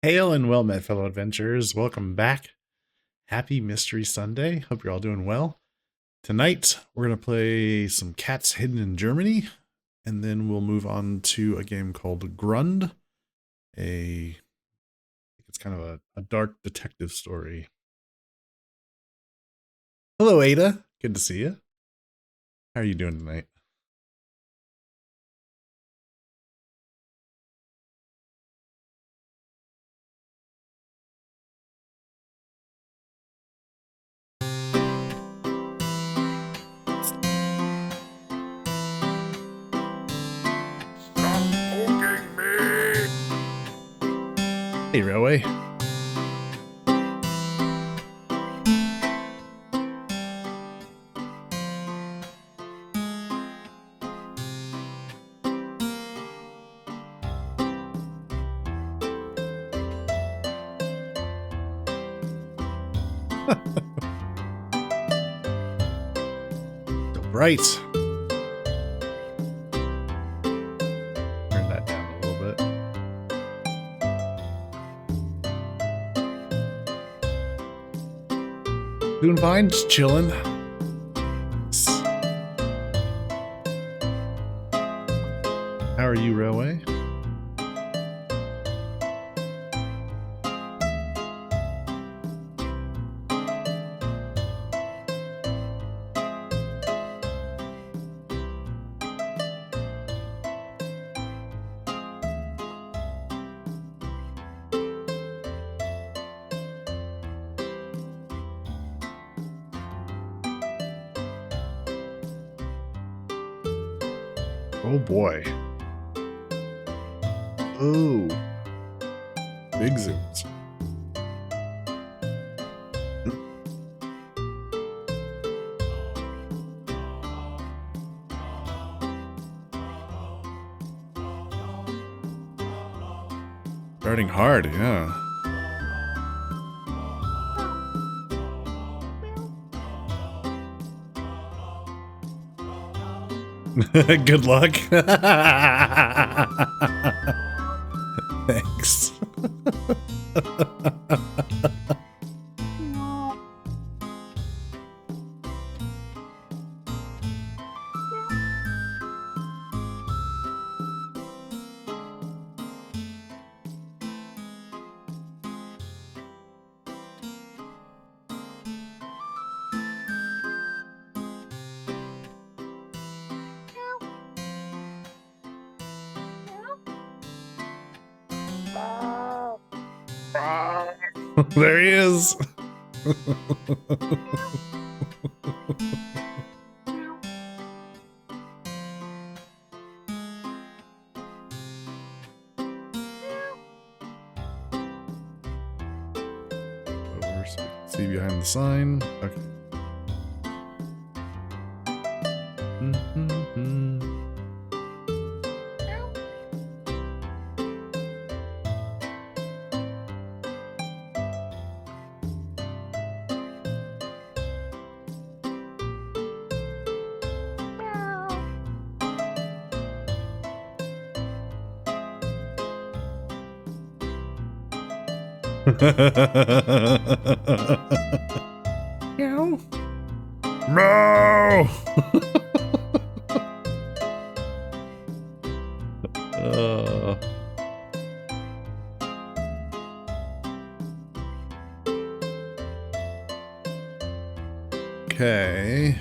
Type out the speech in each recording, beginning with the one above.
Hail and well met, fellow adventurers. Welcome back. Happy Mystery Sunday. Hope you're all doing well. Tonight, we're going to play some Cats Hidden in Germany, and then we'll move on to a game called Grunnd. It's kind of a dark detective story. Hello, Ada. Good to see you. How are you doing tonight? Hey, Railway. Right. Turn that down a little bit. Doing fine, just chilling. How are you, Railway? Oh boy. Oh. Big zooms. Starting hard, yeah. Good luck. Thanks. There he is. Over so we can see behind the sign. Okay. Meow. Meow. Okay.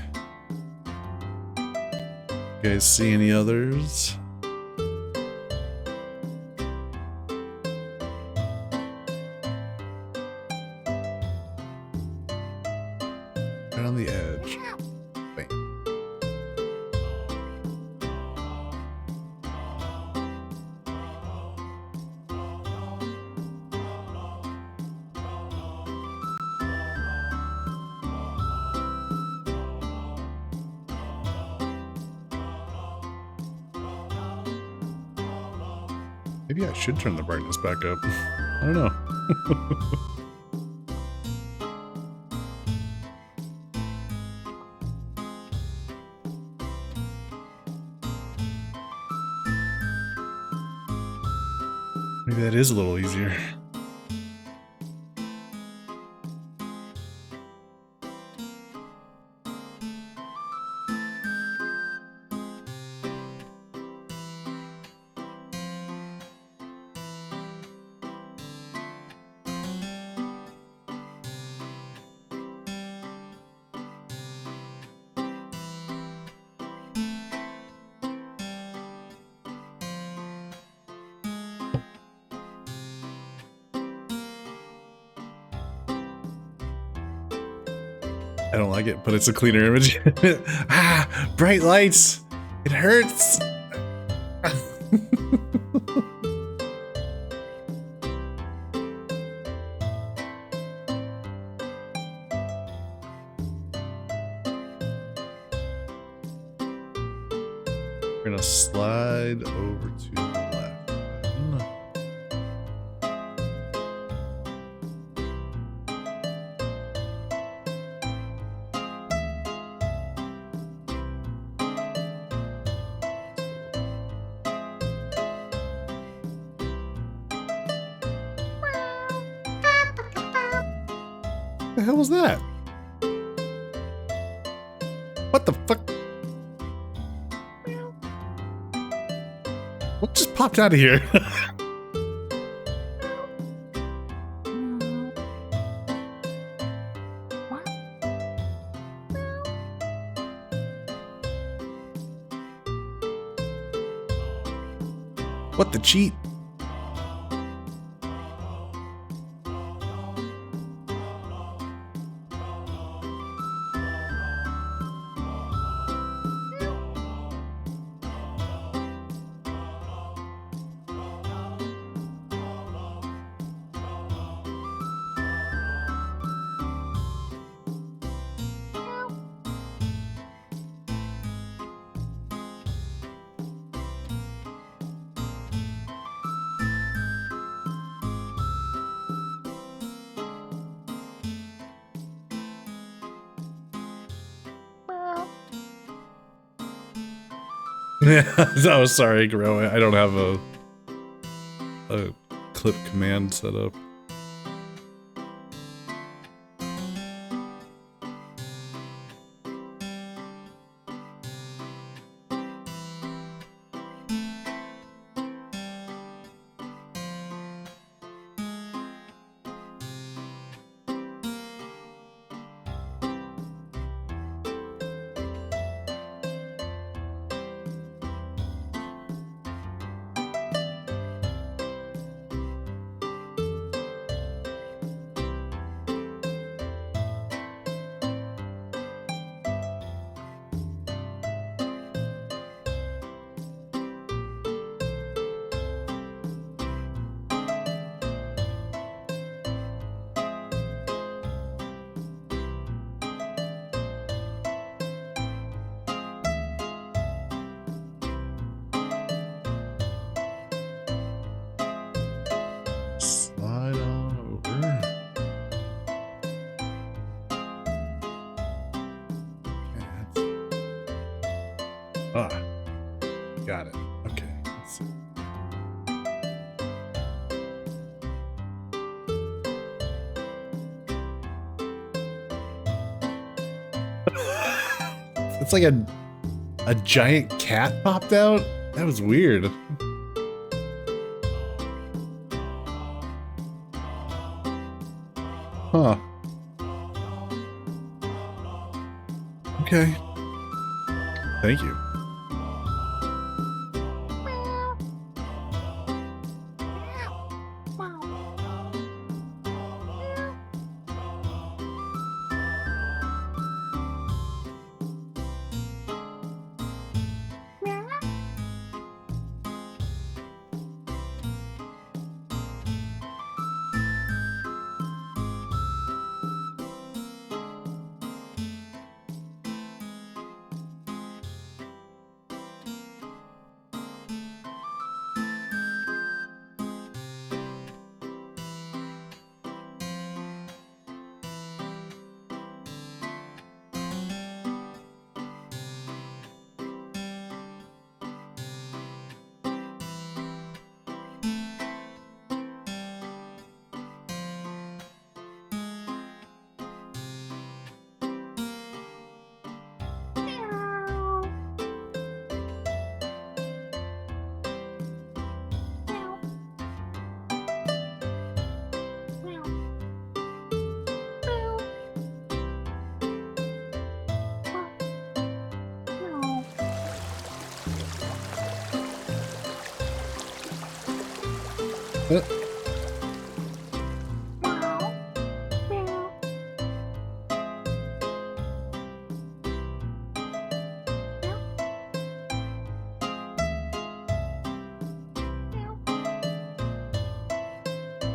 You guys see any others? Right on the edge. Bam. Maybe I should turn the brightness back up. I don't know. Maybe that is a little easier. I don't like it, but it's a cleaner image. Ah, bright lights. It hurts. We're gonna slide over to the left. What the hell was that? What the fuck? What just popped out of here? What the cheat? Oh, sorry, Grow. I don't have a clip command set up. Slide on over. Ah, got it. Okay, let's see. It's like a giant cat popped out? That was weird. Huh. Okay. Thank you.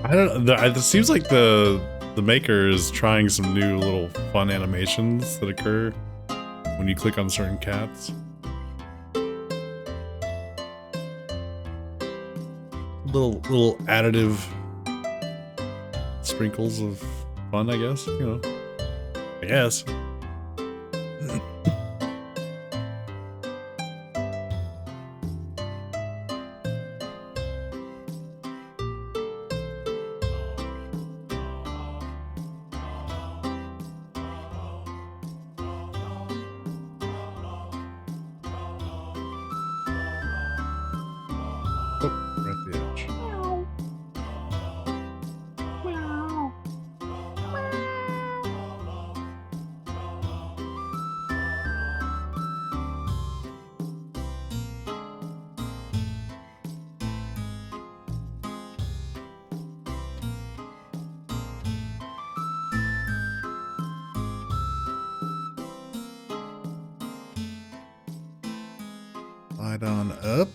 I don't know. It seems like the maker is trying some new little fun animations that occur when you click on certain cats. Little additive sprinkles of fun, I guess. You know, I guess. Oh, we're at the edge. Slide on up.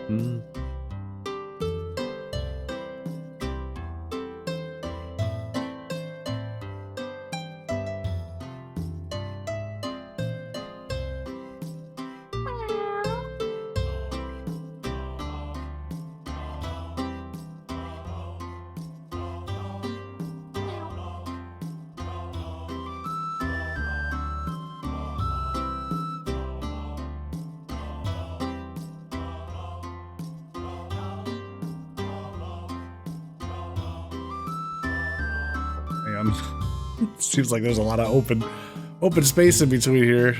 Mm. Hang on. Seems like there's a lot of open space in between here.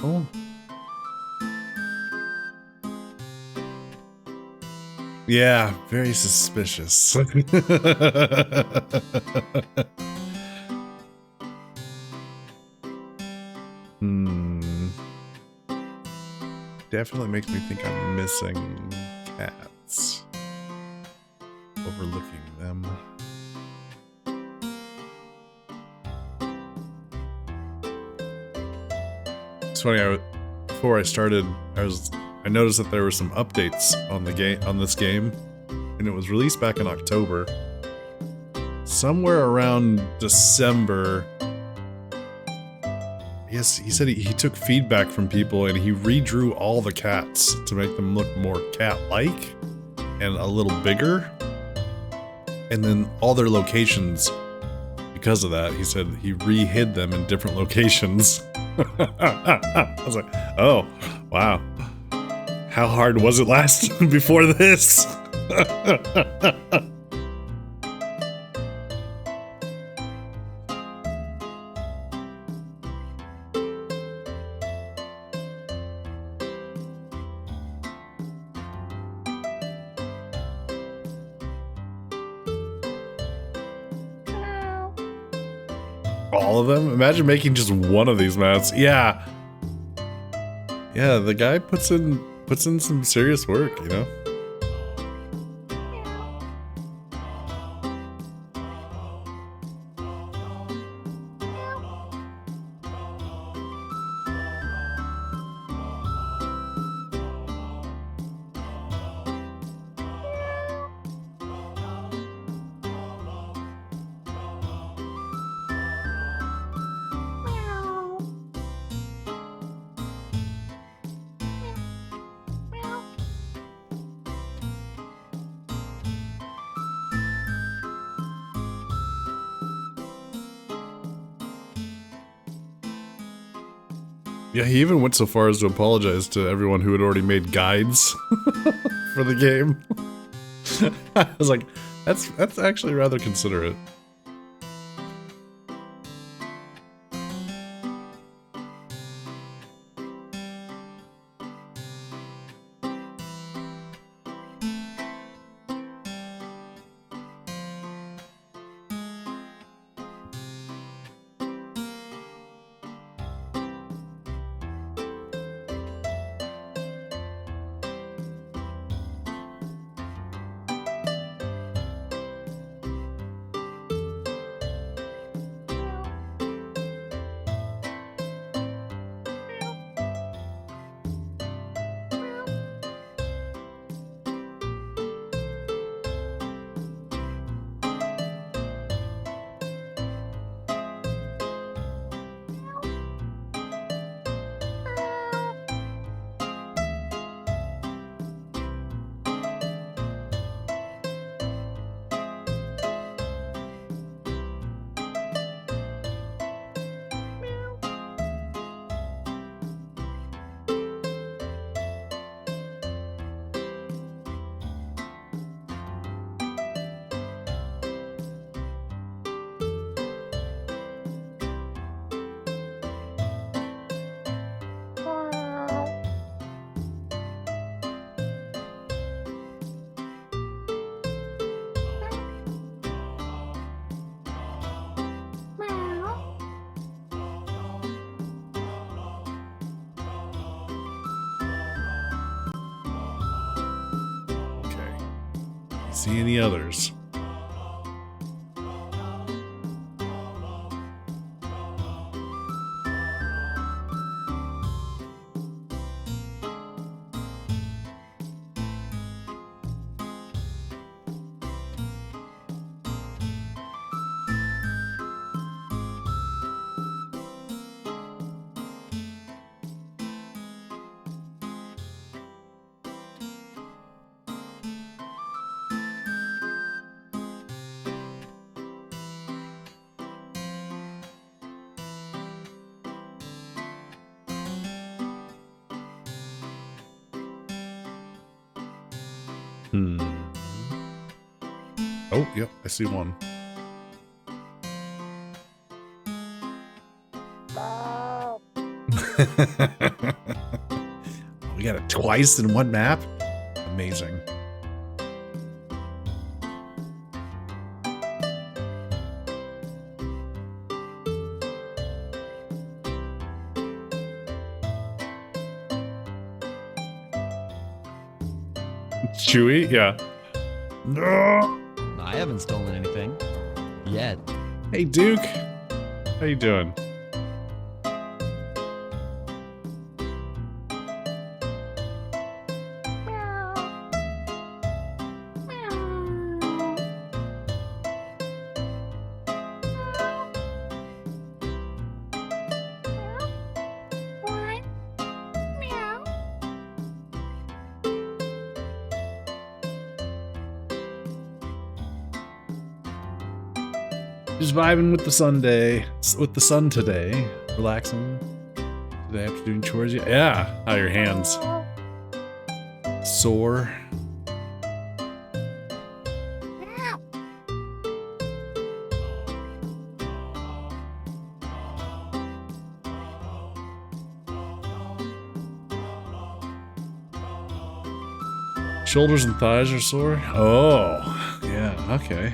Oh. Yeah, very suspicious. Hmm. Definitely makes me think I'm missing cats. Overlooking them. It's funny, before I started, I noticed that there were some updates on this game, and it was released back in October. Somewhere around December, yes, he said he took feedback from people and he redrew all the cats to make them look more cat-like and a little bigger. And then all their locations, because of that, he said he re-hid them in different locations. I was like, oh, wow. How hard was it last before this? All of them? Imagine making just one of these maps. Yeah. Yeah, the guy puts in some serious work, you know? Yeah, he even went so far as to apologize to everyone who had already made guides for the game. I was like, that's actually rather considerate. See any others? Oh, yep, I see one. We got it twice in one map? Amazing. Chewy? Yeah. No! I haven't stolen anything. Yet. Hey, Duke. How you doing? Just vibing with the Sunday, with the sun today. Relaxing today after doing chores. Yeah. How are your hands? Sore. Shoulders and thighs are sore. Oh, yeah. Okay.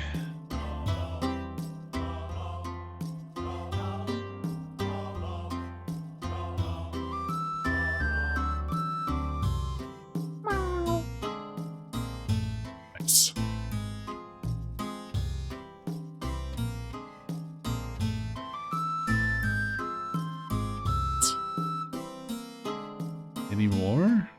Nice. Any more?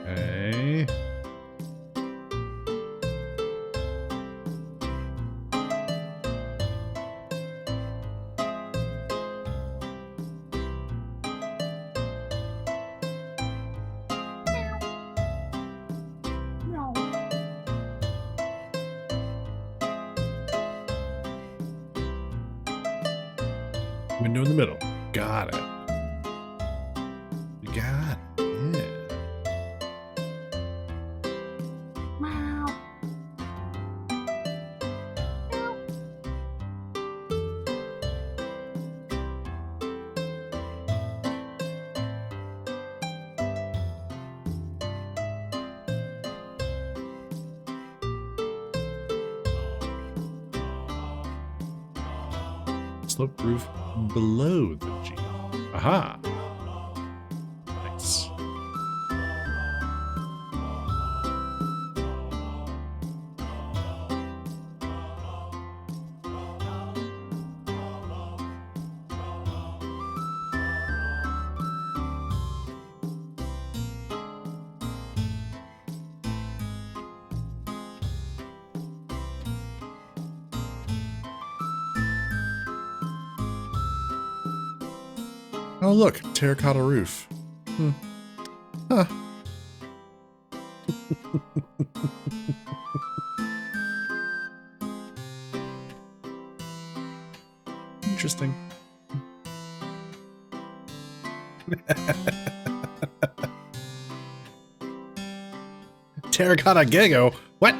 Okay. Window in the middle. Got it. You got it. Yeah. Slope roof below the G. Aha. Nice. Oh, look, terracotta roof. Huh. Interesting. Terracotta Gecko? What?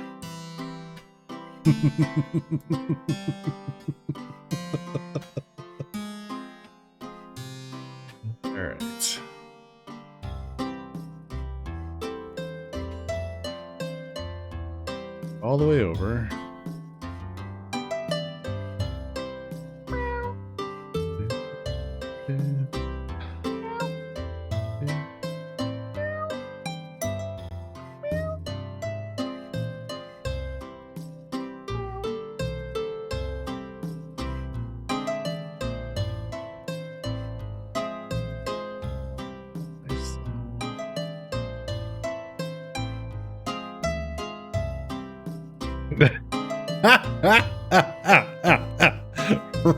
Alright. All the way over.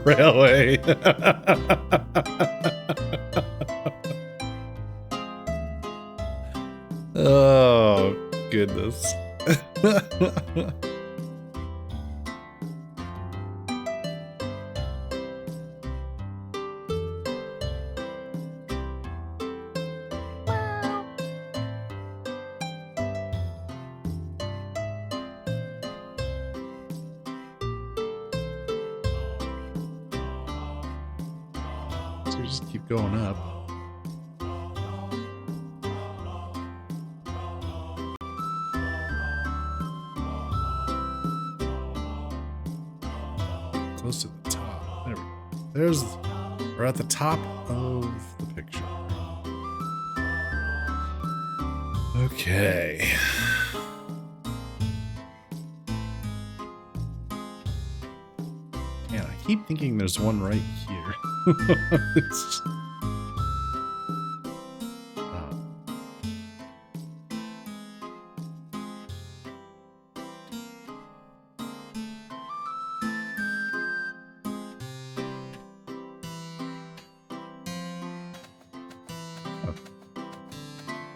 Railway. Oh, goodness. So we just keep going up. Close to the top. There we go. We're at the top of the picture. Okay. Man, I keep thinking there's one right here. It's just...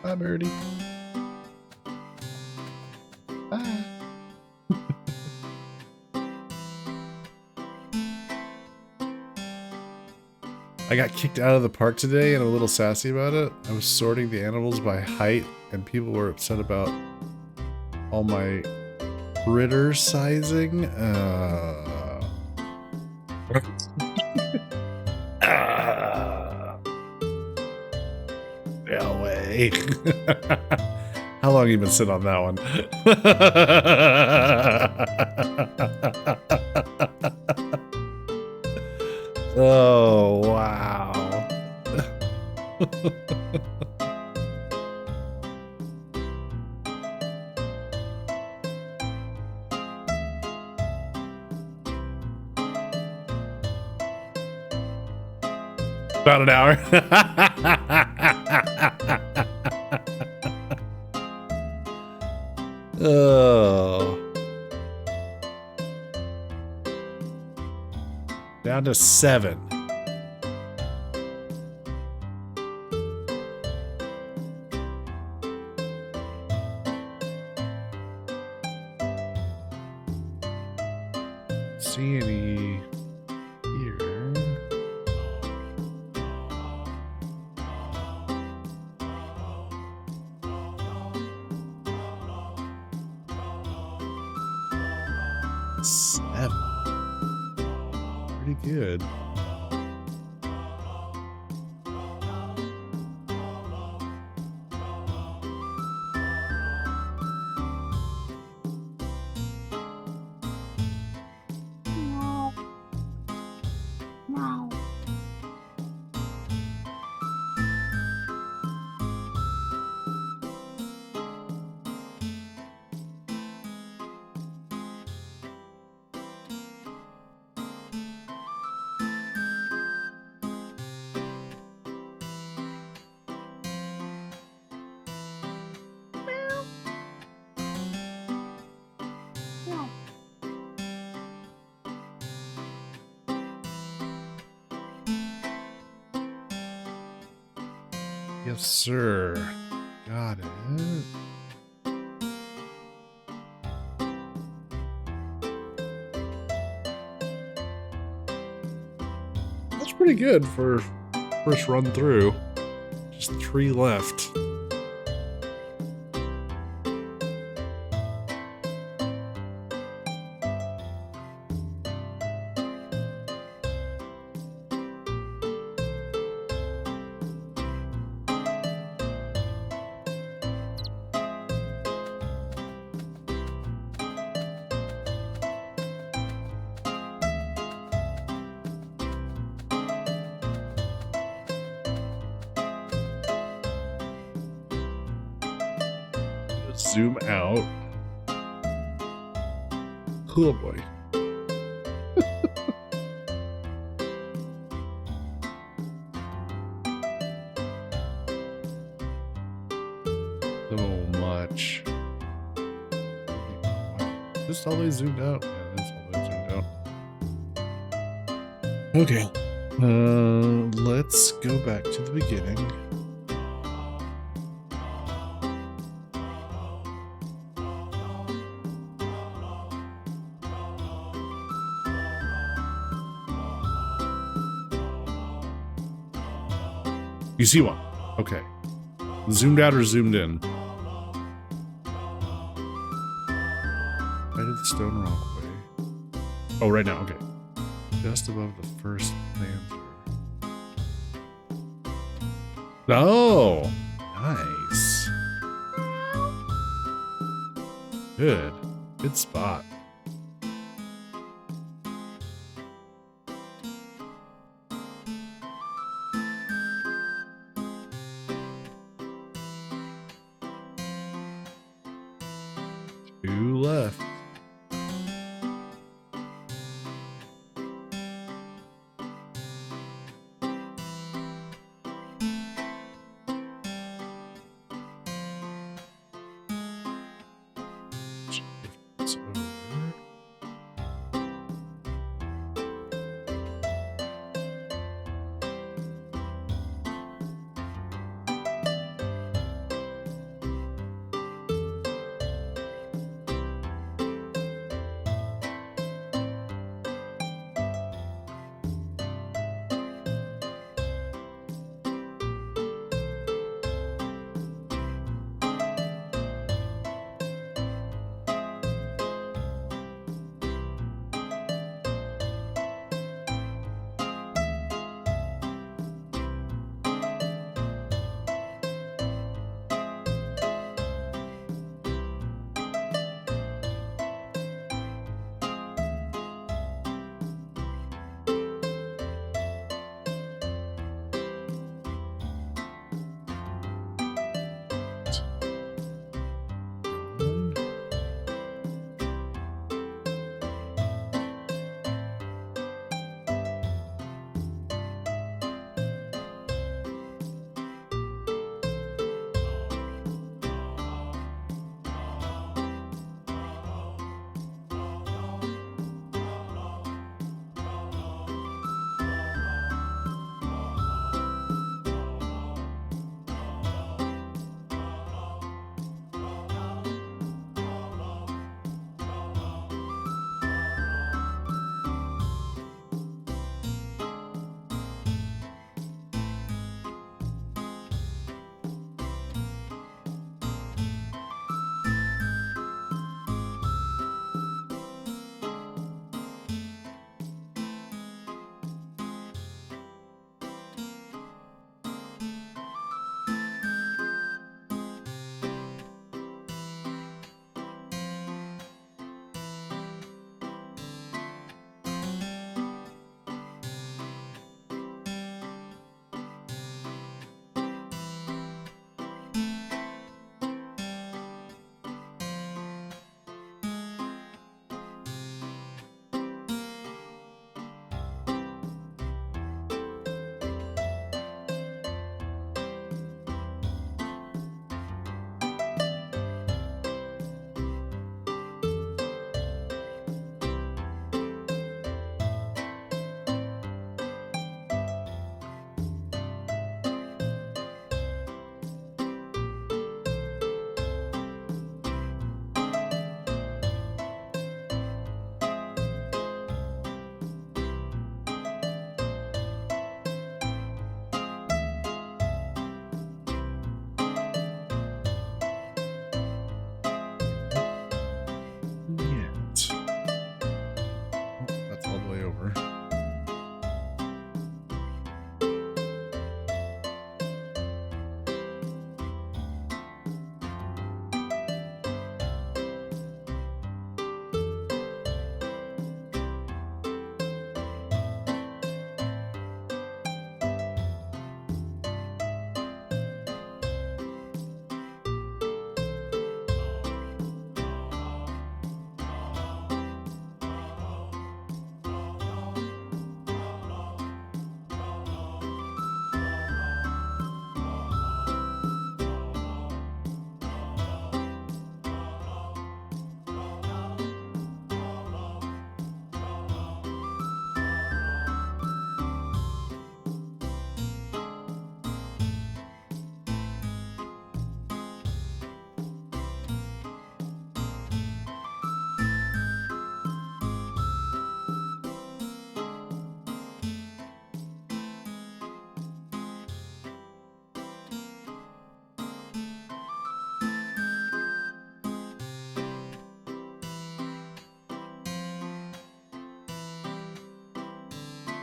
Bye, birdie. Bye. I got kicked out of the park today and I'm a little sassy about it. I was sorting the animals by height and people were upset about all my critter sizing. Railway. How long have you been sitting on that one? Oh, wow. About an hour. Oh. Down to 7. See any here? Seven. Pretty good. Yes, sir. Got it. pretty good for first run through. Just 3 left. Zoom out. Oh boy. So much. Is this always zoomed out? Yeah, it is always zoomed out. Okay. Let's go back to the beginning. You see one? Okay. Zoomed out or zoomed in? Right of the stone rockway. Oh, right now. Okay. Just above the first panther. Oh, nice. Good. Good spot. Two left. It's over.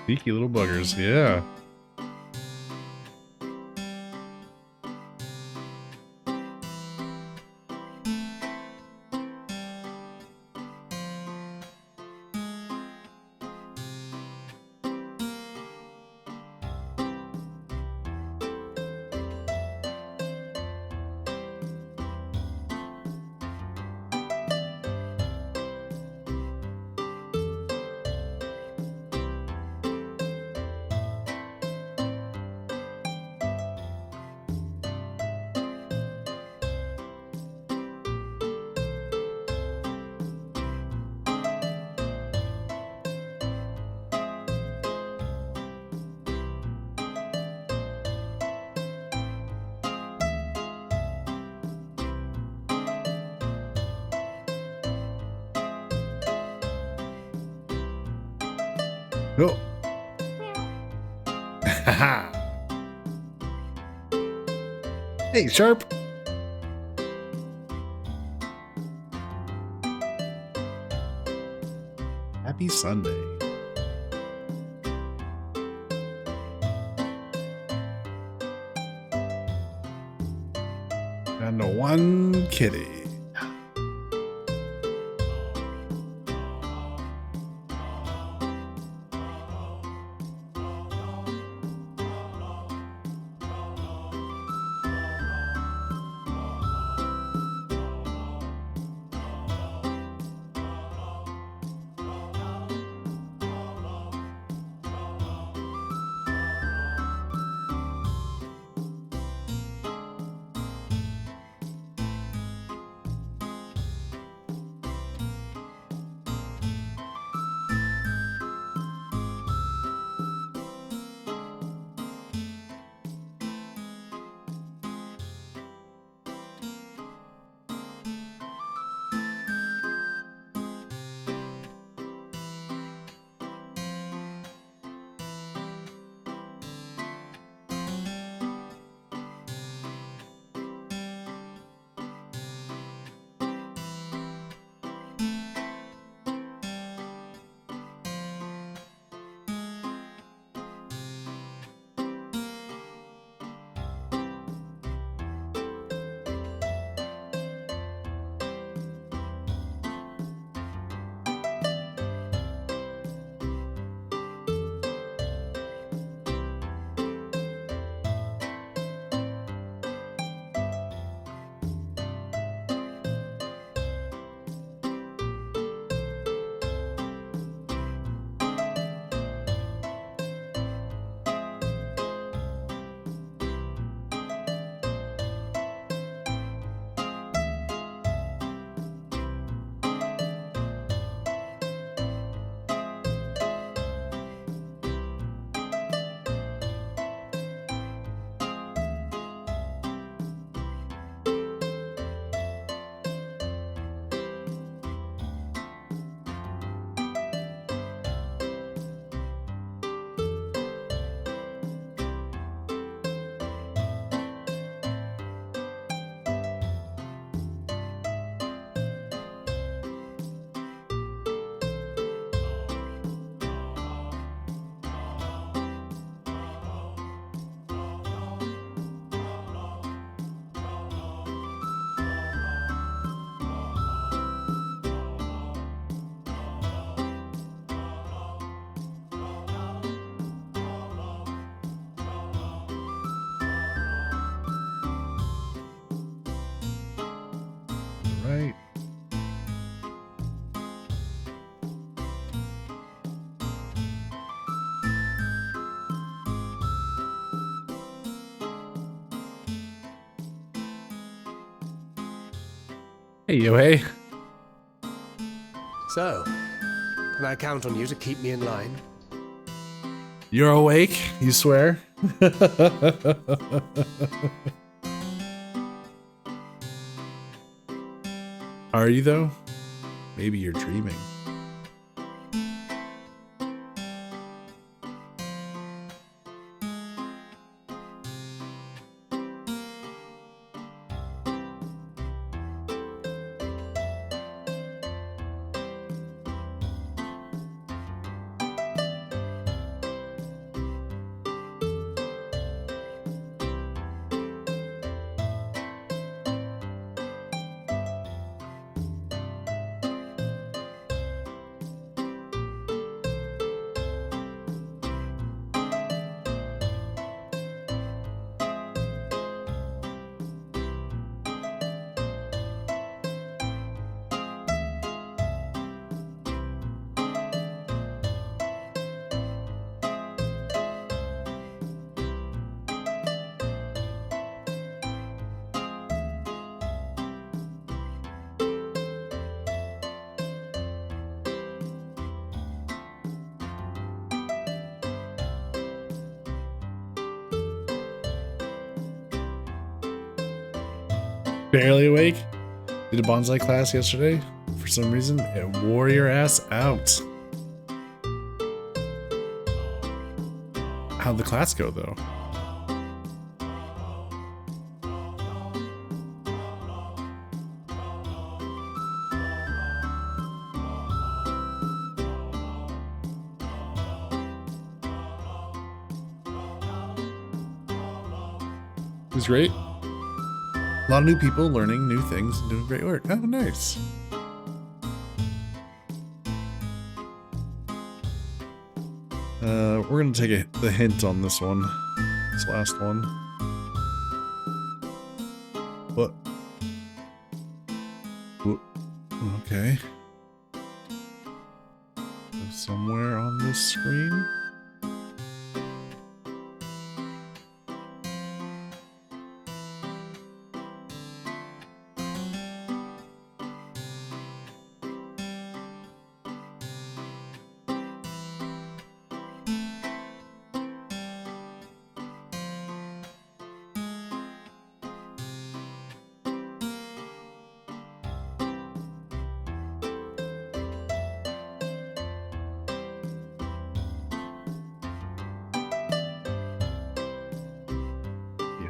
Sneaky little buggers, yeah. Oh. Hey, Sharp. Happy Sunday. Down to one kitty. Right. Hey, yo, hey. So, can I count on you to keep me in line? You're awake, you swear? Are you, though? Maybe you're dreaming. Barely awake. Did a bonsai class yesterday. For some reason, it wore your ass out. How'd the class go, though? It was great. A lot of new people learning new things and doing great work. Oh, nice. We're gonna take the hint on this one. This last one. What? Okay. Somewhere on this screen.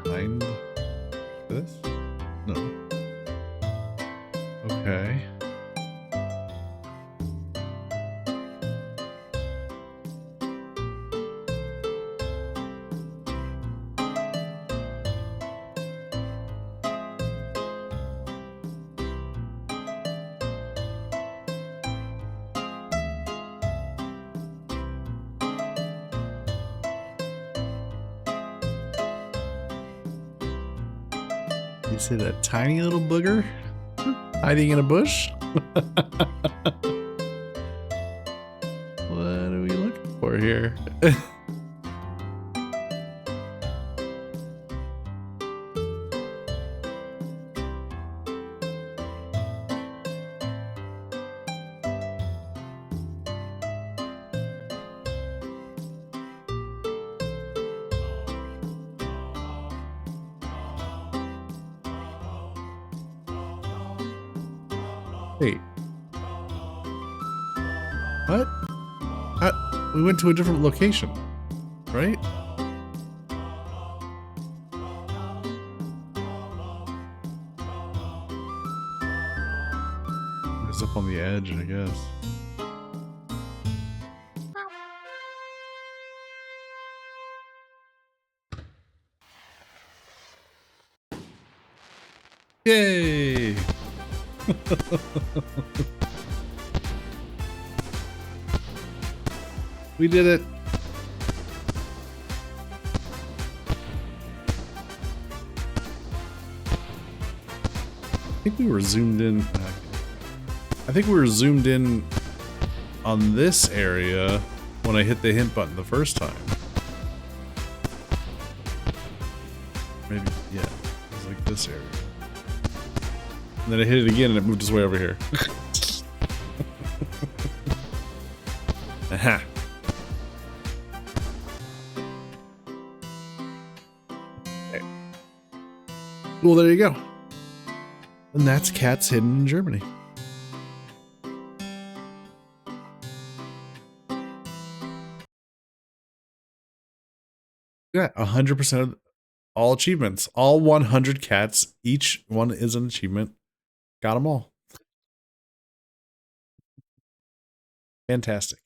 Behind this? No. Okay. You see that tiny little booger hiding in a bush? What are we looking for here? Wait. What? We went to a different location, right? It's up on the edge, I guess. Yay! We did it! I think we were zoomed in. I think we were zoomed in on this area when I hit the hint button the first time. Maybe, yeah. It was like this area. And then I hit it again and it moved us way over here. Aha. Okay. Well, there you go. And that's cats hidden in Germany. Yeah, 100% of all achievements. All 100 cats, each one is an achievement. Got them all. Fantastic.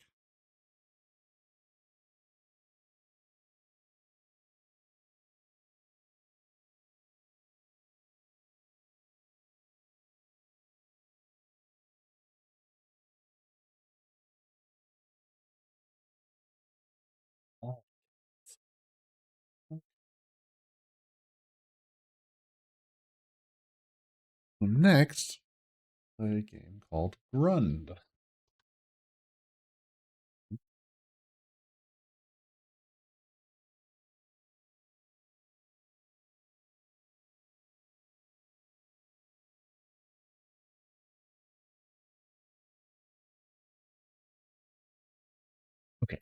Next, a game called Grunnd. Okay.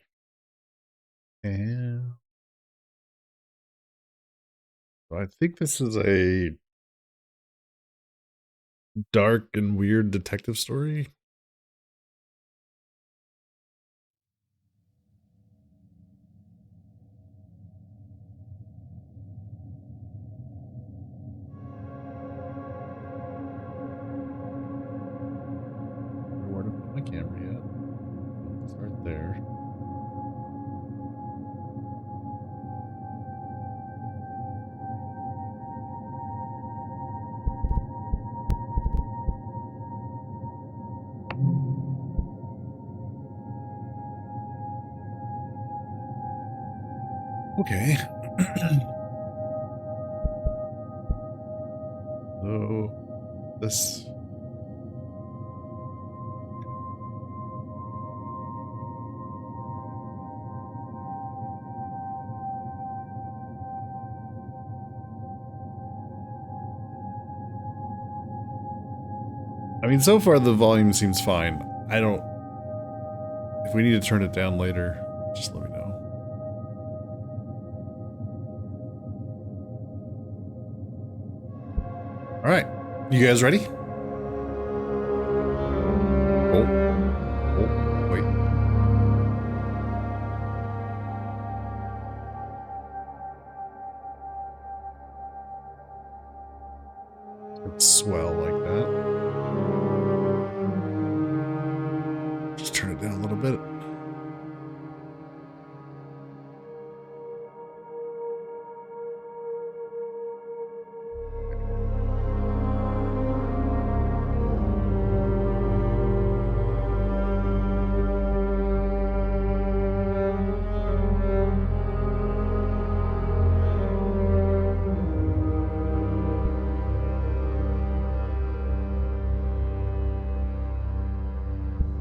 And so I think this is a dark and weird detective story. Where to put my camera yet? It's right there. Okay. So this. I mean, so far the volume seems fine. I don't. If we need to turn it down later, just let me know. All right, you guys ready? Oh, oh, wait. Let's swell like that. Just turn it down a little bit.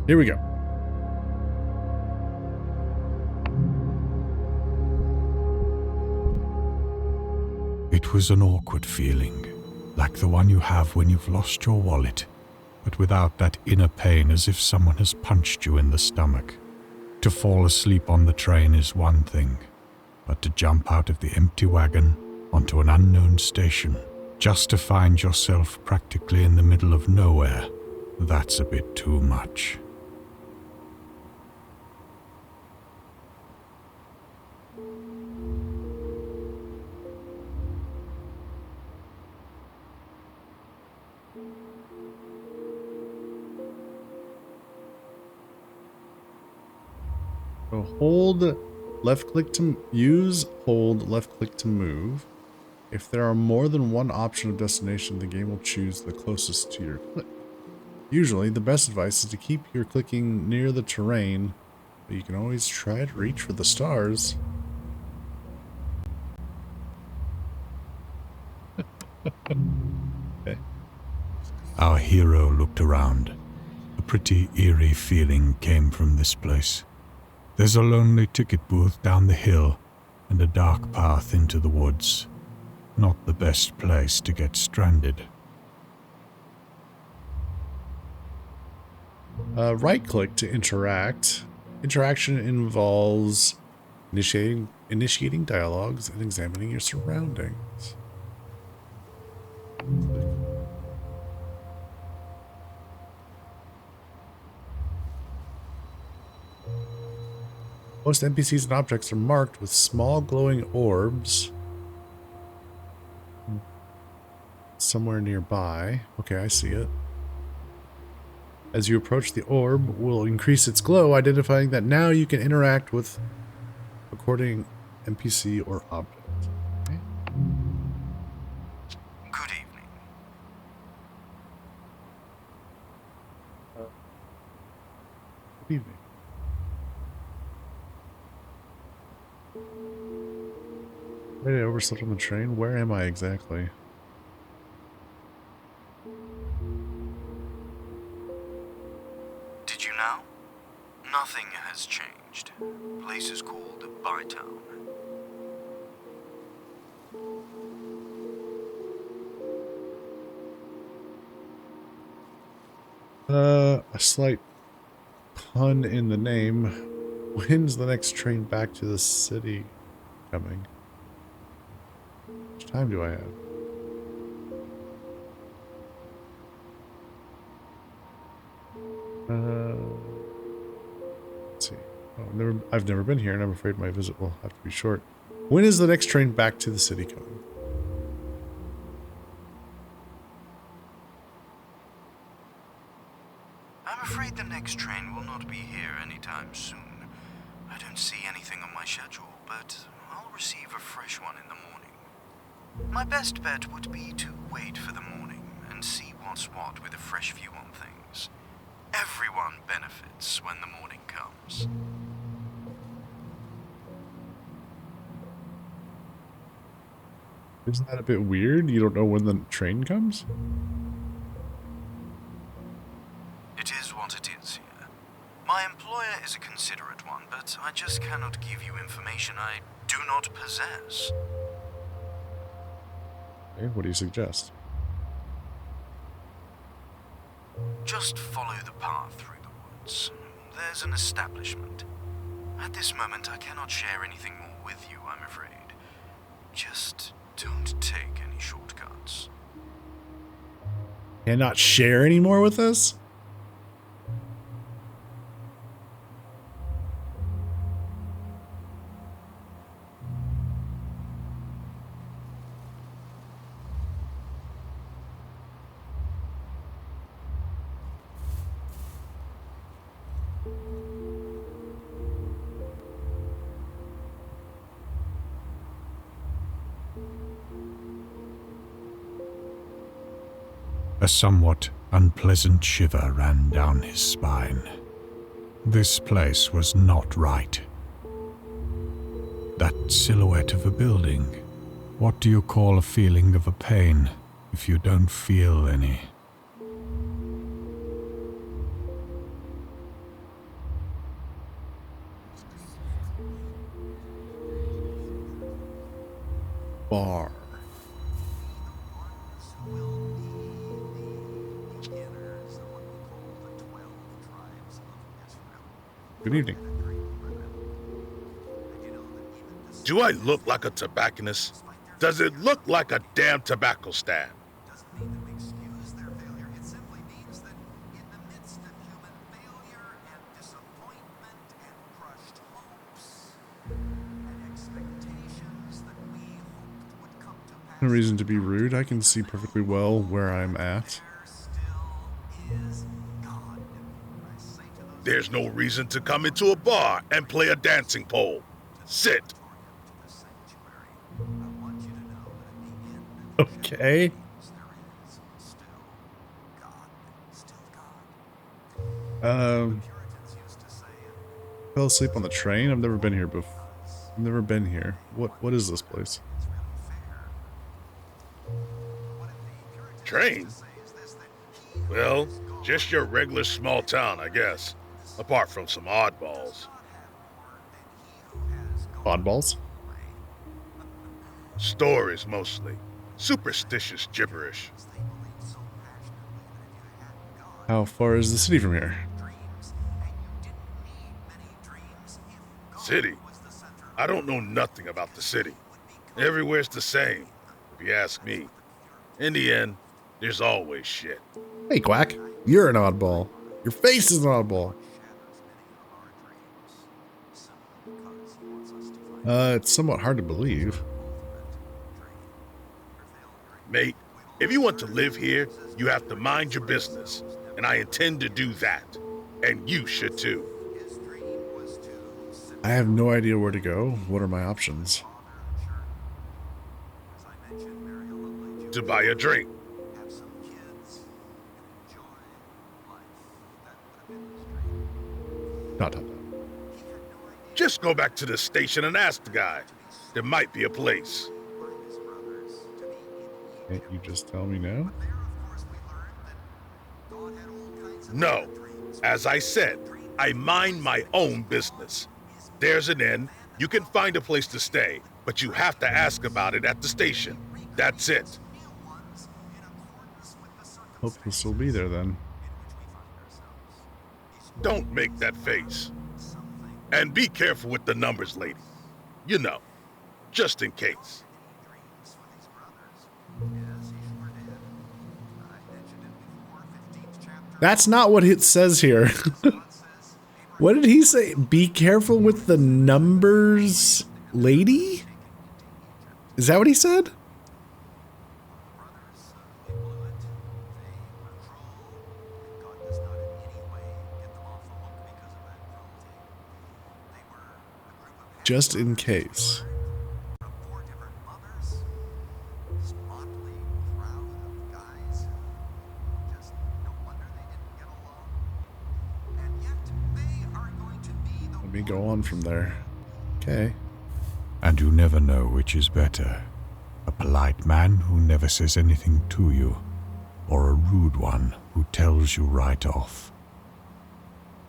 Here we go. It was an awkward feeling, like the one you have when you've lost your wallet, but without that inner pain as if someone has punched you in the stomach. To fall asleep on the train is one thing, but to jump out of the empty wagon onto an unknown station, just to find yourself practically in the middle of nowhere, that's a bit too much. So hold left click to use, hold left click to move. If there are more than one option of destination, the game will choose the closest to your click. Usually, the best advice is to keep your clicking near the terrain, but you can always try to reach for the stars. Okay. Our hero looked around. A pretty eerie feeling came from this place. There's a lonely ticket booth down the hill and a dark path into the woods. Not the best place to get stranded. Right click to interact. Interaction involves initiating dialogues and examining your surroundings. Most NPCs and objects are marked with small glowing orbs somewhere nearby. Okay, I see it. As you approach, the orb will increase its glow, identifying that now you can interact with according NPC or object. Okay. Good evening. Good evening. Wait, I overslept on the train? Where am I exactly? Did you know? Nothing has changed. Place is called Bytown. A slight pun in the name. When's the next train back to the city coming? How much time do I have? I've never been here, and I'm afraid my visit will have to be short. When is the next train back to the city coming? I'm afraid the next train will not be here anytime soon. I don't see anything on my schedule, but I'll receive a fresh one in the morning. My best bet would be to wait for the morning and see what's what with a fresh view on things. Everyone benefits when the morning comes. Isn't that a bit weird? You don't know when the train comes? It is what it is here. My employer is a considerate one, but I just cannot give you information I do not possess. Okay, what do you suggest? Just follow the path through the woods. There's an establishment. At this moment, I cannot share anything more with you, I'm afraid. Just don't take any shortcuts. Cannot share anymore with us? A somewhat unpleasant shiver ran down his spine. This place was not right. That silhouette of a building. What do you call a feeling of a pain if you don't feel any? Bar. Good evening. Do I look like a tobacconist? Does it look like a damn tobacco stand? No reason to be rude. I can see perfectly well where I'm at. There's no reason to come into a bar and play a dancing pole. Sit. Okay. Fell asleep on the train. I've never been here before. I've never been here. What is this place? Train? Well, just your regular small town, I guess. Apart from some oddballs. Oddballs? Stories, mostly. Superstitious gibberish. How far is the city from here? City? I don't know nothing about the city. Everywhere's the same, if you ask me. In the end, there's always shit. Hey, Quack. You're an oddball. Your face is an oddball. It's somewhat hard to believe. Mate, if you want to live here, you have to mind your business. And I intend to do that. And you should too. I have no idea where to go. What are my options? To buy a drink. Dot. Just go back to the station and ask the guy. There might be a place. Can't you just tell me now? No. As I said, I mind my own business. There's an inn. You can find a place to stay, but you have to ask about it at the station. That's it. Hope you'll still be there then. Don't make that face. And be careful with the numbers, lady. You know, just in case. That's not what it says here. What did he say? Be careful with the numbers, lady? Is that what he said? Just in case. Let me go on from there. Okay. And you never know which is better. A polite man who never says anything to you, or a rude one who tells you right off.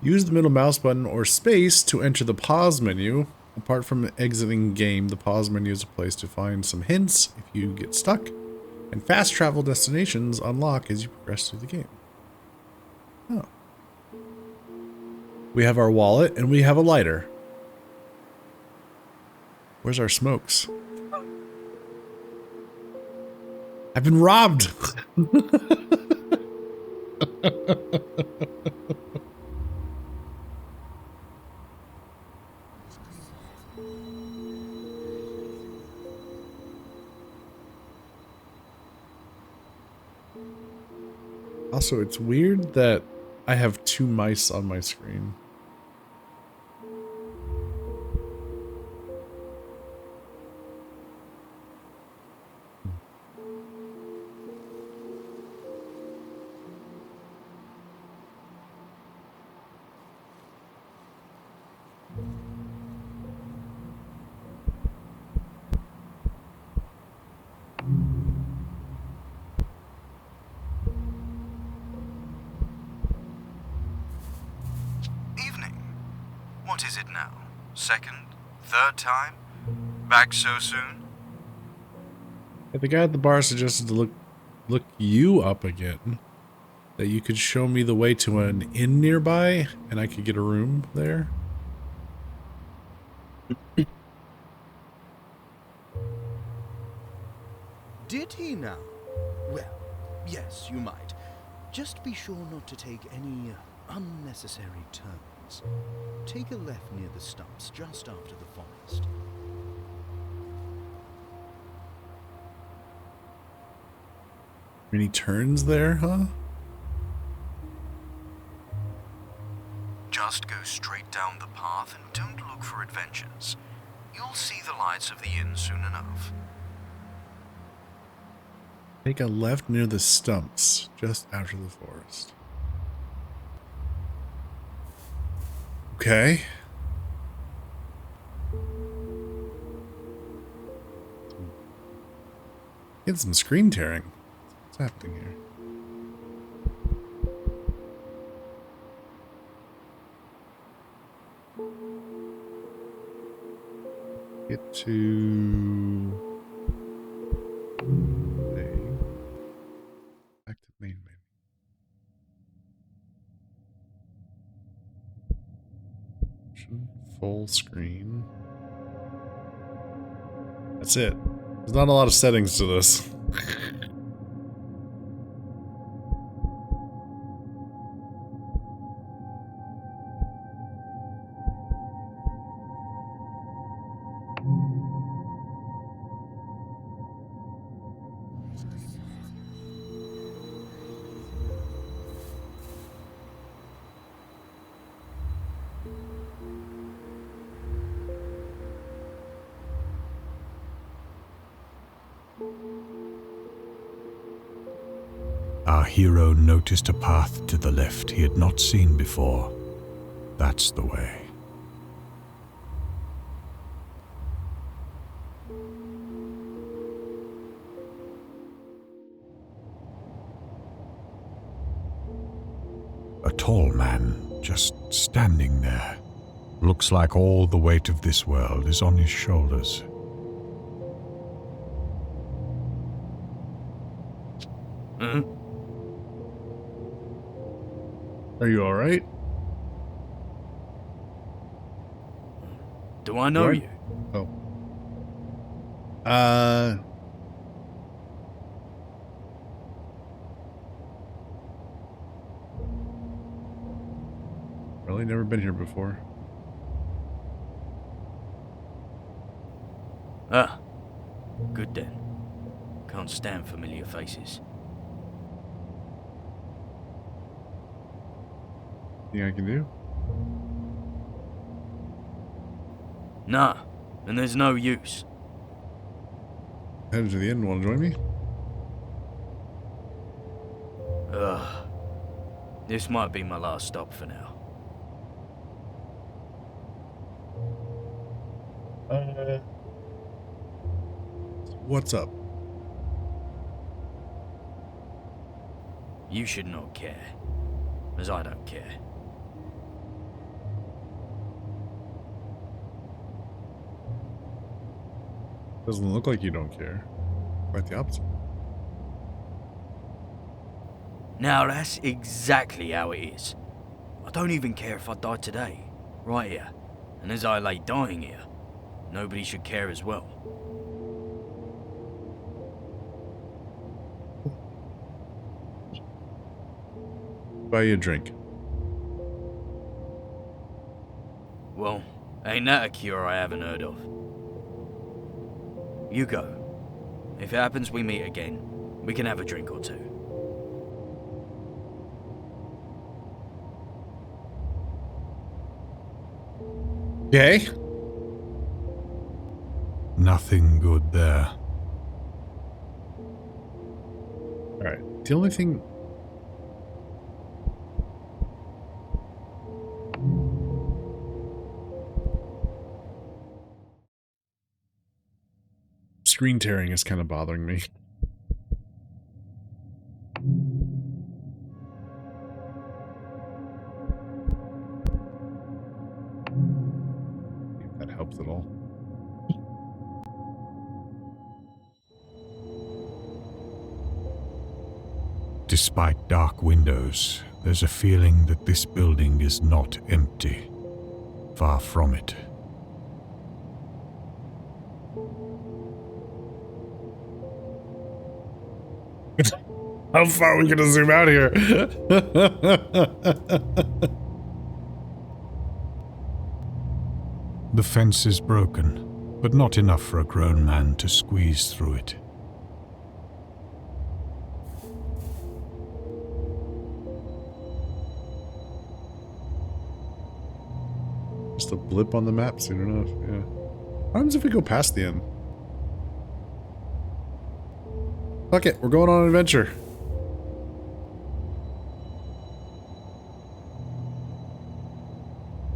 Use the middle mouse button or space to enter the pause menu. Apart from exiting game, the pause menu is a place to find some hints if you get stuck, and fast travel destinations unlock as you progress through the game. Oh. We have our wallet and we have a lighter. Where's our smokes? I've been robbed! Also, it's weird that I have two mice on my screen. Evening. What is it now? Second? Third time? Back so soon? The guy at the bar suggested to look you up again. That you could show me the way to an inn nearby, and I could get a room there. Did he now? Well, yes, you might. Just be sure not to take any unnecessary turns. Take a left near the stumps just after the forest. Many turns there, huh? Just go straight down the path and don't look for adventures. You'll see the lights of the inn soon enough. Take a left near the stumps, just after the forest. Okay. Get some screen tearing. What's happening here? Get to... Active main menu. Full screen. That's it. There's not a lot of settings to this. Our hero noticed a path to the left he had not seen before. That's the way. A tall man, just standing there. Looks like all the weight of this world is on his shoulders. Are you alright? Do I know What? you? Oh. Really? Never been here before. Ah, good then. Can't stand familiar faces. Anything I can do? Nah, and there's no use. Headed to the end. Want to join me? Ugh. This might be my last stop for now. What's up? You should not care, as I don't care. Doesn't look like you don't care. Quite the opposite. Now that's exactly how it is. I don't even care if I die today, right here. And as I lay dying here, nobody should care as well. Buy you a drink. Well, ain't that a cure I haven't heard of? You go. If it happens we meet again, we can have a drink or two. Okay. Nothing good there. Alright. The only thing... Screen tearing is kind of bothering me. If that helps at all. Despite dark windows, there's a feeling that this building is not empty. Far from it. How far are we gonna zoom out here? The fence is broken, but not enough for a grown man to squeeze through it. Just a blip on the map soon enough, yeah. What happens if we go past the end? Fuck it, we're going on an adventure.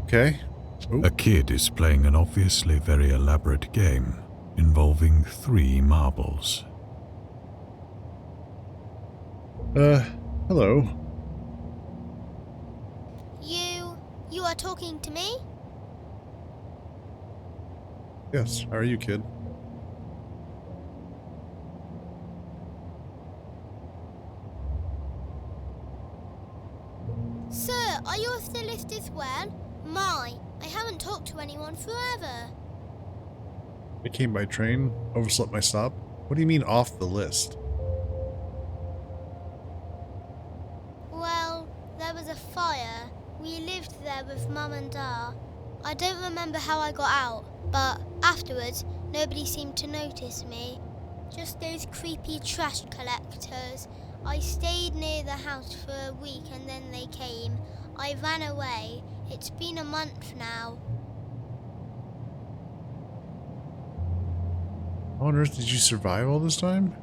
Okay. Ooh. A kid is playing an obviously very elaborate game involving 3 marbles. Hello. You are talking to me? Yes, how are you, kid? Sir, are you off the list as well? My, I haven't talked to anyone forever. I came by train, overslept my stop. What do you mean off the list? Well, there was a fire. We lived there with Mum and Dad. I don't remember how I got out, but afterwards, nobody seemed to notice me. Just those creepy trash collectors. I stayed near the house for a week and then they came. I ran away. It's been a month now. How on earth did you survive all this time?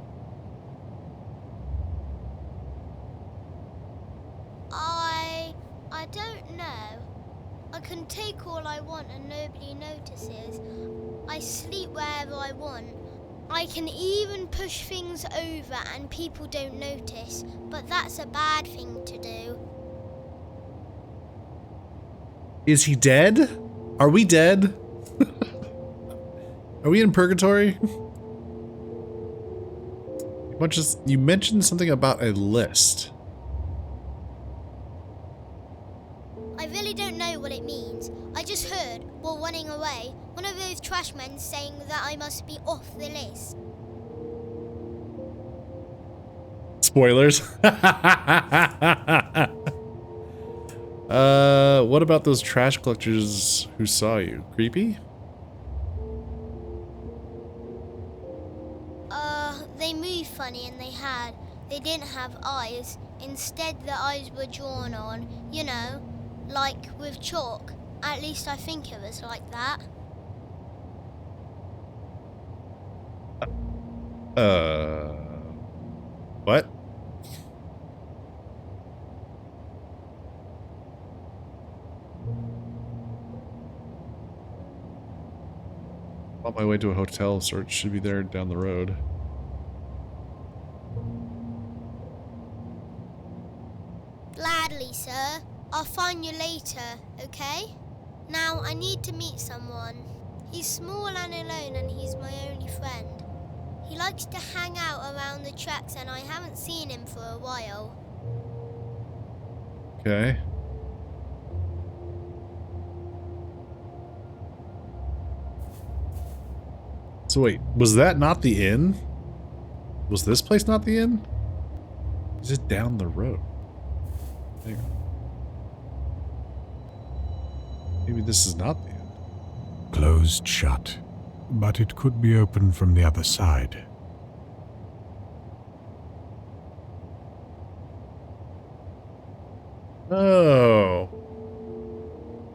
I don't know. I can take all I want and nobody notices. I sleep wherever I want. I can even push things over and people don't notice, but that's a bad thing to do. Is he dead? Are we dead? Are we in purgatory? You mentioned something about a list. I really don't know what it means. I just heard, while running away, one of those trash men saying that I must be off the list. Spoilers. what about those trash collectors who saw you? Creepy? They moved funny and they didn't have eyes. Instead, the eyes were drawn on, you know, like with chalk. At least I think it was like that. What? On my way to a hotel, so it should be there down the road. Gladly, sir. I'll find you later, okay? Now, I need to meet someone. He's small and alone and he's my only friend. He likes to hang out around the tracks and I haven't seen him for a while. Okay. So wait, was that not the inn? Was this place not the inn? Is it down the road? Hang on. Maybe this is not the inn. Closed shut, but it could be opened from the other side. Oh.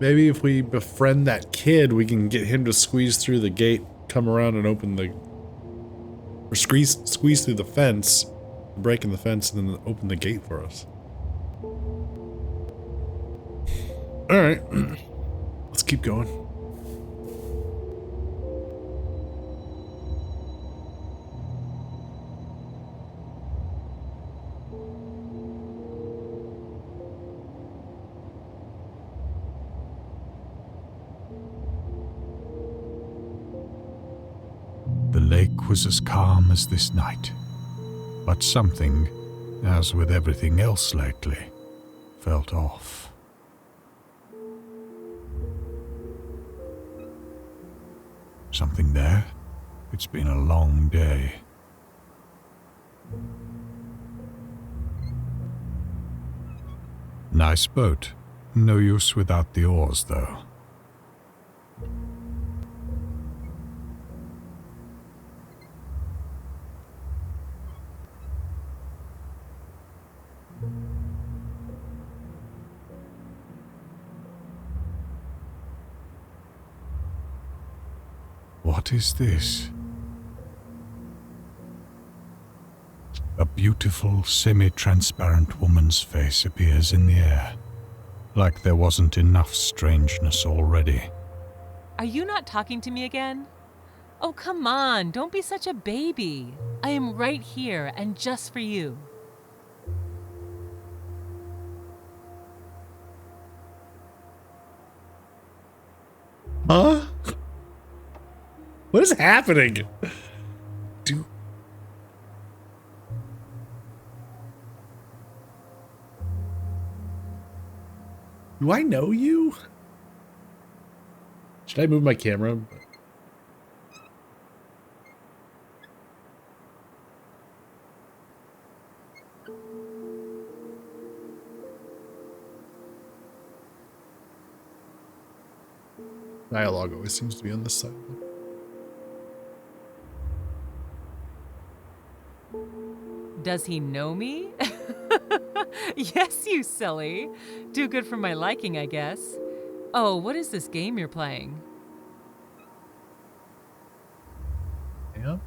Maybe if we befriend that kid, we can get him to squeeze through the gate, come around and open the... Or squeeze through the fence, break in the fence, and then open the gate for us. Alright. Let's keep going. The lake was as calm as this night, but something, as with everything else lately, felt off. Something there? It's been a long day. Nice boat. No use without the oars, though. What is this? A beautiful, semi-transparent woman's face appears in the air, like there wasn't enough strangeness already. Are you not talking to me again? Oh, come on, don't be such a baby. I am right here and just for you. Huh? What is happening? Do I know you? Should I move my camera? Dialogue always seems to be on this side. Does he know me? Yes, you silly. Too good for my liking, I guess. Oh, what is this game you're playing? Yeah.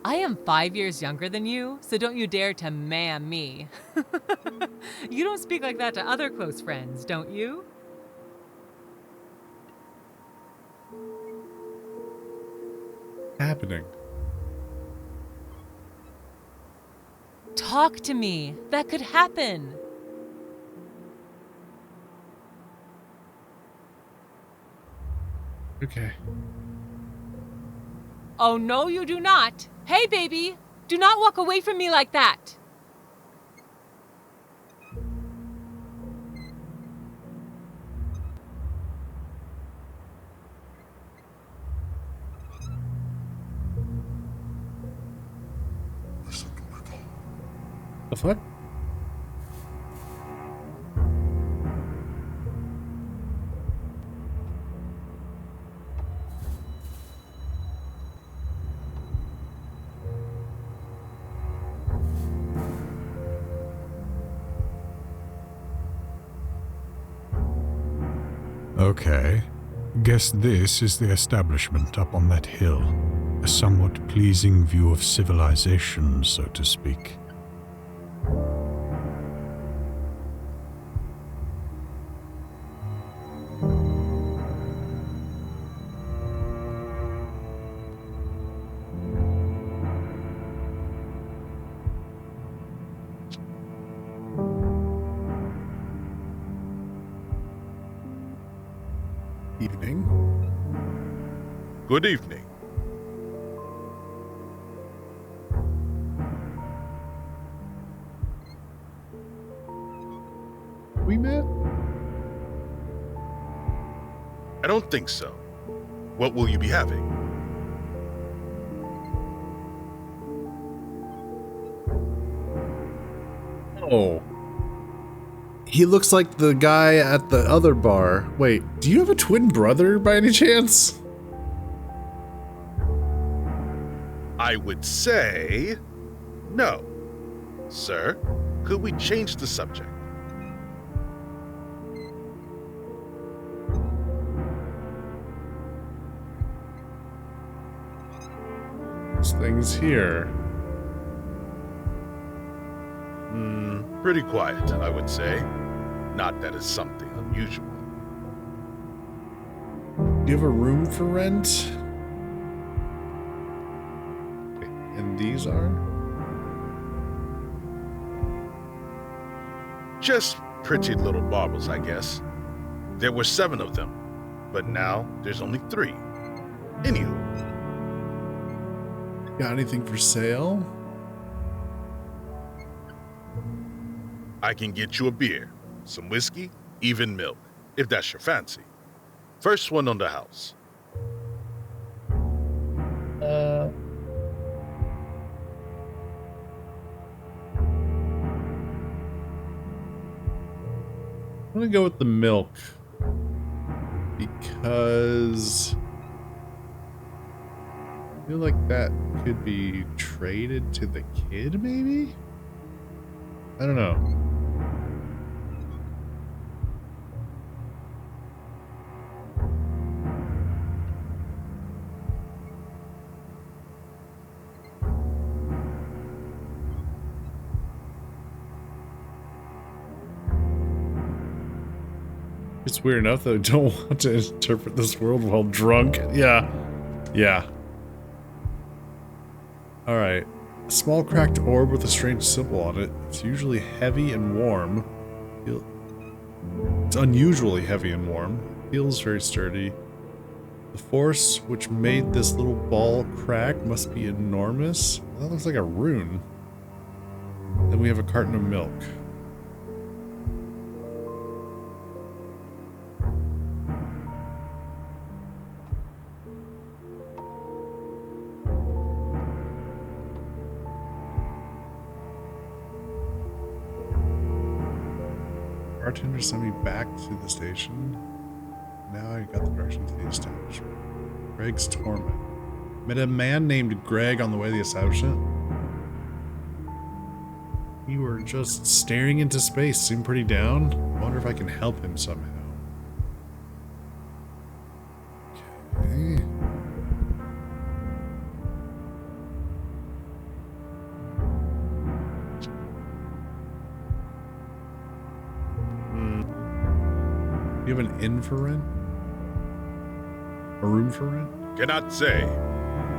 I am 5 years younger than you, so don't you dare to ma'am me. You don't speak like that to other close friends, don't you? Happening. Talk to me. That could happen. Okay. Oh, no, you do not. Hey, baby, do not walk away from me like that. The fuck? Okay. Guess this is the establishment up on that hill. A somewhat pleasing view of civilization, so to speak. Evening. Good evening. We met? I don't think so. What will you be having? Oh. He looks like the guy at the other bar. Wait, do you have a twin brother by any chance? I would say no. Sir, could we change the subject? This thing's here. Pretty quiet, I would say. Not that it's something unusual. Do you have a room for rent? Okay, and these are? Just pretty little baubles, I guess. There were 7 of them, but now there's only 3. Anywho, Got anything for sale? I can get you a beer, some whiskey, even milk, if that's your fancy. First one on the house. I'm gonna go with the milk. Because I feel like that could be traded to the kid, maybe? I don't know. It's weird enough that I don't want to interpret this world while drunk. Yeah. Yeah. Alright. A small cracked orb with a strange symbol on it. It's usually heavy and warm. It's unusually heavy and warm. Feels very sturdy. The force which made this little ball crack must be enormous. That looks like a rune. Then we have a carton of milk. Bartender sent me back to the station. Now I got the direction to the establishment. Greg's Torment. Met a man named Greg on the way to the establishment. We were just staring into space. Seemed pretty down. Wonder if I can help him somehow. Okay. You have an inn for rent? A room for rent? Cannot say.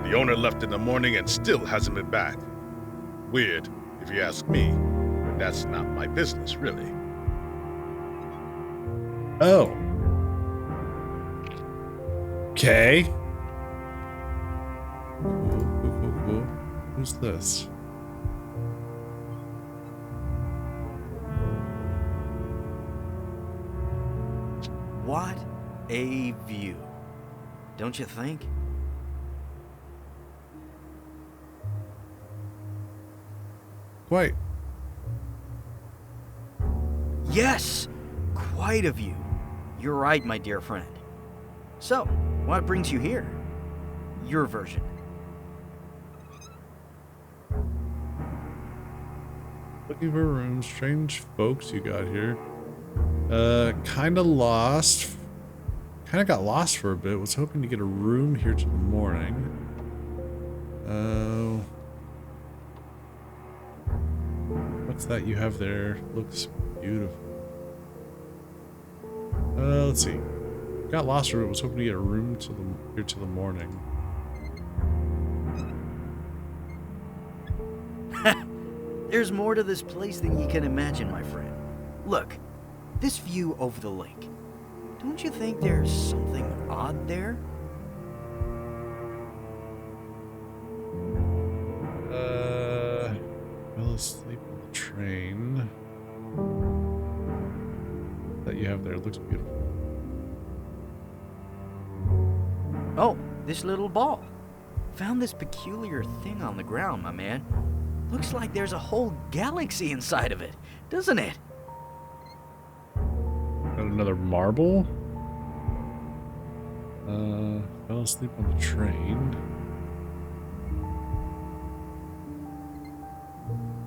The owner left in the morning and still hasn't been back. Weird, if you ask me. But that's not my business, really. Oh. Okay. Cool. Who's this? What a view. Don't you think? Quite. Yes! Quite a view. You're right, my dear friend. So, what brings you here? Your version. Looking for rooms. Strange folks you got here. Kinda lost. kind of got lost for a bit. Was hoping to get a room here till the morning. What's that you have there? Looks beautiful. Let's see. Got lost for it. Was hoping to get a room here till the morning. There's more to this place than you can imagine, my friend. Look, this view over the lake. Don't you think there's something odd there? Fell asleep on the train. That you have there looks beautiful. Oh, this little ball. Found this peculiar thing on the ground, my man. Looks like there's a whole galaxy inside of it, doesn't it? Got another marble. Fell asleep on the train.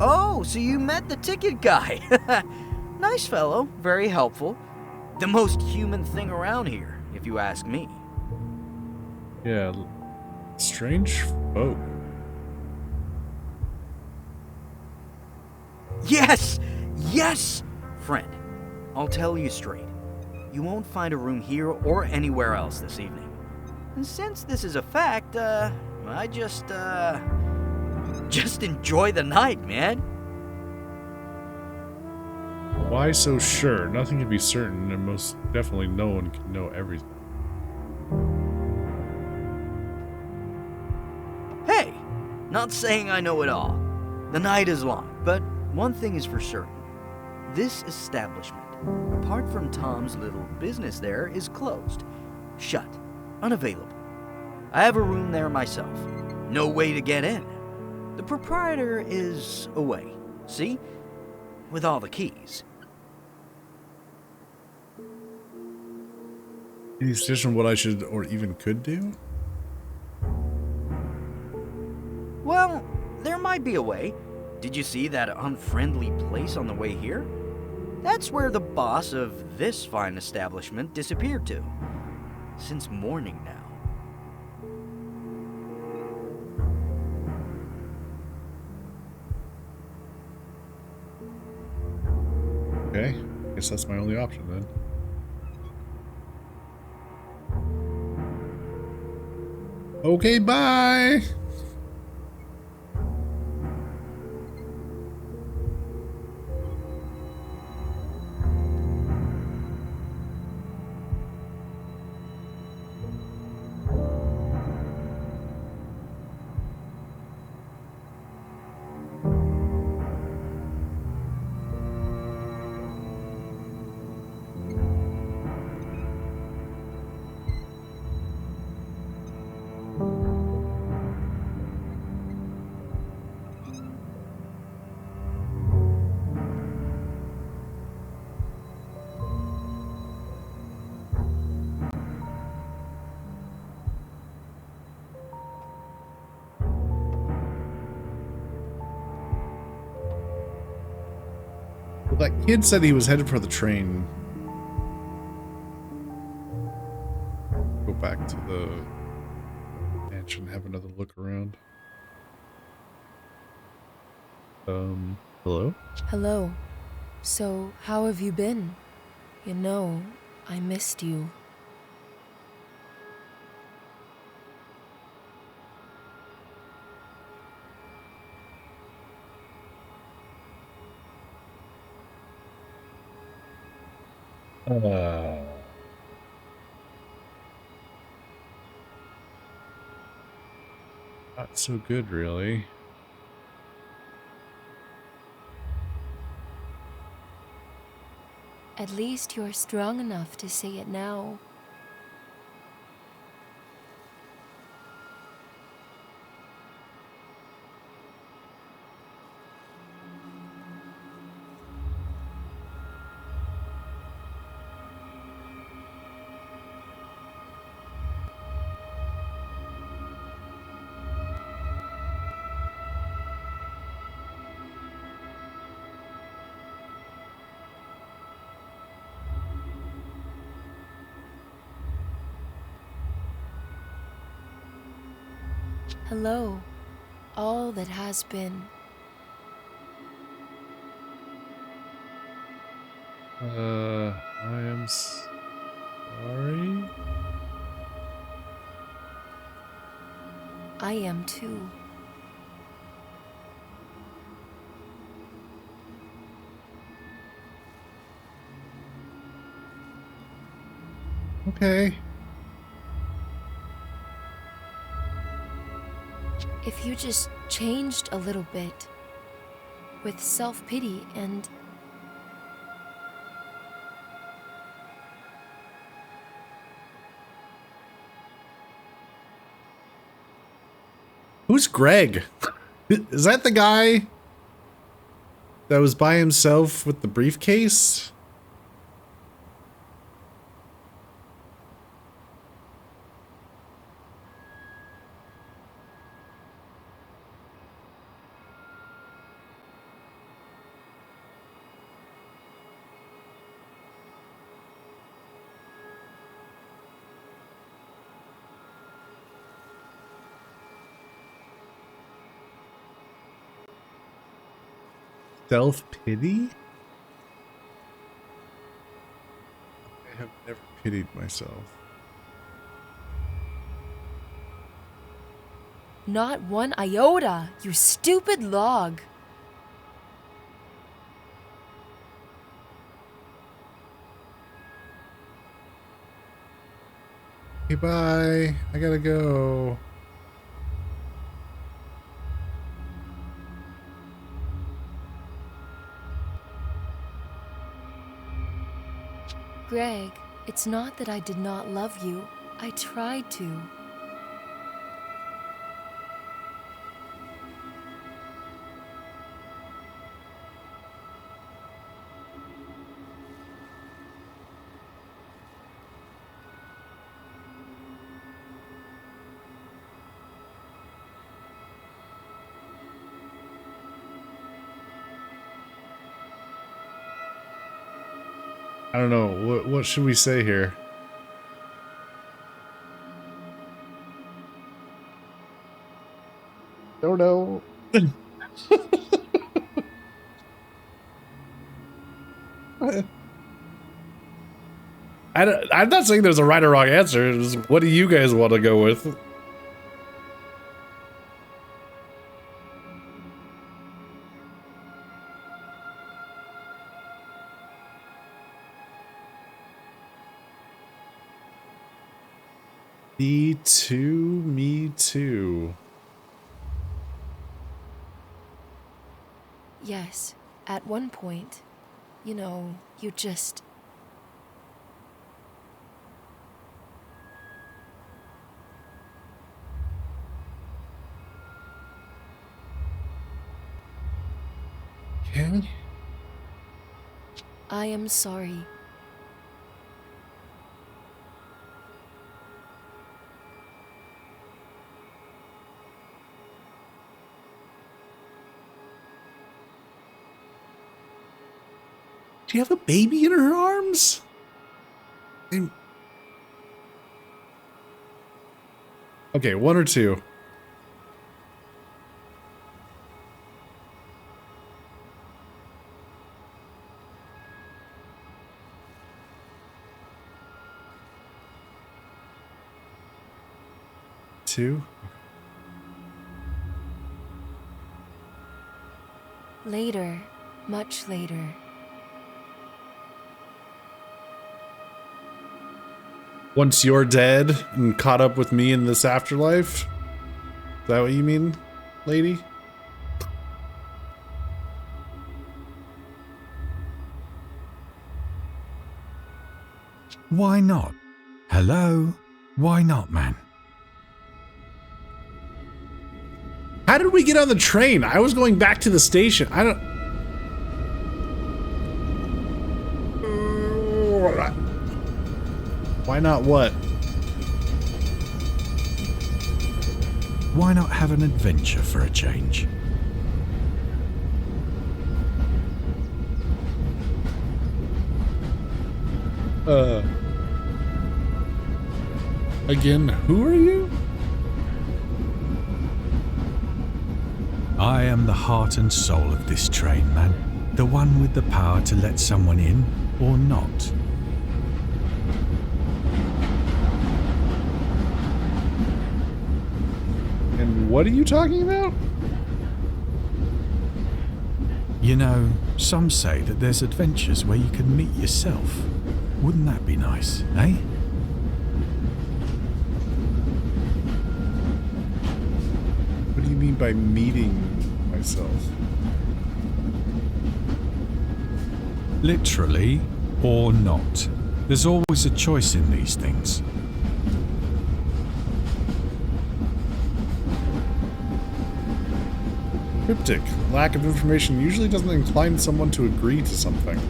Oh, so you met the ticket guy. Nice fellow, very helpful. The most human thing around here, if you ask me. Yeah, strange folk. Yes! Yes! Friend, I'll tell you straight. You won't find a room here or anywhere else this evening. And since this is a fact, I just enjoy the night, man. Why so sure? Nothing can be certain, and most definitely no one can know everything. Hey, not saying I know it all. The night is long, but one thing is for certain. This establishment, apart from Tom's little business there, is closed. Shut. Unavailable. I have a room there myself. No way to get in. The proprietor is away. See? With all the keys. Any suggestion what I should or even could do? Well, there might be a way. Did you see that unfriendly place on the way here? That's where the boss of this fine establishment disappeared to. Since morning now. Okay, guess that's my only option then. Okay, bye! Well, that kid said he was headed for the train. Go back to the mansion, have another look around. Hello? Hello. So, how have you been? You know, I missed you. Not so good, really. At least you're strong enough to say it now. Hello, all that has been. I am sorry. I am too. Okay. If you just changed a little bit, with self-pity and... Who's Greg? Is that the guy that was by himself with the briefcase? Self-pity? I have never pitied myself. Not one iota, you stupid log. Okay, bye. I gotta go. Greg, it's not that I did not love you. I tried to. I don't know. What should we say here? Don't know. I'm not saying there's a right or wrong answer. It's just, what do you guys want to go with? Me too, me too. Yes, at one point, you know, you just... Okay. I am sorry. Do you have a baby in her arms? Okay, one or two. Two? Later, much later. Once you're dead and caught up with me in this afterlife? Is that what you mean, lady? Why not? Hello? Why not, man? How did we get on the train? I was going back to the station. I don't... Why not what? Why not have an adventure for a change? Again, who are you? I am the heart and soul of this train, man. The one with the power to let someone in or not. And what are you talking about? You know, some say that there's adventures where you can meet yourself. Wouldn't that be nice, eh? What do you mean by meeting myself? Literally or not. There's always a choice in these things. Cryptic. Lack of information usually doesn't incline someone to agree to something.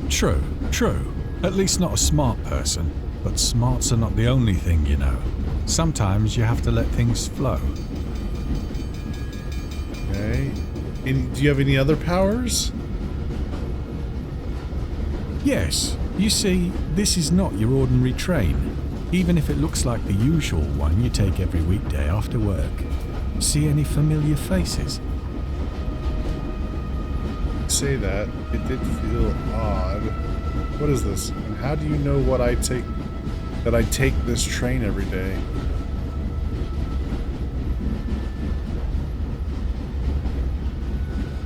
True, true. At least not a smart person. But smarts are not the only thing, you know. Sometimes you have to let things flow. Okay. And do you have any other powers? Yes, you see, this is not your ordinary train. Even if it looks like the usual one you take every weekday after work. See any familiar faces? Say that. It did feel odd. What is this? And how do you know what I take this train every day?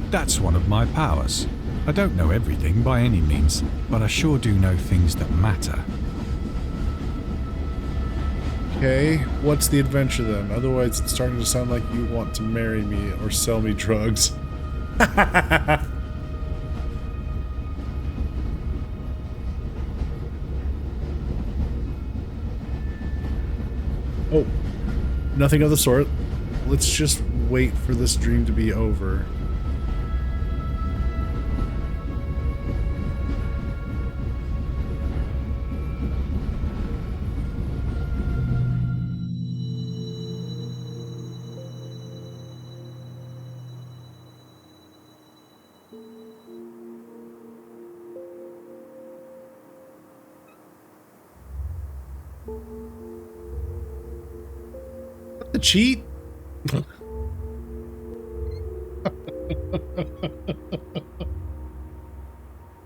That's one of my powers. I don't know everything by any means, but I sure do know things that matter. Okay, what's the adventure then? Otherwise, it's starting to sound like you want to marry me or sell me drugs. Oh, nothing of the sort. Let's just wait for this dream to be over. The cheat? What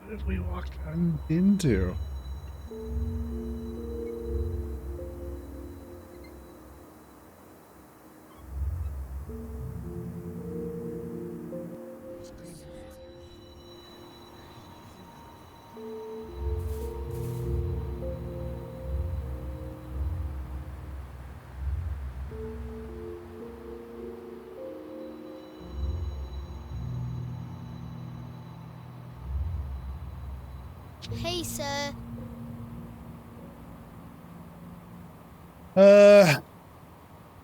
have we walked into? Hey, sir.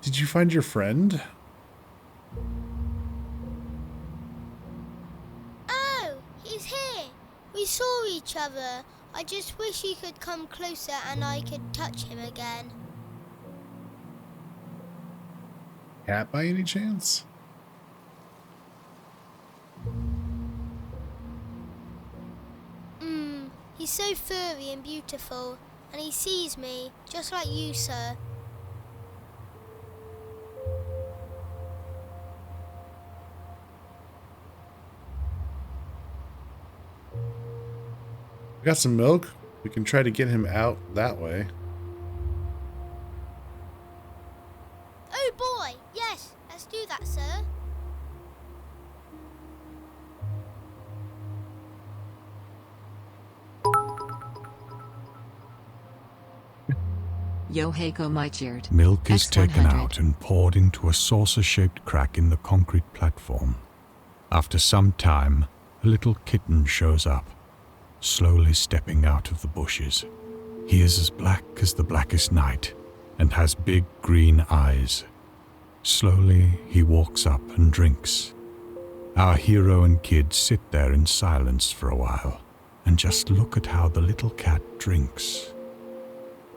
Did you find your friend? Oh, he's here. We saw each other. I just wish he could come closer and I could touch him again. Cat by any chance? He's so furry and beautiful, and he sees me, just like you, sir. We got some milk. We can try to get him out that way. Oh boy, yes, let's do that, sir. Yoheiko Maichird. Milk is taken X100. out and poured into a saucer-shaped crack in the concrete platform. After some time, a little kitten shows up, slowly stepping out of the bushes. He is as black as the blackest night and has big green eyes. Slowly, he walks up and drinks. Our hero and kid sit there in silence for a while and just look at how the little cat drinks.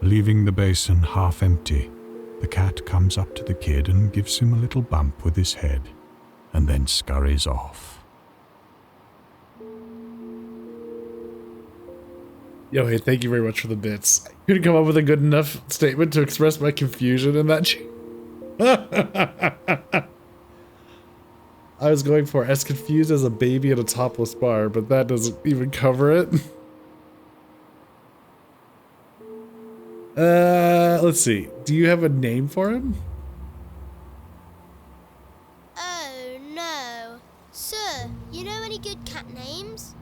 Leaving the basin half empty, the cat comes up to the kid and gives him a little bump with his head, and then scurries off. Yo, hey, thank you very much for the bits. I couldn't come up with a good enough statement to express my confusion in that. I was going for as confused as a baby at a topless bar, but that doesn't even cover it. Let's see. Do you have a name for him? Oh, no. Sir, you know any good cat names?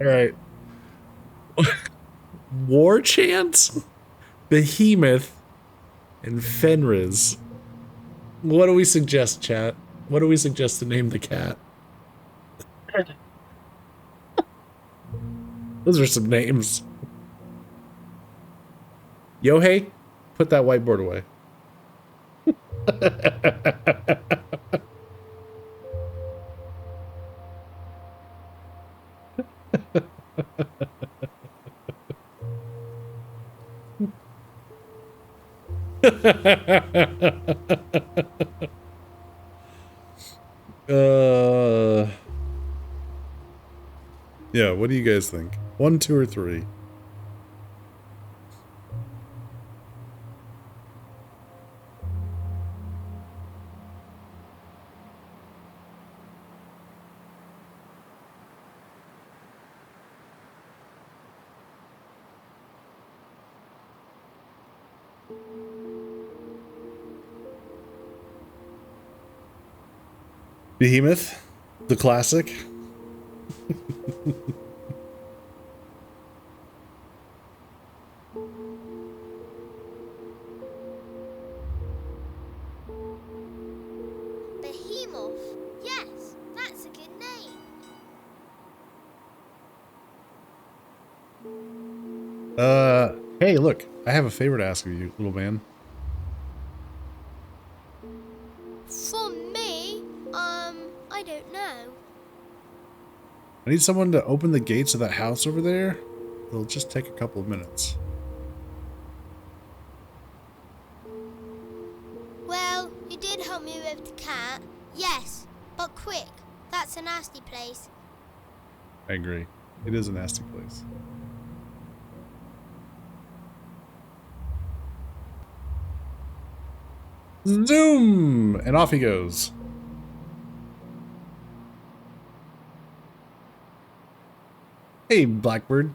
All right. War Chant, Behemoth, and Fenris. What do we suggest, chat? What do we suggest to name the cat? Those are some names. Yohei, put that whiteboard away. Yeah, what do you guys think? 1, 2, or 3? Behemoth, the classic. Behemoth. Yes, that's a good name. Hey, look, I have a favor to ask of you, little man. From me? I don't know. I need someone to open the gates of that house over there. It'll just take a couple of minutes. Well, you did help me with the cat. Yes, but quick. That's a nasty place. I agree. It is a nasty place. Zoom! And off he goes. Hey, Blackbird.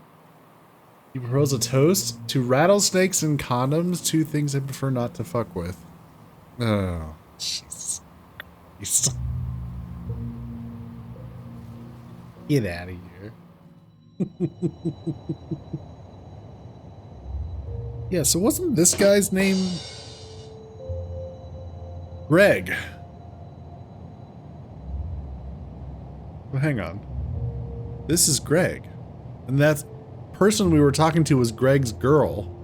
You propose a toast to rattlesnakes and condoms, 2 things I prefer not to fuck with. Oh, Jesus. Get out of here. Yeah, so wasn't this guy's name Greg? Well, hang on. This is Greg. And that person we were talking to was Greg's girl.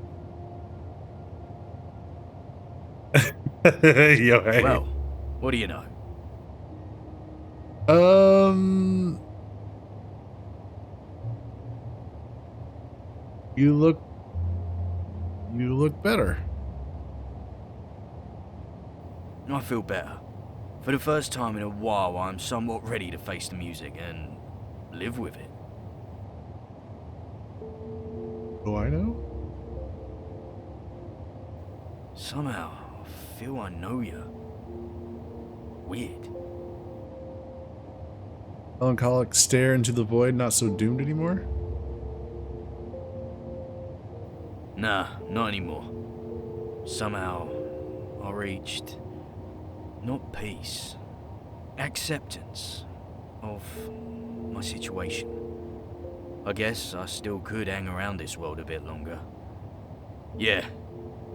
Yo, hey. Well, what do you know? You look better. I feel better. For the first time in a while, I'm somewhat ready to face the music and live with it. Oh, I know? Somehow, I feel I know you. Weird. Melancholic stare into the void, not so doomed anymore? Nah, not anymore. Somehow, I reached... not peace. Acceptance of my situation. I guess I still could hang around this world a bit longer. Yeah.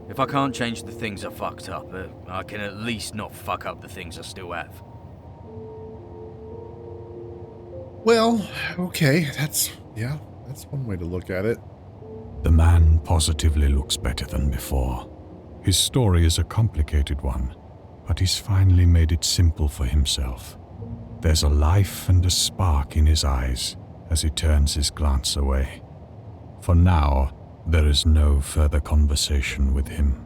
If I can't change the things I fucked up, I can at least not fuck up the things I still have. Well, okay, that's one way to look at it. The man positively looks better than before. His story is a complicated one, but he's finally made it simple for himself. There's a life and a spark in his eyes as he turns his glance away. For now, there is no further conversation with him.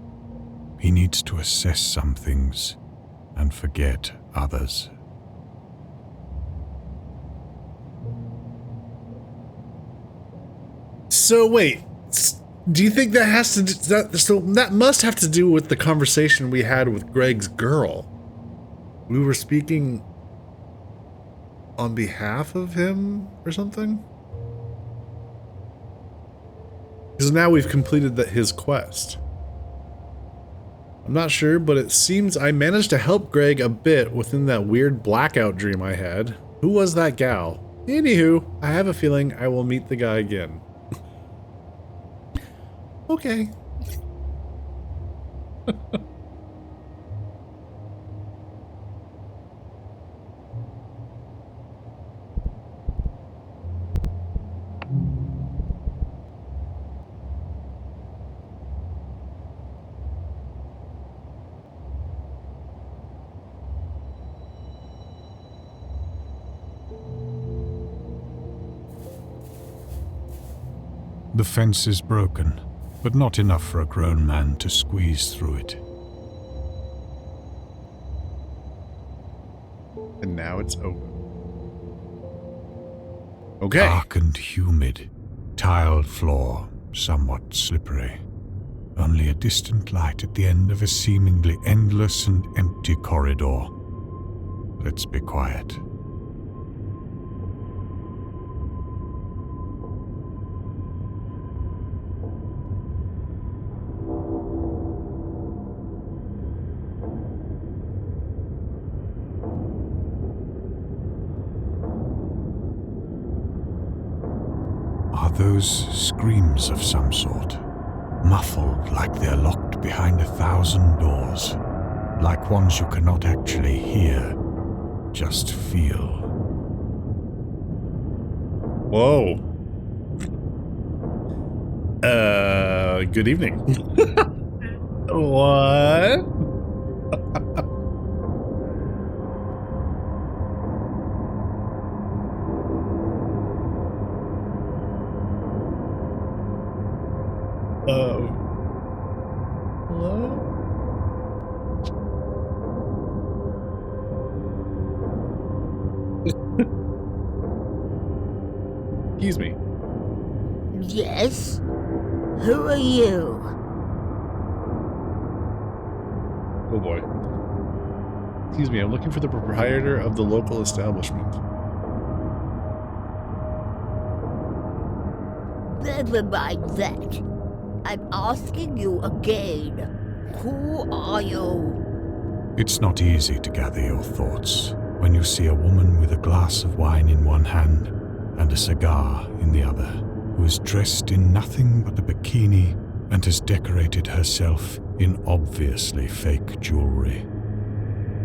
He needs to assess some things and forget others. So wait, do you think that has to do, that must have to do with the conversation we had with Greg's girl? We were speaking on behalf of him or something? Because now we've completed his quest. I'm not sure, but it seems I managed to help Greg a bit within that weird blackout dream I had. Who was that gal? Anywho, I have a feeling I will meet the guy again. Okay. The fence is broken, but not enough for a grown man to squeeze through it. And now it's open. Okay. Dark and humid, tiled floor, somewhat slippery. Only a distant light at the end of a seemingly endless and empty corridor. Let's be quiet. Are those screams of some sort? Muffled like they're locked behind 1,000 doors. Like ones you cannot actually hear, just feel. Whoa. Good evening. What? Hello? Excuse me. Yes? Who are you? Oh boy. Excuse me, I'm looking for the proprietor of the local establishment. Never mind that. I'm asking you again. Who are you? It's not easy to gather your thoughts when you see a woman with a glass of wine in one hand and a cigar in the other, who is dressed in nothing but a bikini and has decorated herself in obviously fake jewelry.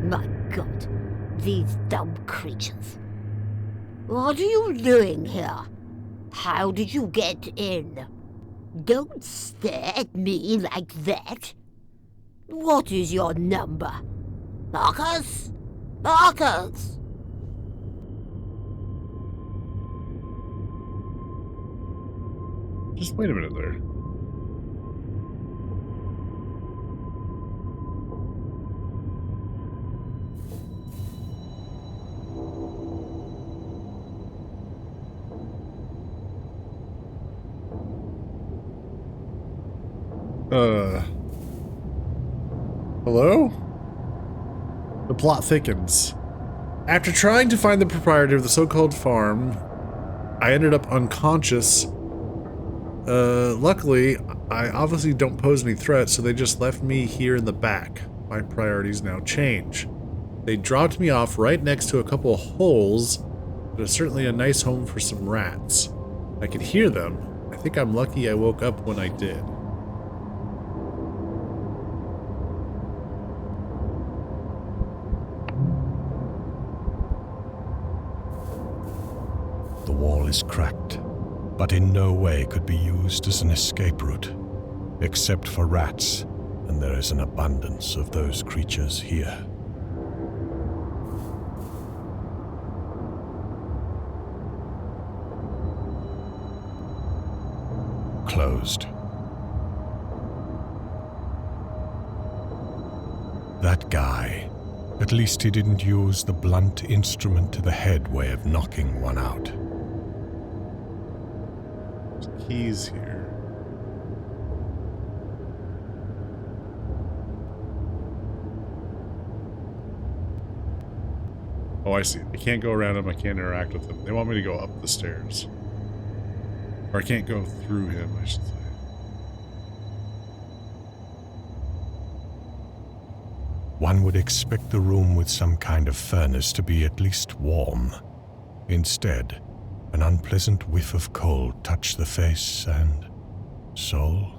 My God, these dumb creatures. What are you doing here? How did you get in? Don't stare at me like that. What is your number? Marcus? Marcus! Just wait a minute there. Hello? The plot thickens. After trying to find the proprietor of the so-called farm, I ended up unconscious. Luckily, I obviously don't pose any threat, so they just left me here in the back. My priorities now change. They dropped me off right next to a couple of holes, but it's certainly a nice home for some rats. I could hear them. I think I'm lucky I woke up when I did. The wall is cracked, but in no way could be used as an escape route, except for rats, and there is an abundance of those creatures here. Closed. That guy, at least he didn't use the blunt instrument to the head way of knocking one out. keys here. Oh, I see. I can't go around him. I can't interact with him. They want me to go up the stairs. Or I can't go through him, I should say. One would expect the room with some kind of furnace to be at least warm. Instead, an unpleasant whiff of cold touched the face and soul.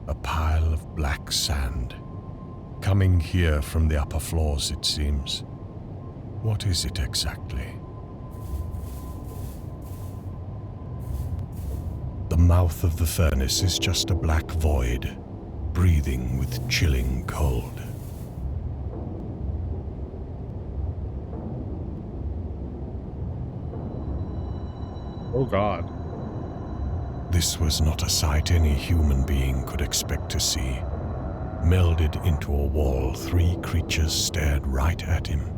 A pile of black sand. Coming here from the upper floors, it seems. What is it exactly? The mouth of the furnace is just a black void, breathing with chilling cold. Oh God. This was not a sight any human being could expect to see. Melded into a wall, 3 creatures stared right at him.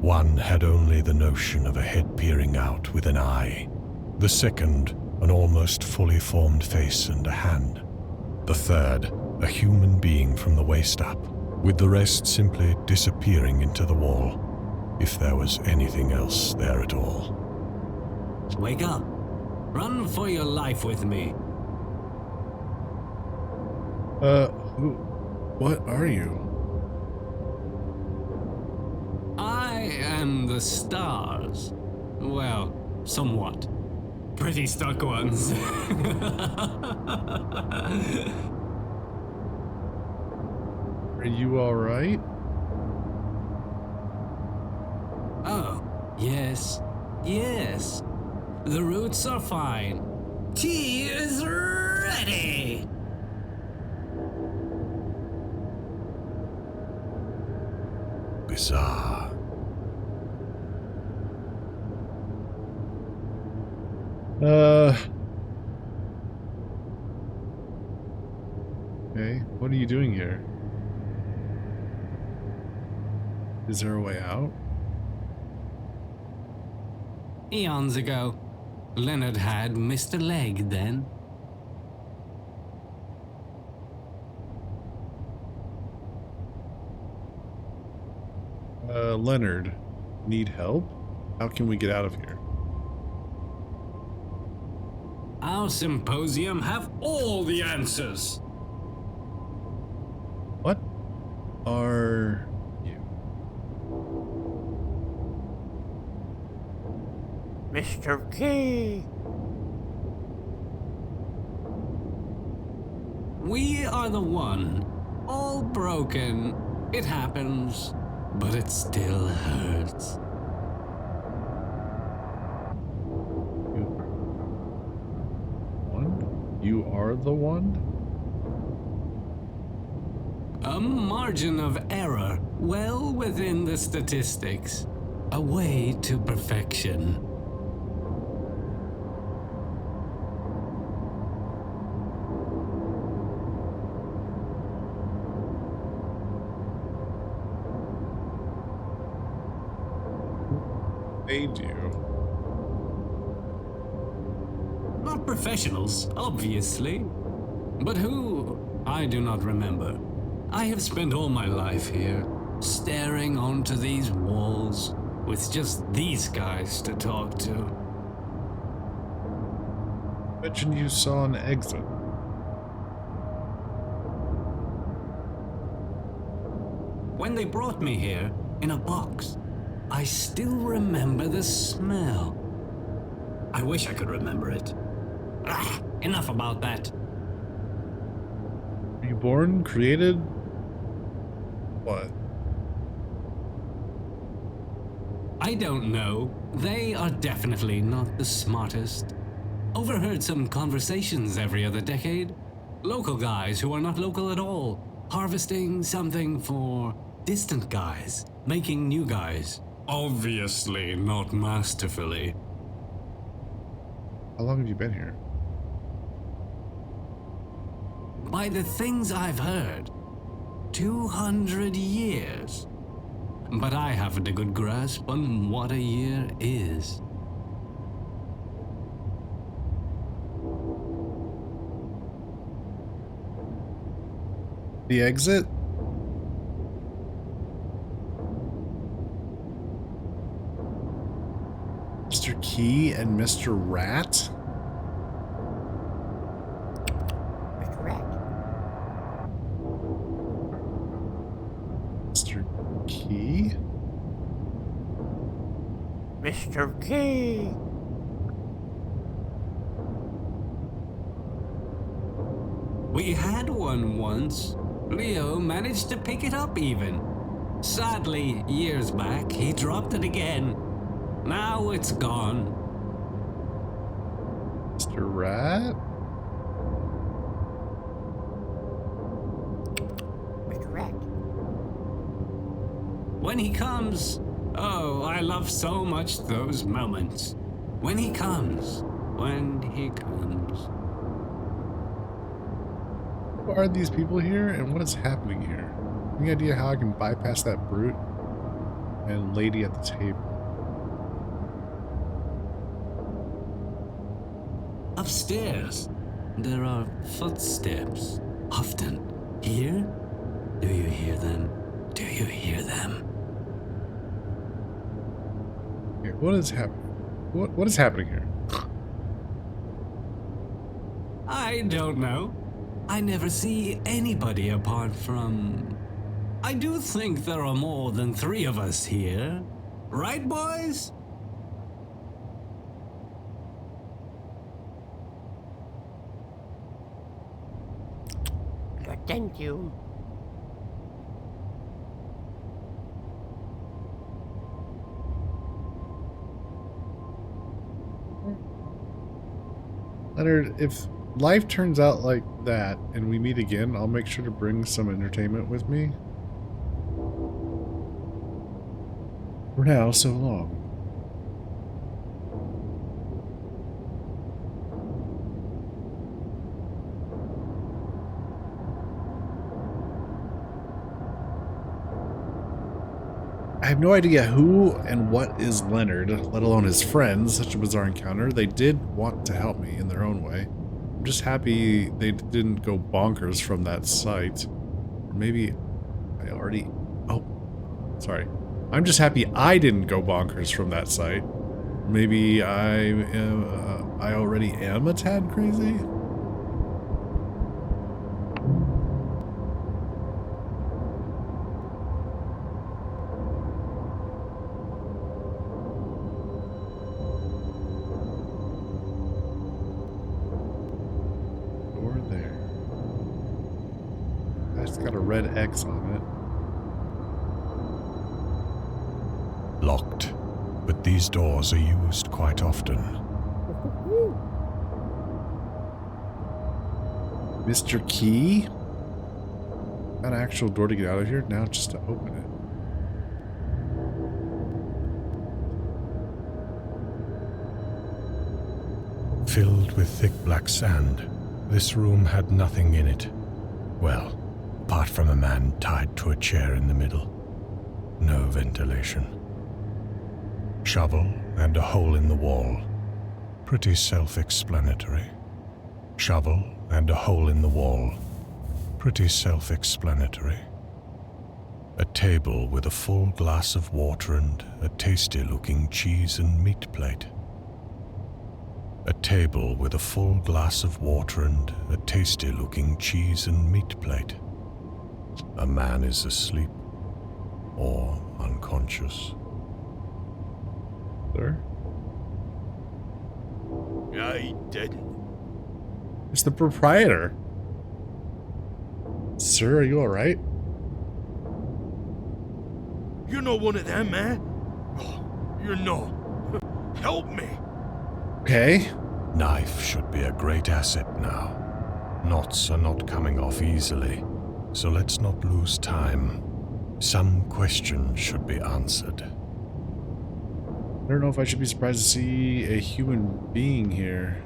One had only the notion of a head peering out with an eye. The second, an almost fully formed face and a hand. The third, a human being from the waist up, with the rest simply disappearing into the wall, if there was anything else there at all. Wake up. Run for your life with me. What are you? I am the stars. Well, somewhat. Pretty stuck ones. Are you alright? Oh, yes. Yes. The roots are fine. Tea is ready! Bizarre. Okay, what are you doing here? Is there a way out? Eons ago, Leonard had missed a leg then. Leonard, need help? How can we get out of here? Our symposium have all the answers. What are you? Mr. Key! We are the one. All broken. It happens, but it still hurts. You are the one? A margin of error, well within the statistics. A way to perfection. They do. Not professionals, obviously. But who? I do not remember. I have spent all my life here, staring onto these walls, with just these guys to talk to. Mentioned you saw an exit. When they brought me here, in a box, I still remember the smell. I wish I could remember it. Enough about that. Were you born, created? What? I don't know. They are definitely not the smartest. Overheard some conversations every other decade. Local guys who are not local at all. Harvesting something for distant guys. Making new guys. Obviously not masterfully. How long have you been here? By the things I've heard, 200 years. But I haven't a good grasp on what a year is. The exit? Mr. Key and Mr. Rat? Mr. Rat. Mr. Key? Mr. Key. We had one once. Leo managed to pick it up even. Sadly, years back, he dropped it again. Now it's gone. Mr. Rat? Mr. Rat. When he comes, oh, I love so much those moments. When he comes. Who are these people here and what is happening here? Any idea how I can bypass that brute and lady at the table? Upstairs, there are footsteps. Often. Here? Do you hear them? Do you hear them? Here, what is happening? What is happening here? I don't know. I never see anybody apart from... I do think there are more than 3 of us here. Right, boys? Thank you. Leonard, if life turns out like that and we meet again, I'll make sure to bring some entertainment with me. For now, so long. I have no idea who and what is Leonard, let alone his friends. Such a bizarre encounter. They did want to help me in their own way. I'm just happy they didn't go bonkers from that site. Or maybe I already... Oh, sorry. I'm just happy I didn't go bonkers from that site. Maybe I already am a tad crazy? Got a red X on it. Locked, but these doors are used quite often. Mr. Key? Got an actual door to get out of here, now just to open it. Filled with thick black sand, this room had nothing in it. Well, apart from a man tied to a chair in the middle. No ventilation. Shovel and a hole in the wall. Pretty self-explanatory. Shovel and a hole in the wall. Pretty self-explanatory. A table with a full glass of water and a tasty-looking cheese and meat plate. A table with a full glass of water and a tasty-looking cheese and meat plate. A man is asleep or unconscious. Sir? I didn't. It's the proprietor. Sir, are you alright? You're not one of them, eh? Oh, you're not. Help me. Okay. Knife should be a great asset now. Knots are not coming off easily. So let's not lose time. Some questions should be answered. I don't know if I should be surprised to see a human being here.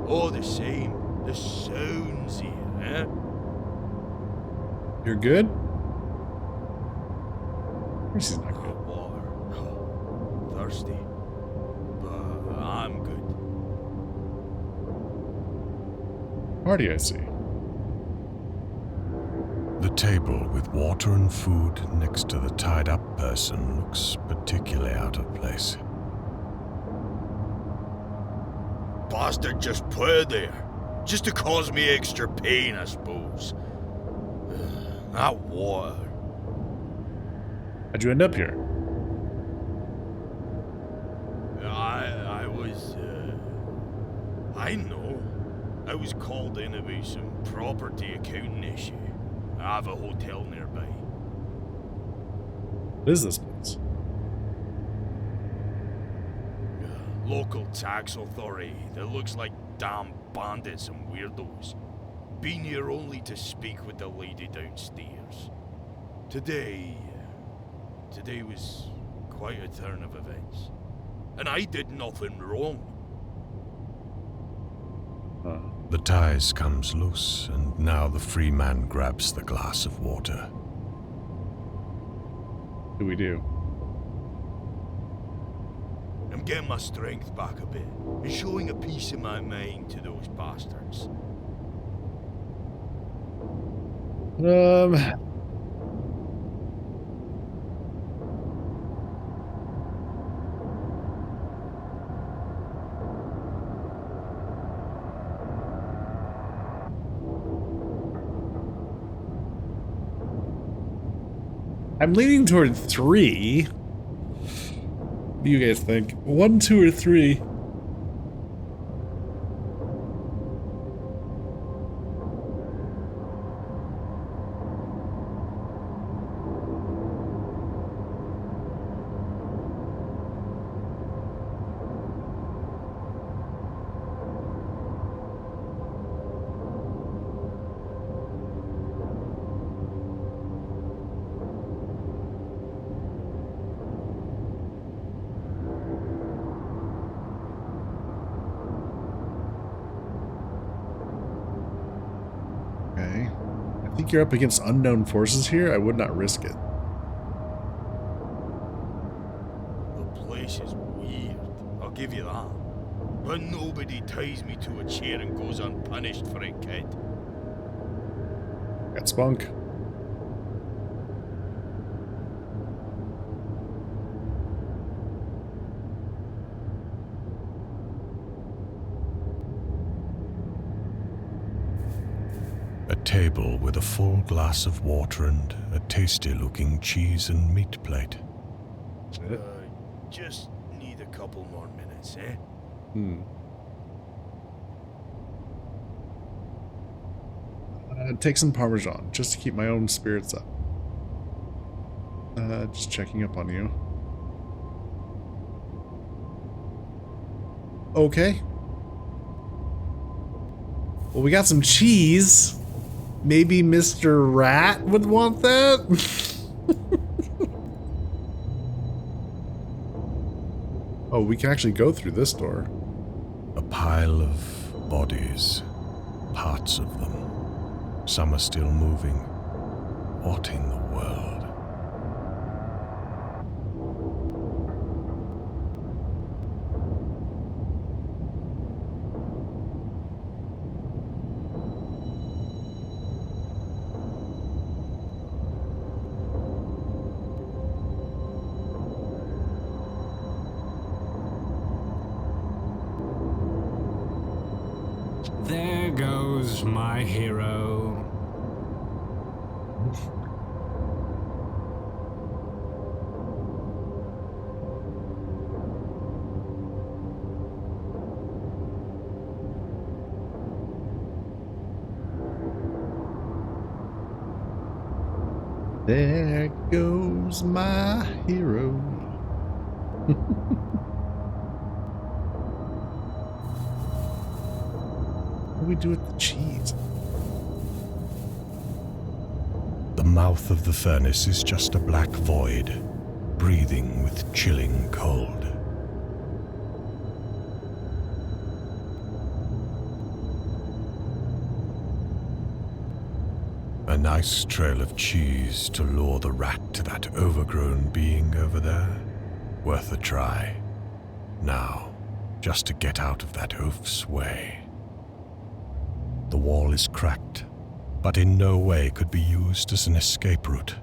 All the same, the sounds here, eh? You're good? Of course he's not good. Water. Thirsty. But Party, I see. The table with water and food next to the tied-up person looks particularly out of place. Bastard just put it there. Just to cause me extra pain, I suppose. That water. How'd you end up here? I know. I was called in about some property accounting issue. I have a hotel nearby. What is this place? Local tax authority that looks like damn bandits and weirdos. Been here only to speak with the lady downstairs. Today was quite a turn of events. And I did nothing wrong. The ties comes loose, and now the free man grabs the glass of water. What do we do? I'm getting my strength back a bit, and showing a piece of my mind to those bastards. I'm leaning toward 3. What do you guys think? 1, 2, or 3? Okay. I think you're up against unknown forces here. I would not risk it. The place is weird, I'll give you that. But nobody ties me to a chair and goes unpunished for it, kid. Got spunk. A table with a full glass of water and a tasty-looking cheese and meat plate. Just need a couple more minutes, eh? Take some Parmesan, just to keep my own spirits up. Just checking up on you. Okay. Well, we got some cheese. Maybe Mr. Rat would want that? Oh, we can actually go through this door. A pile of bodies, parts of them. Some are still moving. What in the world? There goes my hero. There goes my hero. What do we do with the cheese? The mouth of the furnace is just a black void, breathing with chilling cold. A nice trail of cheese to lure the rat to that overgrown being over there. Worth a try. Now, just to get out of that oaf's way. The wall is cracked, but in no way could be used as an escape route,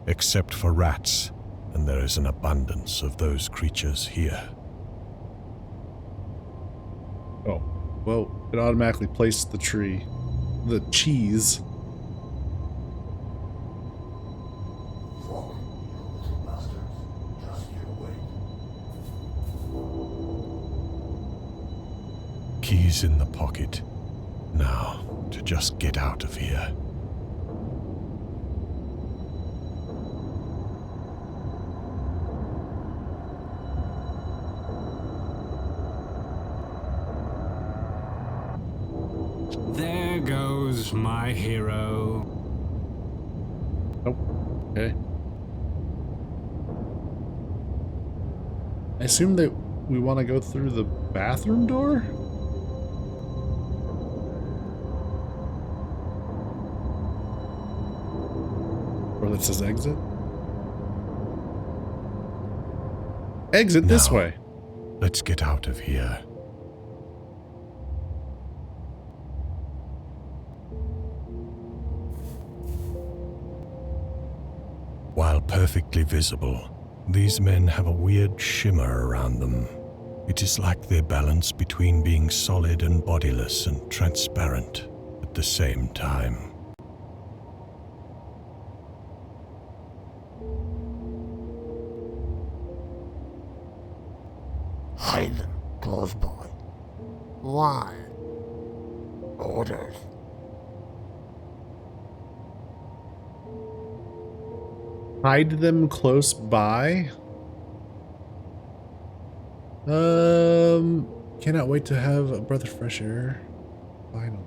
except for rats, and there is an abundance of those creatures here. Oh, well, it automatically placed the cheese. Keys in the pocket. Now, to just get out of here. There goes my hero. Oh, okay. I assume that we want to go through the bathroom door? Or that says exit? Exit this Now, way. Let's get out of here. While perfectly visible, these men have a weird shimmer around them. It is like they balance between being solid and bodiless and transparent at the same time. Hide them close by. Why? Orders. Hide them close by. Cannot wait to have a breath of fresh air. Finally.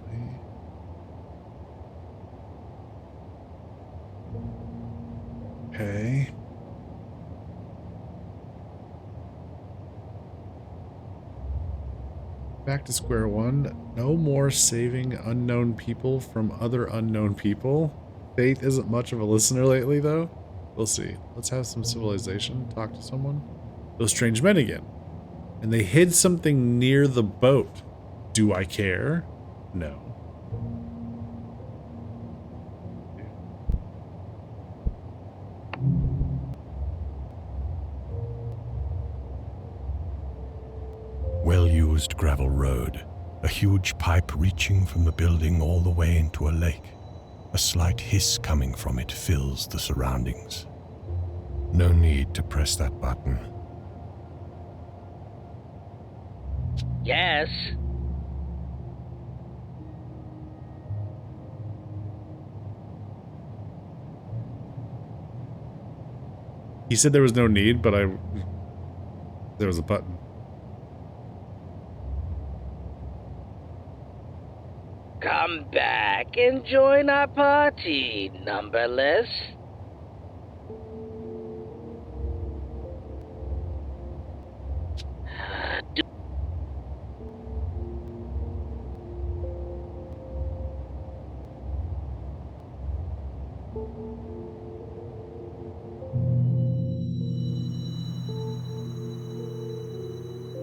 Okay. Back to square one. No more saving unknown people from other unknown people. Faith isn't much of a listener lately, though. We'll see. Let's have some civilization. Talk to someone. Those strange men again. And they hid something near the boat. Do I care? No. Well-used gravel road. A huge pipe reaching from the building all the way into a lake. A slight hiss coming from it fills the surroundings. No need to press that button. Yes. He said there was no need, but there was a button. Come back and join our party, numberless.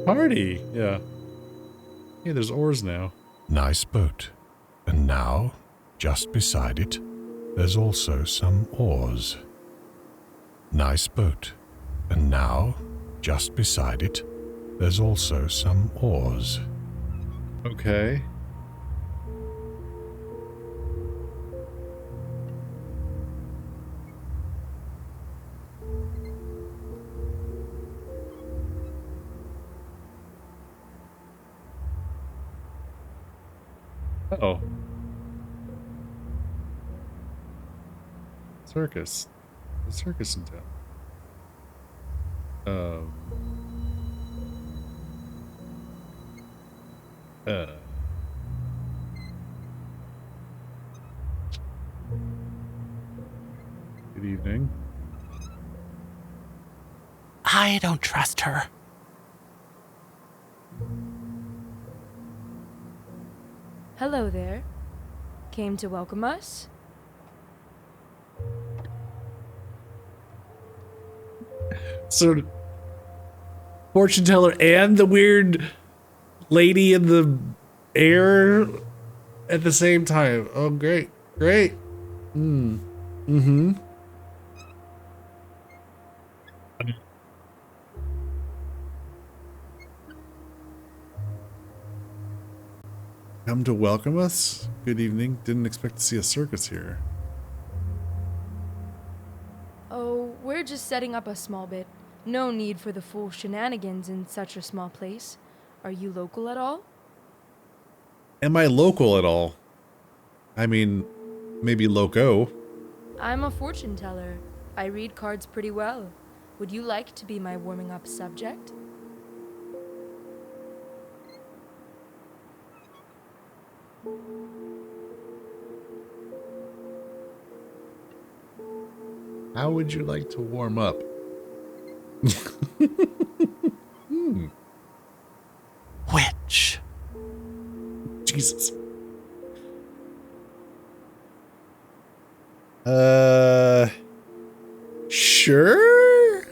Party, yeah. Hey, there's oars now. Nice boat. And now, just beside it, there's also some oars. Nice boat. And now, just beside it, there's also some oars. Okay. Oh. Circus. The circus in town. Good evening. I don't trust her. Hello there. Came to welcome us? So, fortune teller and the weird lady in the air at the same time. Oh, great. Great. Mm. Mm-hmm. Come to welcome us? Good evening. Didn't expect to see a circus here. Oh, we're just setting up a small bit. No need for the full shenanigans in such a small place. Are you local at all? Am I local at all? I mean, maybe loco. I'm a fortune teller. I read cards pretty well. Would you like to be my warming up subject? How would you like to warm up? Hmm. Which? Jesus. Sure?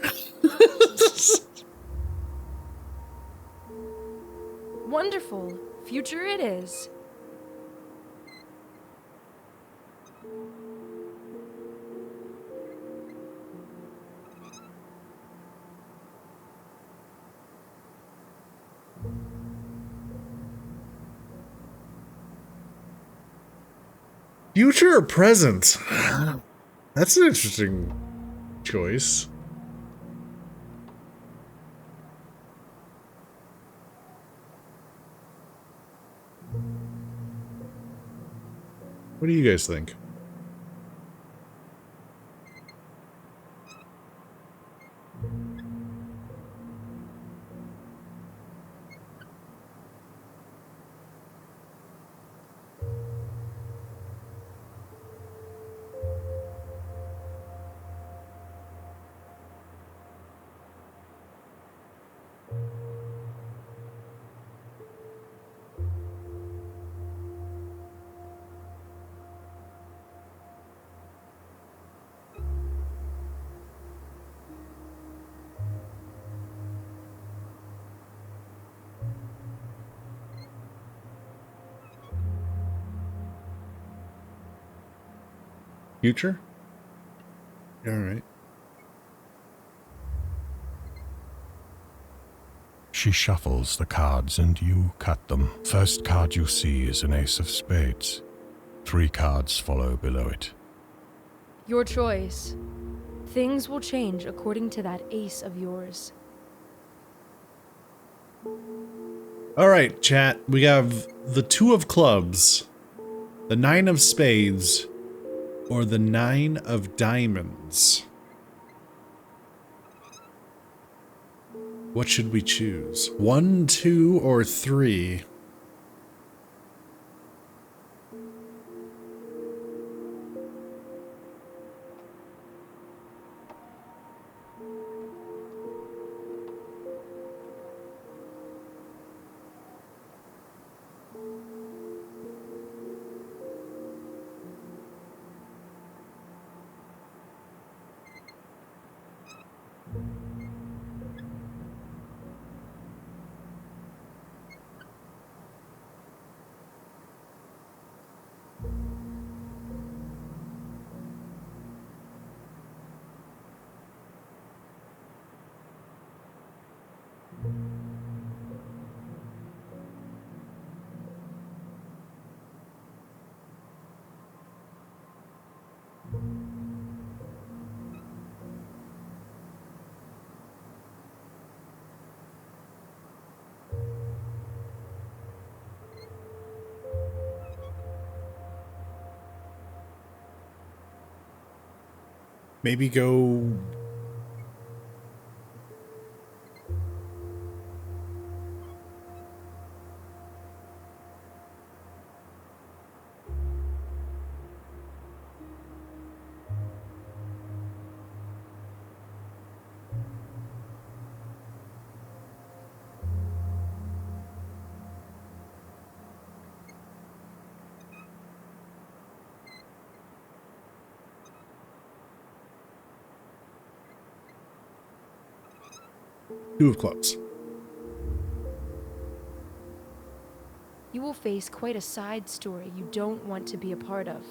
Wonderful. Future it is. Future or present? That's an interesting choice. What do you guys think? Future? All right. She shuffles the cards and you cut them. First card you see is an ace of spades. 3 cards follow below it. Your choice. Things will change according to that ace of yours. All right, chat. We have the 2 of clubs, the 9 of spades, or the 9 of diamonds. What should we choose? 1, 2, or 3? Maybe go... Two of clubs. You will face quite a side story you don't want to be a part of.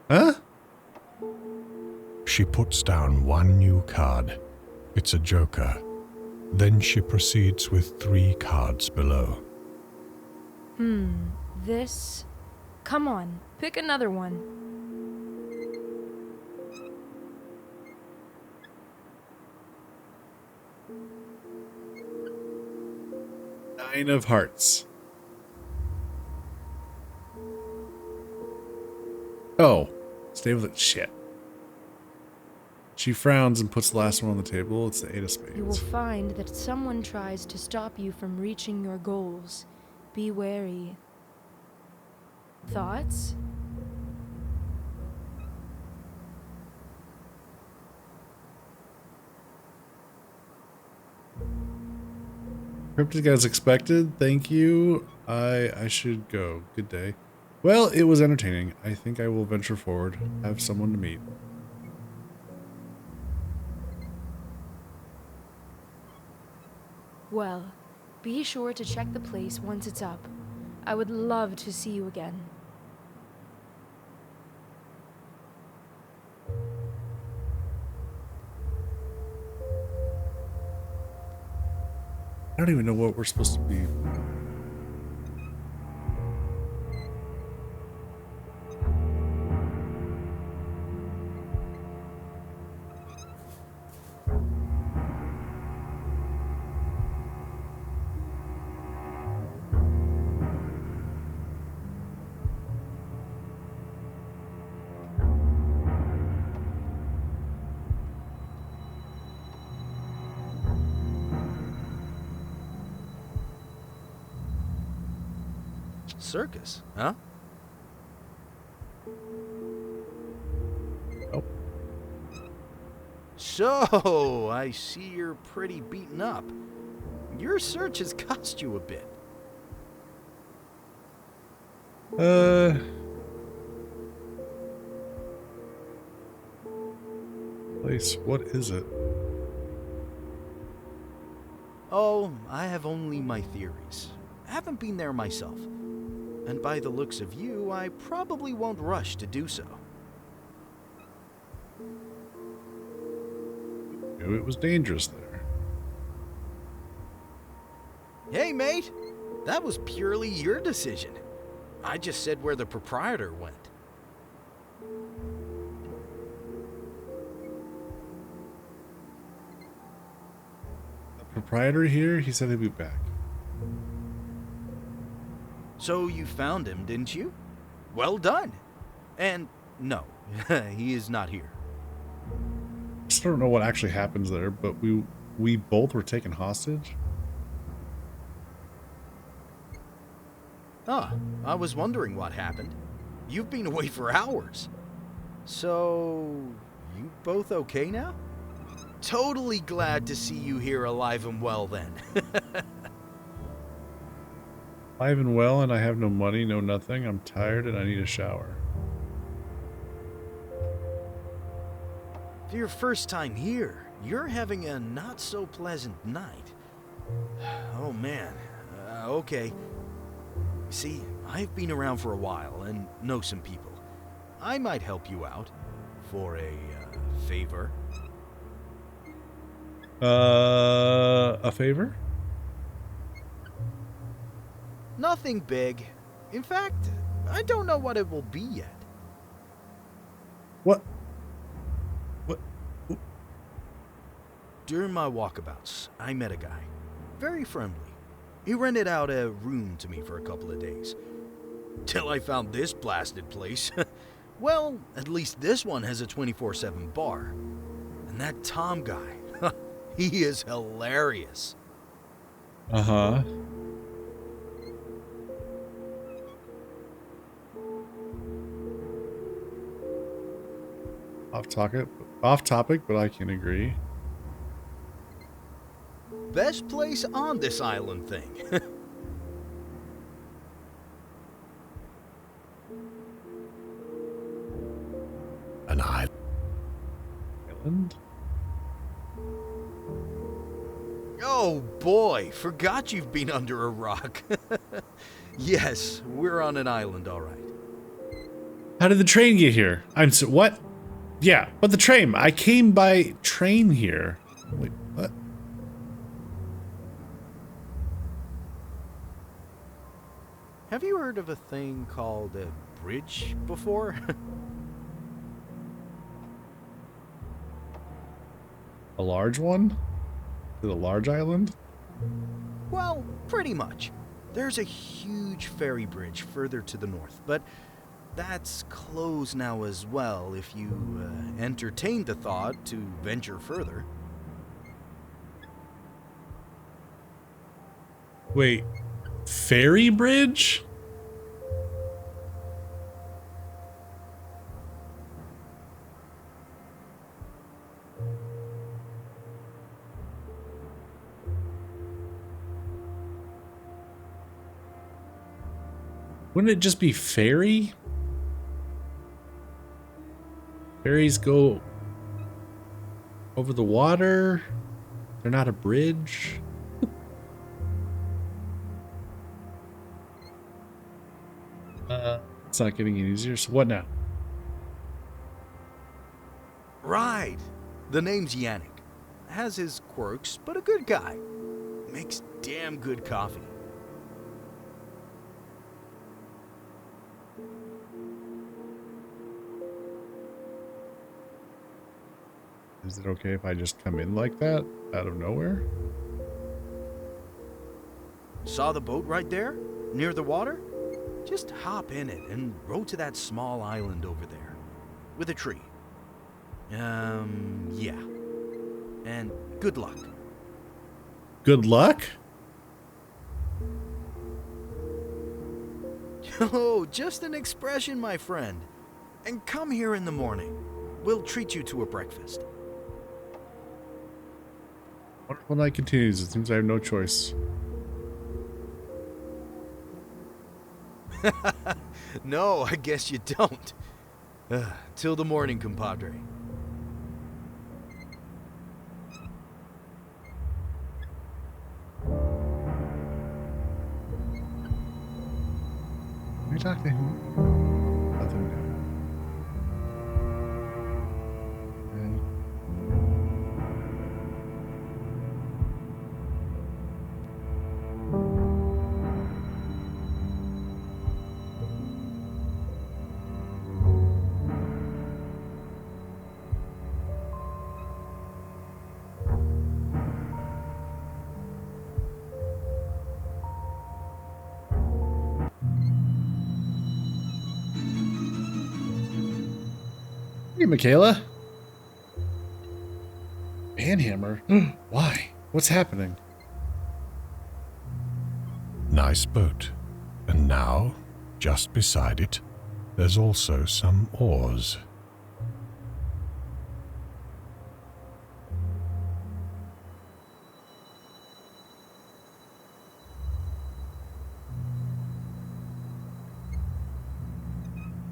Huh? She puts down one new card. It's a joker. Then she proceeds with 3 cards below. This... Come on, pick another one. 9 of hearts. Oh, stay with it. Shit. She frowns and puts the last one on the table. It's the 8 of spades. You will find that someone tries to stop you from reaching your goals. Be wary. Thoughts? Cryptic as expected. Thank you. I should go. Good day. Well, it was entertaining. I think I will venture forward. Have someone to meet. Well, be sure to check the place once it's up. I would love to see you again. I don't even know what we're supposed to be. Circus, huh? Oh. So, I see you're pretty beaten up. Your search has cost you a bit. Place, what is it? Oh, I have only my theories. I haven't been there myself. And by the looks of you, I probably won't rush to do so. Knew it was dangerous there. Hey, mate! That was purely your decision. I just said where the proprietor went. The proprietor here, he said he'd be back. So you found him, didn't you? Well done. And no, he is not here. I just don't know what actually happens there, but we both were taken hostage. Huh, I was wondering what happened. You've been away for hours. So, you both okay now? Totally glad to see you here alive and well then. Alive and well, and I have no money, no nothing. I'm tired and I need a shower. For your first time here, you're having a not so pleasant night. Oh man, okay. See, I've been around for a while and know some people. I might help you out for a favor. A favor? Nothing big. In fact, I don't know what it will be yet. What? During my walkabouts, I met a guy. Very friendly. He rented out a room to me for a couple of days. Till I found this blasted place. Well, at least this one has a 24/7 bar. And that Tom guy, he is hilarious. Uh-huh. Off topic, but I can agree. Best place on this island thing. An island? Oh boy, forgot you've been under a rock. Yes, we're on an island, all right. How did the train get here? I'm so what? Yeah, but the train. I came by train here. Wait, what? Have you heard of a thing called a bridge before? A large one? Is it a large island? Well, pretty much. There's a huge ferry bridge further to the north, but that's closed now as well if you entertain the thought to venture further. Wait, ferry bridge? Wouldn't it just be ferry? Ferries go over the water. They're not a bridge. It's not getting any easier. So what now? Right. The name's Yannick. Has his quirks, but a good guy. Makes damn good coffee. Is it okay if I just come in like that out of nowhere? Saw the boat right there? Near the water? Just hop in it and row to that small island over there. With a tree. Yeah. And good luck. Good luck? Oh, just an expression, my friend. And come here in the morning. We'll treat you to a breakfast. Wonderful night continues. It seems I have no choice. No, I guess you don't. Till the morning, compadre. Can we talk to him? Nothing. Hey, Michaela. Manhammer? Why? What's happening? Nice boat. And now, just beside it, there's also some oars.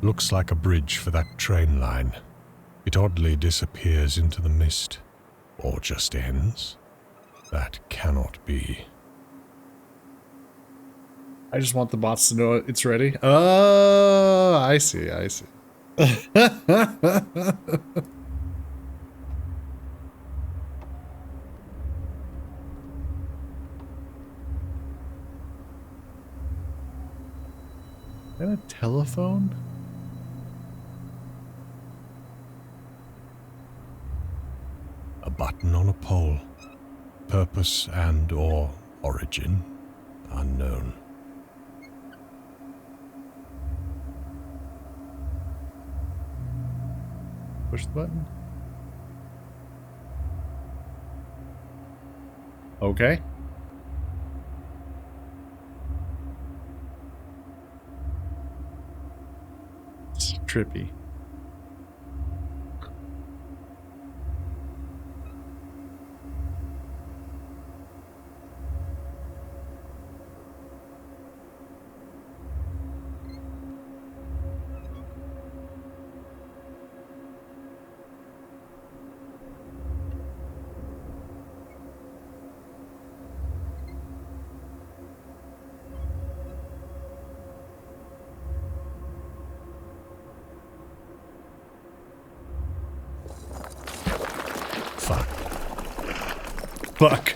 Looks like a bridge for that train line. It oddly disappears into the mist. Or just ends. That cannot be. I just want the bots to know it's ready. Oh, I see, I see. Is that a telephone? A button on a pole. Purpose and or origin unknown. Push the button. Okay. It's trippy. Fuck.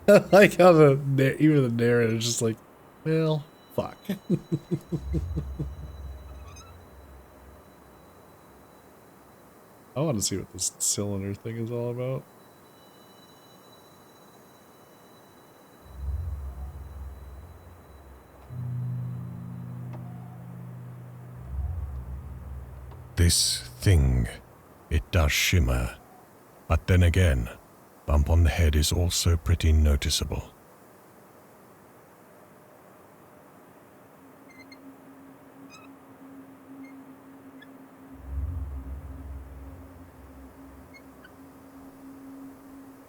I like how even the narrator is just like, well, fuck. I want to see what this cylinder thing is all about. This thing, it does shimmer. But then again, bump on the head is also pretty noticeable.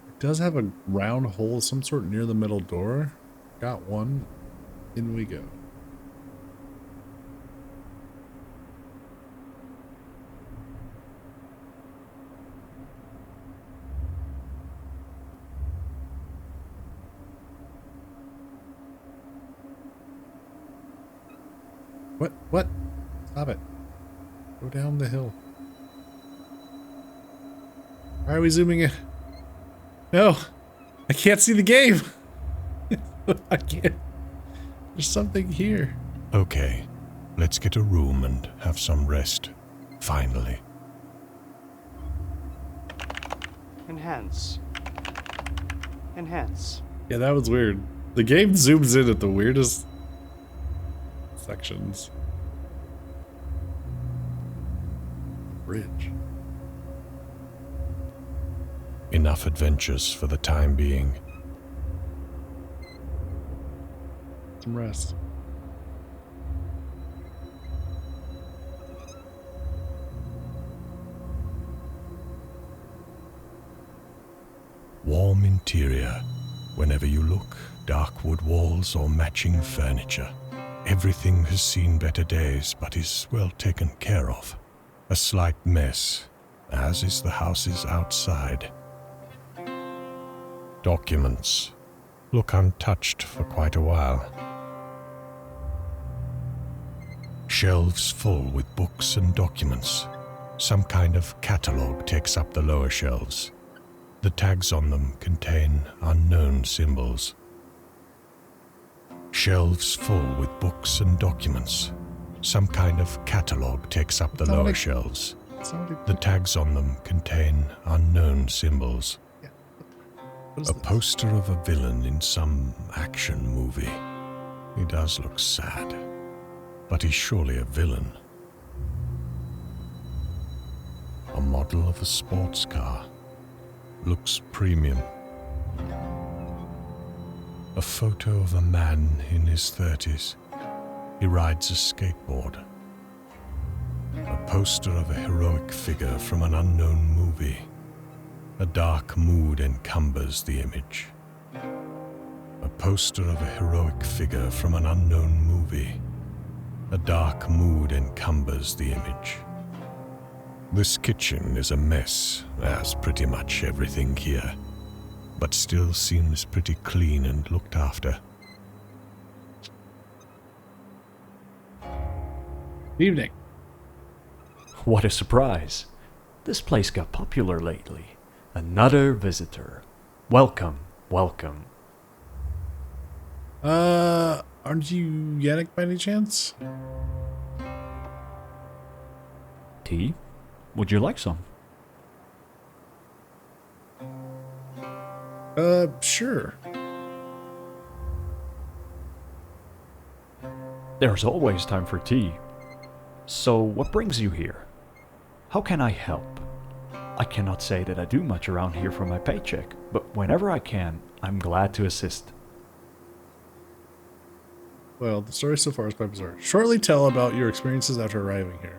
It does have a round hole of some sort near the middle door. Got one. In we go. What? Stop it. Go down the hill. Why are we zooming in? No! I can't see the game! I can't. There's something here. Okay, let's get a room and have some rest. Finally. Enhance. Enhance. Yeah, that was weird. The game zooms in at the weirdest sections. Bridge. Enough adventures for the time being. Some rest. Warm interior. Whenever you look, dark wood walls or matching furniture. Everything has seen better days, but is well taken care of. A slight mess, as is the houses outside. Documents. Look untouched for quite a while. Shelves full with books and documents. Some kind of catalogue takes up the lower shelves. The tags on them contain unknown symbols. Shelves full with books and documents. Some kind of catalogue takes up the lower shelves. The tags on them contain unknown symbols. A poster of a villain in some action movie. He does look sad, but he's surely a villain. A model of a sports car. Looks premium. A photo of a man in his 30s. He rides a skateboard. A poster of a heroic figure from an unknown movie. A dark mood encumbers the image. A poster of a heroic figure from an unknown movie. A dark mood encumbers the image. This kitchen is a mess, as pretty much everything here, but still seems pretty clean and looked after. Evening. What a surprise. This place got popular lately. Another visitor. Welcome, welcome. Aren't you Yannick by any chance? Tea? Would you like some? Sure. There's always time for tea. So, what brings you here? How can I help? I cannot say that I do much around here for my paycheck, but whenever I can, I'm glad to assist. Well, the story so far is quite bizarre. Shortly tell about your experiences after arriving here.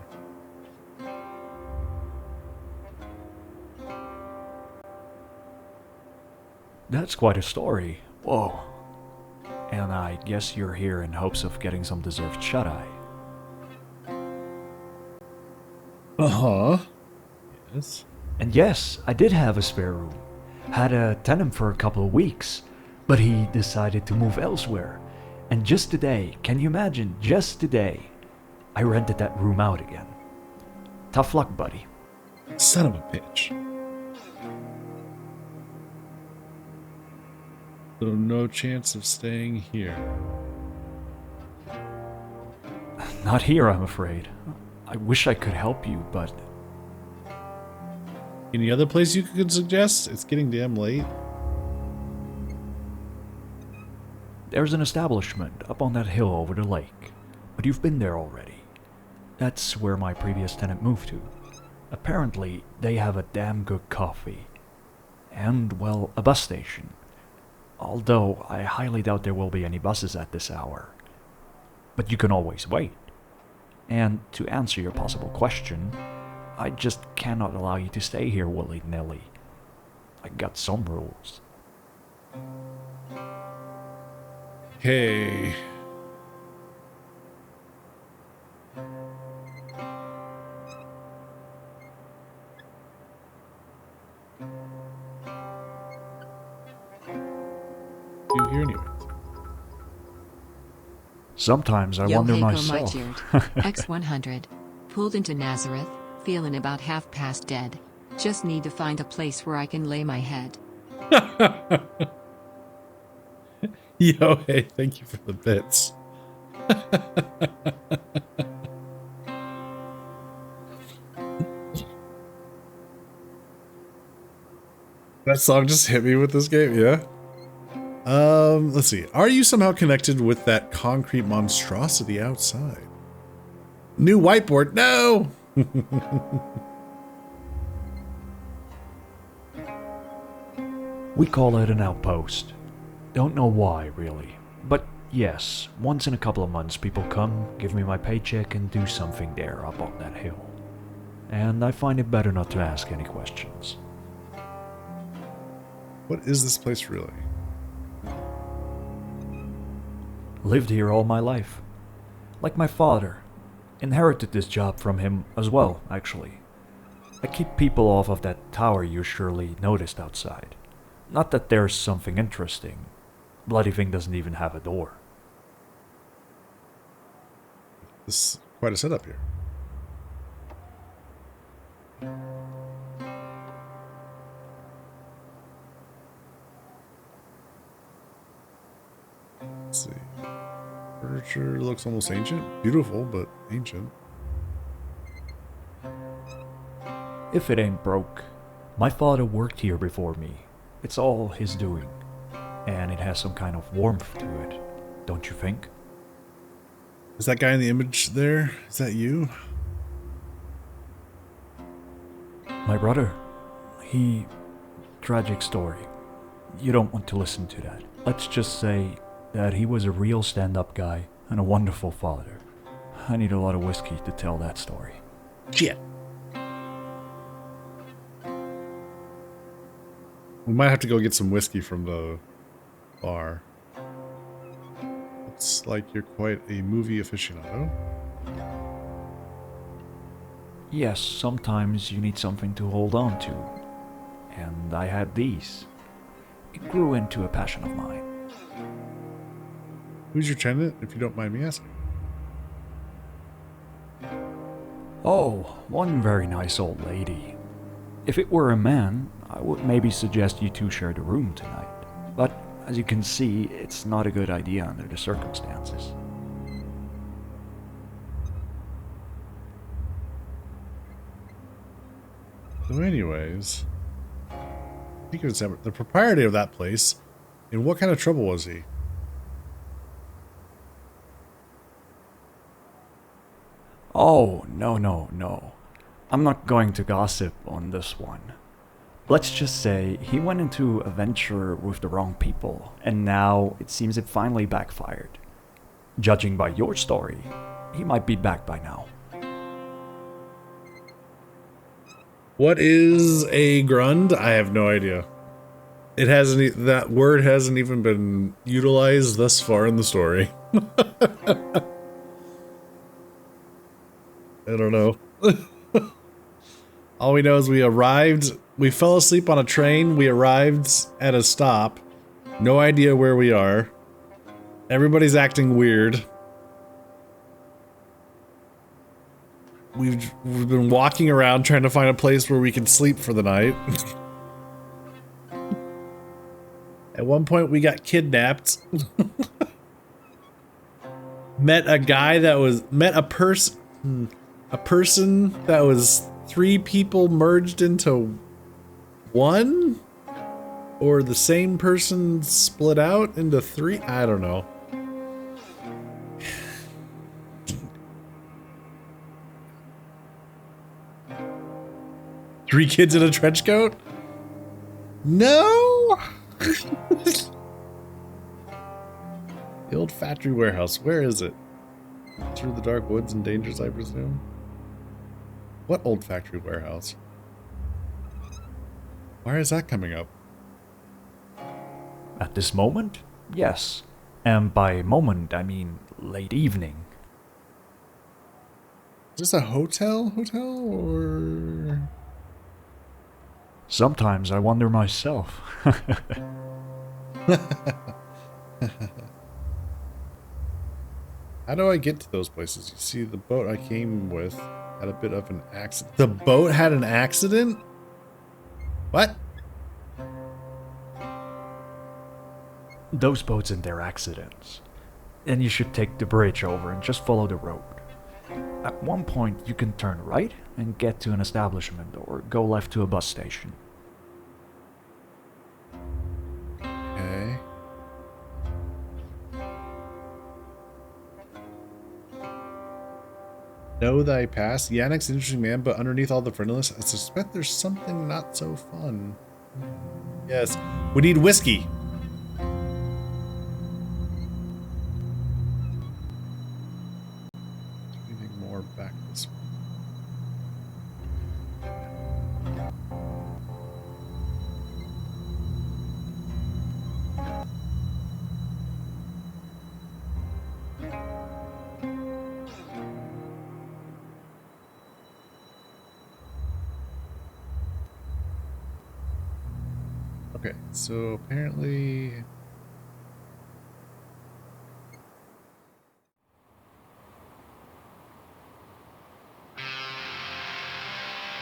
That's quite a story. Whoa. And I guess you're here in hopes of getting some deserved shut-eye. Uh-huh. Yes. And yes, I did have a spare room. Had a tenant for a couple of weeks, but he decided to move elsewhere. And just today, can you imagine, just today, I rented that room out again. Tough luck, buddy. Son of a bitch. So no chance of staying here. Not here, I'm afraid. I wish I could help you, but... Any other place you could suggest? It's getting damn late. There's an establishment up on that hill over the lake, but you've been there already. That's where my previous tenant moved to. Apparently, they have a damn good coffee. And, well, a bus station. Although, I highly doubt there will be any buses at this hour. But you can always wait. And to answer your possible question, I just cannot allow you to stay here willy-nilly. I got some rules. Okay. You here anyway? Sometimes I wonder myself. X100. Pulled into Nazareth, feeling about half past dead. Just need to find a place where I can lay my head. Yo, hey, thank you for the bits. That song just hit me with this game, yeah? Let's see. Are you somehow connected with that concrete monstrosity outside? New whiteboard, no! We call it an outpost. Don't know why, really. But yes, once in a couple of months people come, give me my paycheck and do something there up on that hill. And I find it better not to ask any questions. What is this place really? Lived here all my life. Like my father. Inherited this job from him as well, actually. I keep people off of that tower you surely noticed outside. Not that there's something interesting. Bloody thing doesn't even have a door. This is quite a setup here. Let's see. Furniture looks almost ancient. Beautiful, but ancient. If it ain't broke. My father worked here before me. It's all his doing. And it has some kind of warmth to it, don't you think? Is that guy in the image there? Is that you? My brother. He... Tragic story. You don't want to listen to that. Let's just say that he was a real stand-up guy and a wonderful father. I need a lot of whiskey to tell that story. Shit. We might have to go get some whiskey from the bar. Looks like you're quite a movie aficionado. Yes, sometimes you need something to hold on to. And I had these. It grew into a passion of mine. Who's your tenant, if you don't mind me asking? Oh, one very nice old lady. If it were a man, I would maybe suggest you two share the room tonight. But, as you can see, it's not a good idea under the circumstances. So anyways, the proprietor of that place, in what kind of trouble was he? Oh, no. I'm not going to gossip on this one. Let's just say he went into a venture with the wrong people, and now it seems it finally backfired. Judging by your story, he might be back by now. What is a Grunnd? I have no idea. It hasn't. That word hasn't even been utilized thus far in the story. I don't know. All we know is we arrived. We fell asleep on a train. We arrived at a stop. No idea where we are. Everybody's acting weird. we've been walking around trying to find a place where we can sleep for the night. At one point we got kidnapped. Met a person that was 3 people merged into one, or the same person split out into 3. I don't know. Three kids in a trench coat? No. The old factory warehouse. Where is it? Through the dark woods and dangers, I presume. What old factory warehouse? Why is that coming up? At this moment? Yes. And by moment, I mean late evening. Is this a hotel or? Sometimes I wonder myself. How do I get to those places? You see, the boat I came with had a bit of an accident. The boat had an accident? What? Those boats and their accidents. Then you should take the bridge over and just follow the road. At one point, you can turn right and get to an establishment, or go left to a bus station. Okay. Know thy past? Yannick's an interesting man, but underneath all the friendliness, I suspect there's something not so fun. Yes. We need whiskey. Anything more back this way? Okay, so apparently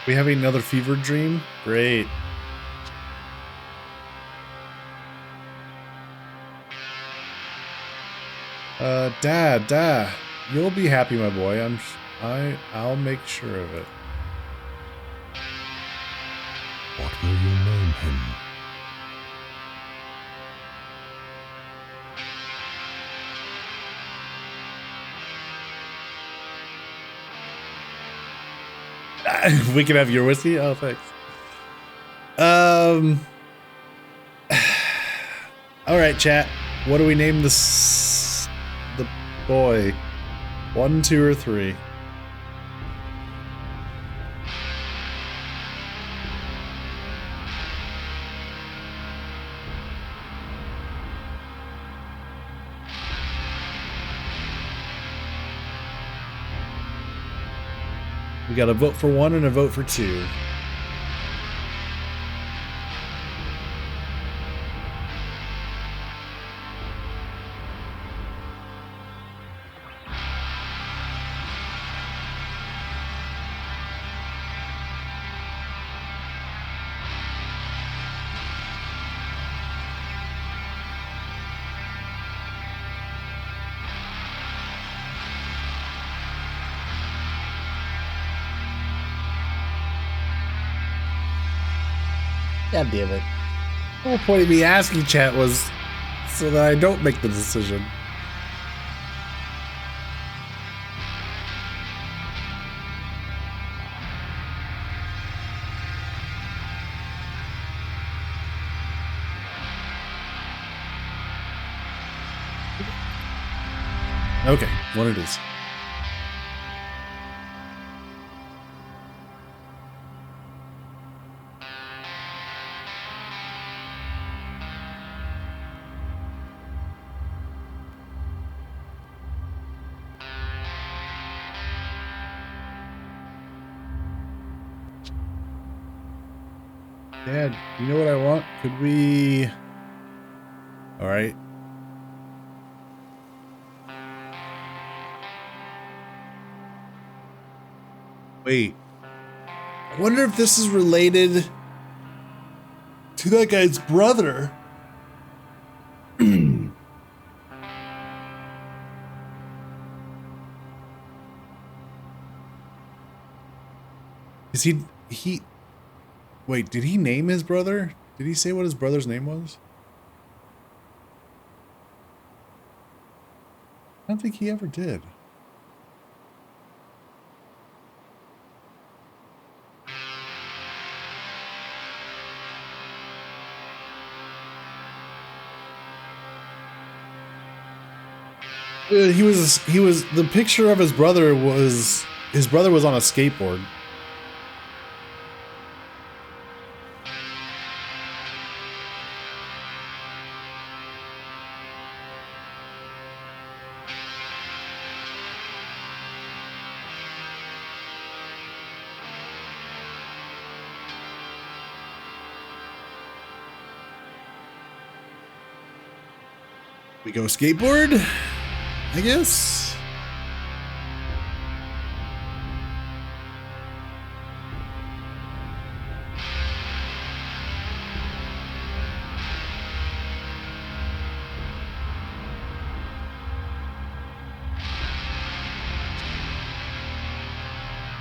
we having another fever dream? Great. Dad, you'll be happy, my boy. I'll make sure of it. What will you name him? We can have your whiskey? Oh, thanks. All right, chat. What do we name the boy? 1, 2, or 3? We got a vote for 1 and a vote for 2. God damn it. The whole point of me asking chat was so that I don't make the decision. Okay, what it is. Dad, you know what I want? Could we... All right. Wait. I wonder if this is related to that guy's brother. Is he wait, did he name his brother? Did he say what his brother's name was? I don't think he ever did. He was the picture of his brother was on a skateboard. We go skateboard, I guess.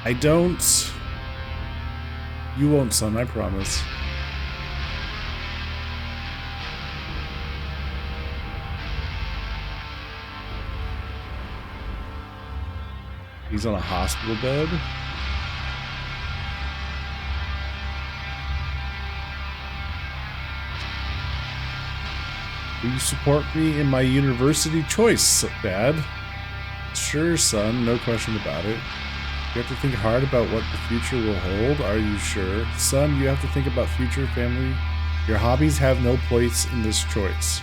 I don't. You won't, son, I promise. He's on a hospital bed. Will you support me in my university choice, Dad? Sure, son, no question about it. You have to think hard about what the future will hold. Are you sure? Son, you have to think about future family. Your hobbies have no place in this choice.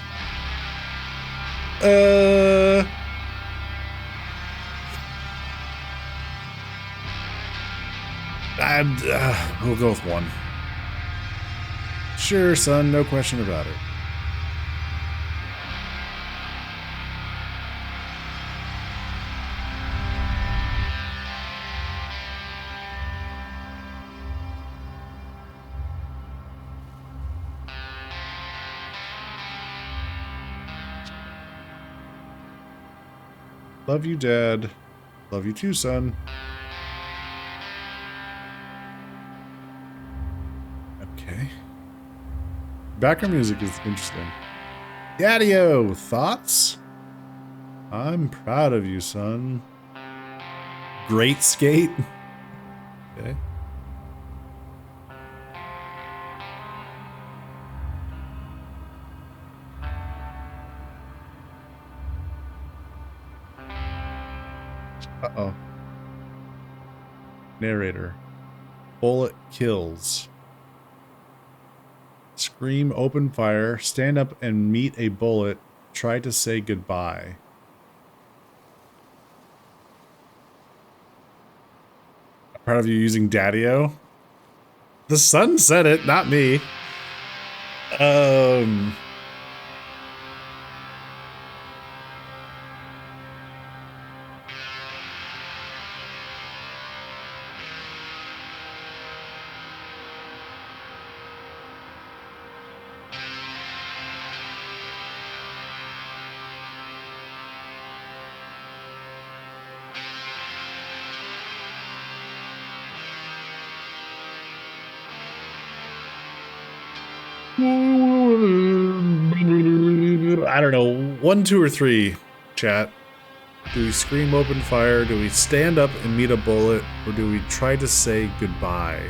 We'll go with one. Sure, son, no question about it. Love you, Dad. Love you too, son. Okay. Background music is interesting. Daddy-o, thoughts? I'm proud of you, son. Great skate. Okay. Uh-oh. Narrator. Bullet kills. Scream, open fire, stand up and meet a bullet, try to say goodbye. I'm proud of you using Daddy-o. The son said it, not me. I don't know, 1, 2, or 3, chat. Do we scream open fire? Do we stand up and meet a bullet? Or do we try to say goodbye?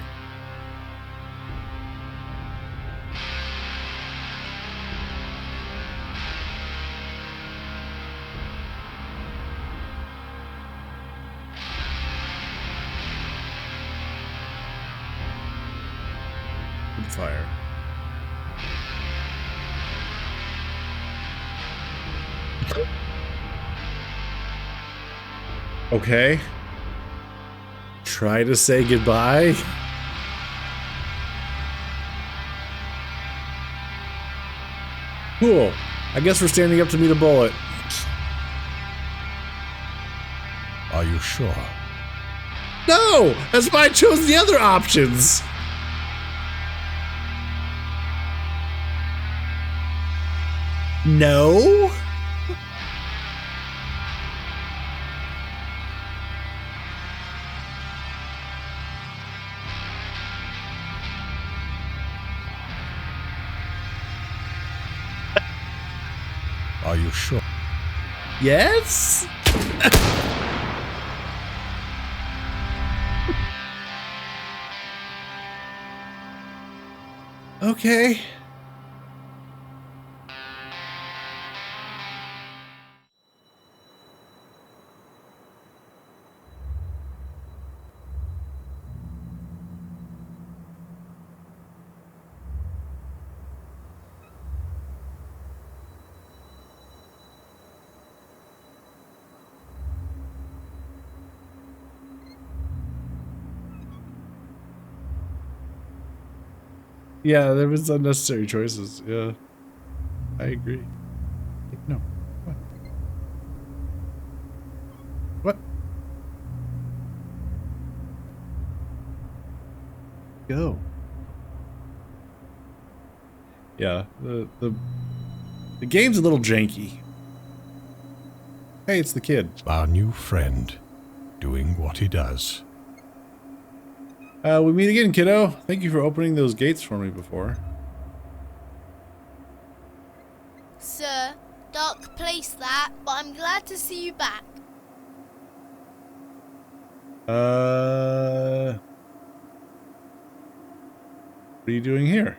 Open fire. Okay. Try to say goodbye. Cool. I guess we're standing up to meet a bullet. Are you sure? No! That's why I chose the other options! No? Are you sure? Yes? Okay. Yeah, there was unnecessary choices. Yeah. I agree. No. What? What? Go. Yeah, the game's a little janky. Hey, it's the kid. Our new friend, doing what he does. We meet again, kiddo. Thank you for opening those gates for me before. Sir, dark place that, but I'm glad to see you back. What are you doing here?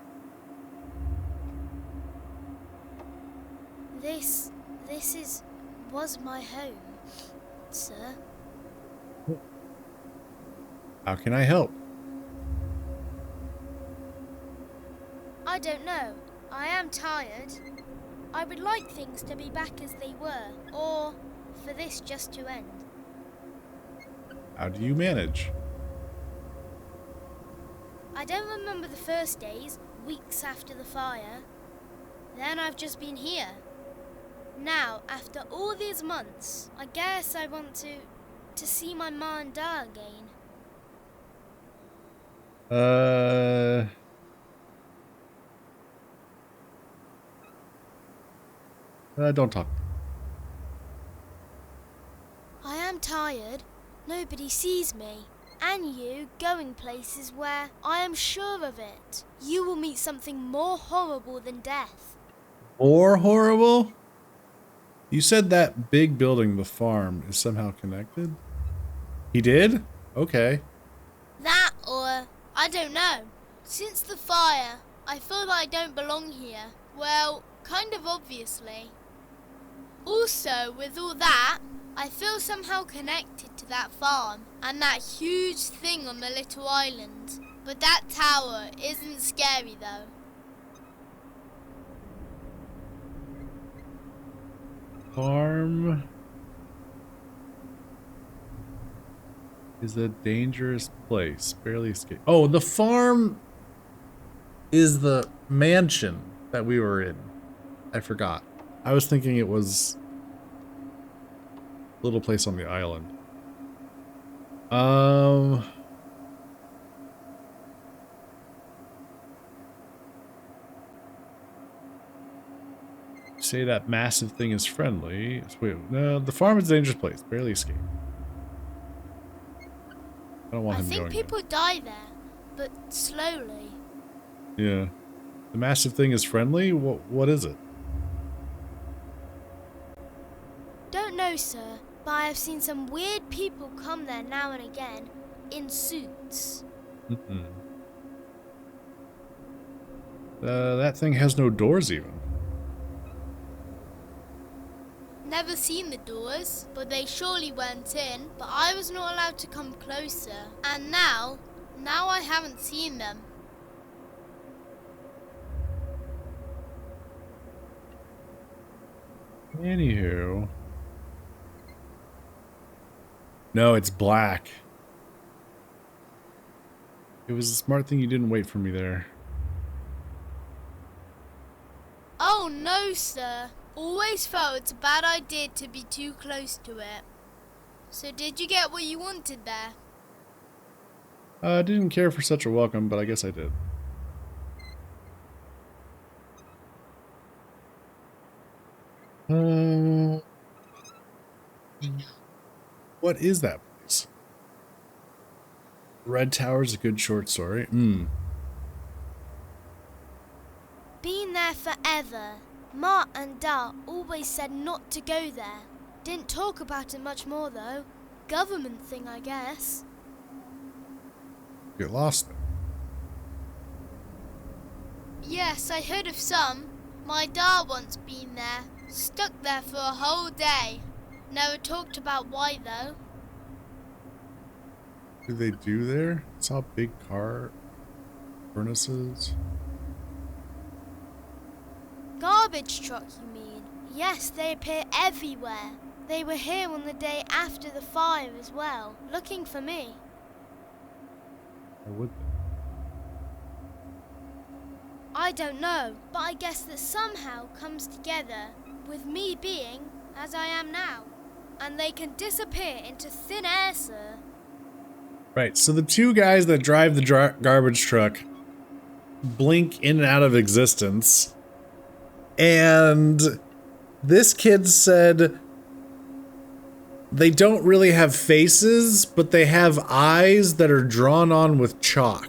This was my home, sir. How can I help? I don't know. I am tired. I would like things to be back as they were, or for this just to end. How do you manage? I don't remember the first days, weeks after the fire. Then I've just been here. Now, after all these months, I guess I want to see my ma and da again. Don't talk. I am tired. Nobody sees me. And you going places where I am sure of it. You will meet something more horrible than death. More horrible? You said that big building, the farm, is somehow connected? He did? Okay. That or I don't know. Since the fire, I feel like I don't belong here. Well, kind of obviously. Also, with all that, I feel somehow connected to that farm and that huge thing on the little island. But that tower isn't scary though. Farm is a dangerous place. Barely escape. Oh, the farm is the mansion that we were in. I forgot. I was thinking it was a little place on the island. Say that massive thing is friendly. Wait, no, the farm is a dangerous place. Barely escape. I don't want him going. I think people die there, but slowly. Yeah. The massive thing is friendly? What is it? Don't know, sir, but I have seen some weird people come there now and again, in suits. That thing has no doors even. Never seen the doors, but they surely went in, but I was not allowed to come closer. And now I haven't seen them. Anywho. No, it's black. It was a smart thing you didn't wait for me there. Oh no, sir. Always felt it's a bad idea to be too close to it. So did you get what you wanted there? I didn't care for such a welcome, but I guess I did. What is that place? Red Tower's a good short story. Been there forever. Ma and Dad always said not to go there. Didn't talk about it much more though. Government thing, I guess. Get lost there. Yes, I heard of some. My dad once been there. Stuck there for a whole day. Never talked about why though. What do they do there? Saw big car furnaces. Garbage truck, you mean? Yes, they appear everywhere. They were here on the day after the fire as well, looking for me. Or would they? I don't know, but I guess that somehow comes together with me being as I am now. And they can disappear into thin air, sir. Right, so the two guys that drive the garbage truck blink in and out of existence. And this kid said they don't really have faces, but they have eyes that are drawn on with chalk.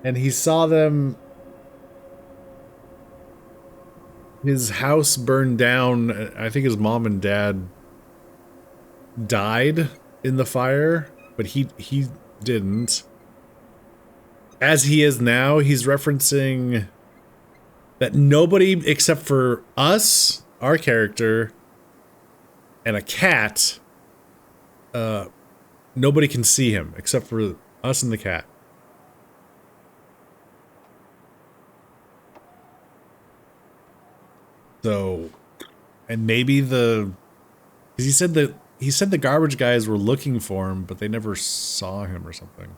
And he saw them, his house burned down. I think his mom and dad died in the fire, but he didn't. As he is now, he's referencing that nobody except for us, our character, and a cat, nobody can see him except for us and the cat. So, and maybe because he said the garbage guys were looking for him, but they never saw him or something.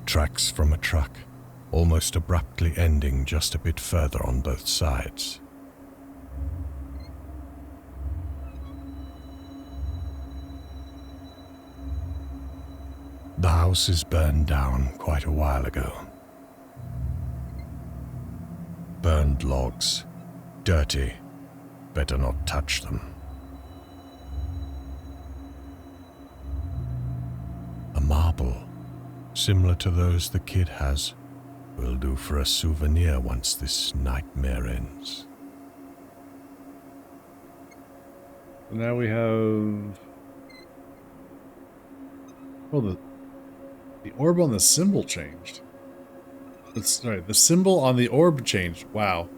Tracks from a truck, almost abruptly ending just a bit further on both sides. The house is burned down quite a while ago. Burned logs, dirty, better not touch them. A marble, similar to those the kid has, will do for a souvenir once this nightmare ends. Now we have... Oh, the orb on the symbol changed. Sorry, the symbol on the orb changed. Wow.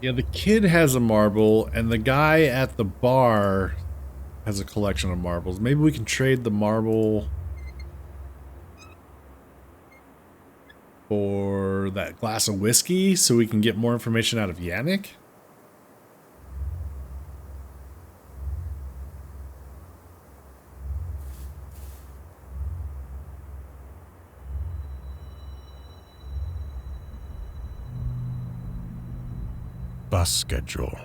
Yeah, the kid has a marble, and the guy at the bar has a collection of marbles. Maybe we can trade the marble for that glass of whiskey so we can get more information out of Yannick. Bus schedule.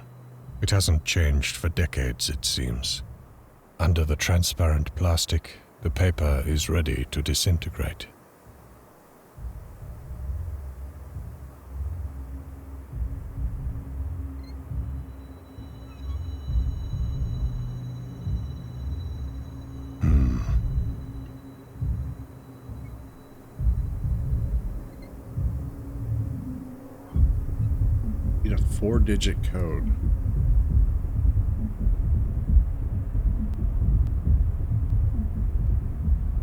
It hasn't changed for decades, it seems. Under the transparent plastic, the paper is ready to disintegrate. 4-digit code.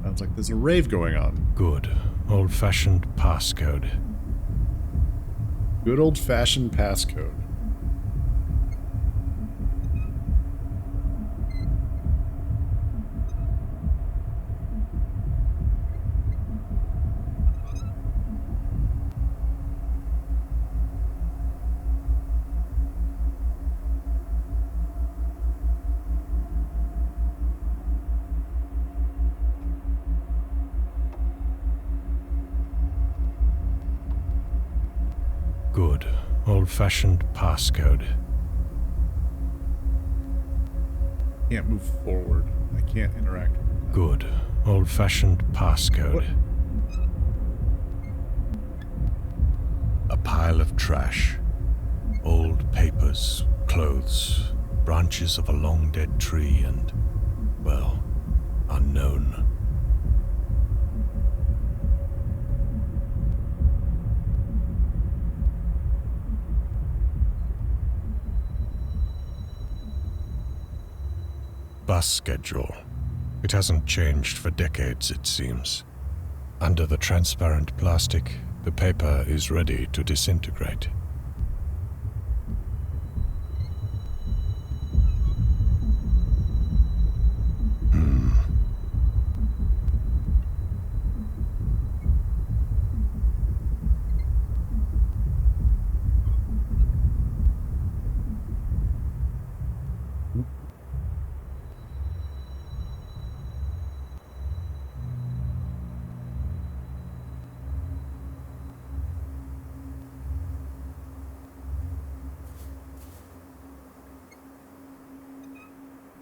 Sounds like there's a rave going on. Good old-fashioned passcode. Good old-fashioned passcode. Good old-fashioned passcode. Can't move forward. I can't interact with it. Good old-fashioned passcode. What? A pile of trash. Old papers, clothes, branches of a long-dead tree, and, well, unknown. Bus schedule. It hasn't changed for decades, it seems. Under the transparent plastic, the paper is ready to disintegrate.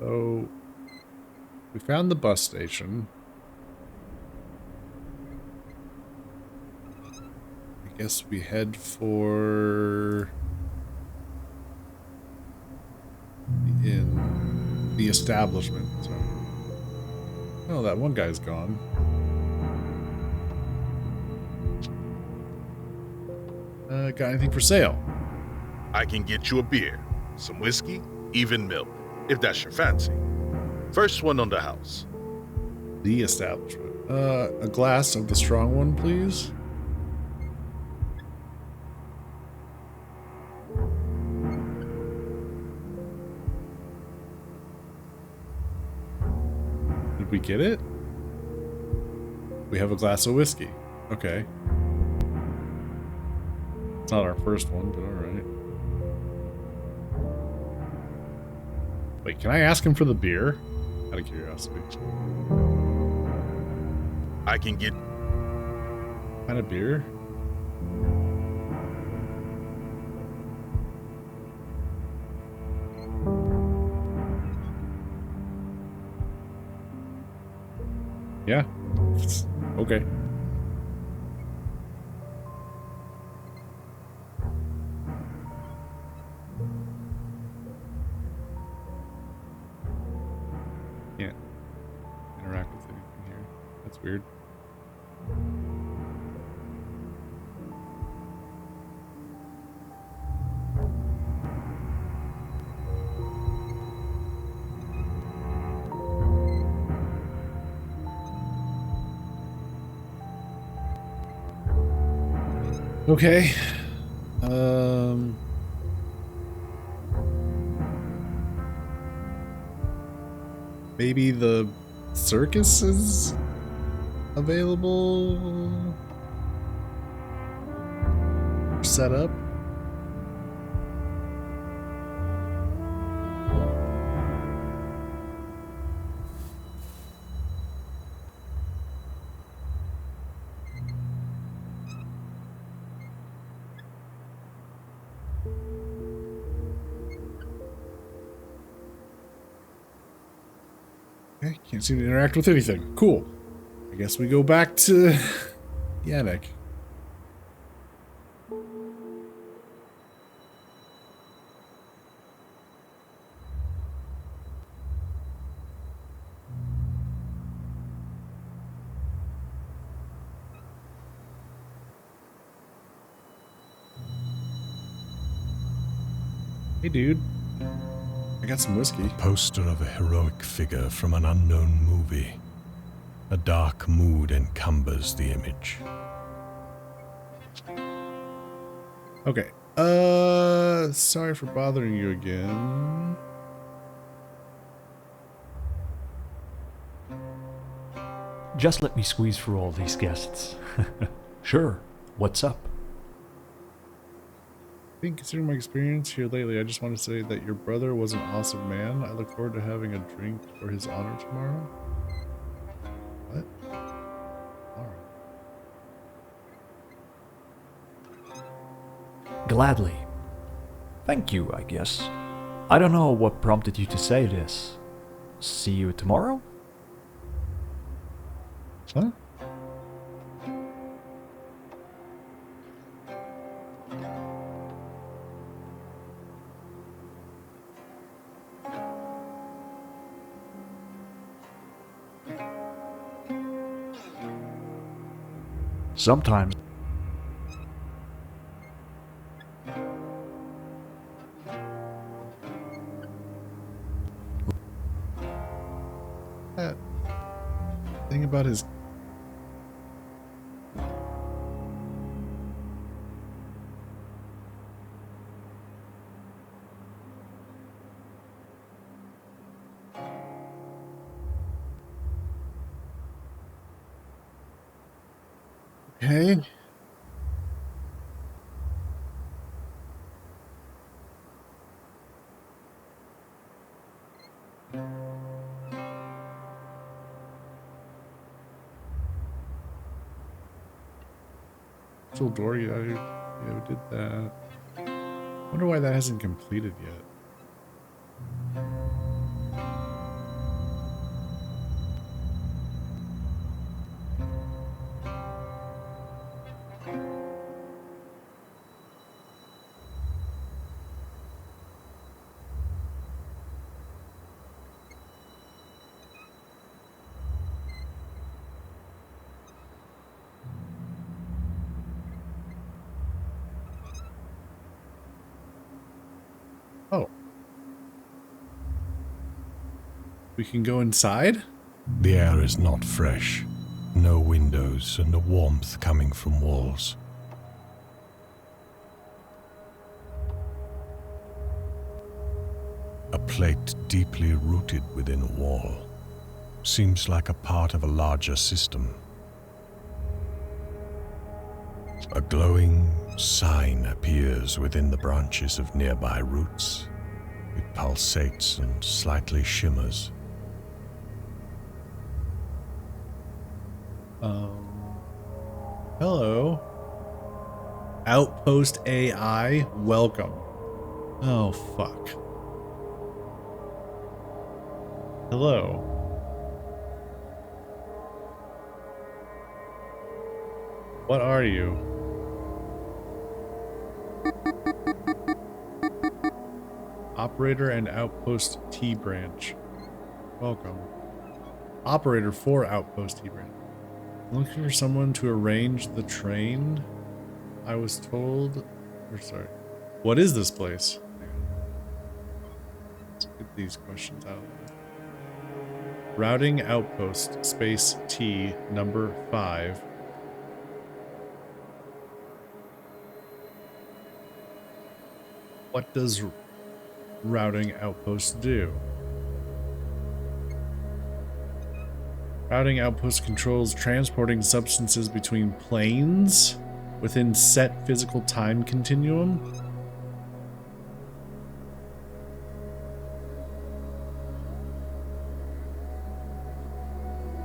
So, we found the bus station. I guess we head for the inn, the establishment. So, oh, that one guy's gone. Got anything for sale? I can get you a beer, some whiskey, even milk, if that's your fancy. First one on the house. The establishment. A glass of the strong one, please. Did we get it? We have a glass of whiskey. Okay. It's not our first one, but alright. Wait, can I ask him for the beer? Out of curiosity. I can get... What kind of beer? Yeah. Okay. Can't interact with anything here. That's weird. Okay. Maybe the circus is available? Set up? Okay, can't seem to interact with anything. Cool. I guess we go back to Yannick. Hey, dude. I got some whiskey. A poster of a heroic figure from an unknown movie. A dark mood encumbers the image. Okay. Sorry for bothering you again. Just let me squeeze through all these guests. Sure. What's up? I think considering my experience here lately, I just want to say that your brother was an awesome man. I look forward to having a drink for his honor tomorrow. What? Alright. Gladly. Thank you, I guess. I don't know what prompted you to say this. See you tomorrow? Huh? Sometimes. That thing about his... Okay. Still door, yeah, we did that. Wonder why that hasn't completed yet. Oh. We can go inside? The air is not fresh. No windows and a warmth coming from walls. A plate deeply rooted within a wall. Seems like a part of a larger system. A glowing sign appears within the branches of nearby roots. It pulsates and slightly shimmers. Hello. Outpost AI, welcome. Oh, fuck. Hello. What are you? Operator and Outpost T branch. Welcome. Operator for Outpost T branch. I'm looking for someone to arrange the train. I was told... Or sorry. What is this place? Let's get these questions out. Routing Outpost space T number 5. What does routing outpost do? Routing outpost controls transporting substances between planes within set physical time continuum.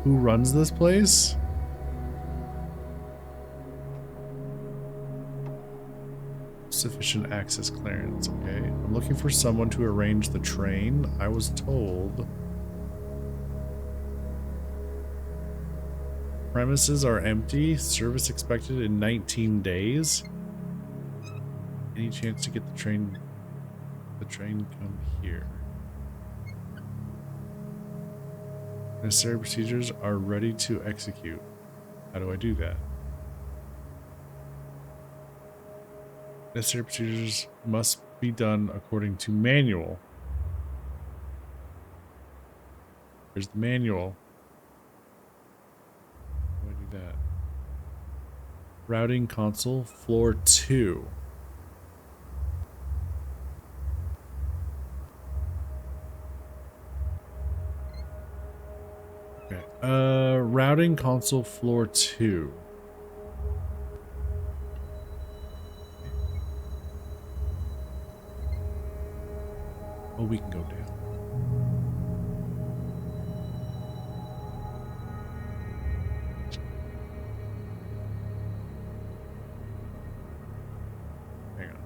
Who runs this place? Sufficient access clearance, okay. I'm looking for someone to arrange the train. I was told premises are empty. Service expected in 19 days. Any chance to get the train? The train come here. Necessary procedures are ready to execute. How do I do that? Necessary procedures must be done according to manual. There's the manual. How do I do that? Routing console, floor 2. Okay. Routing console, floor 2. Oh, we can go down. Hang on.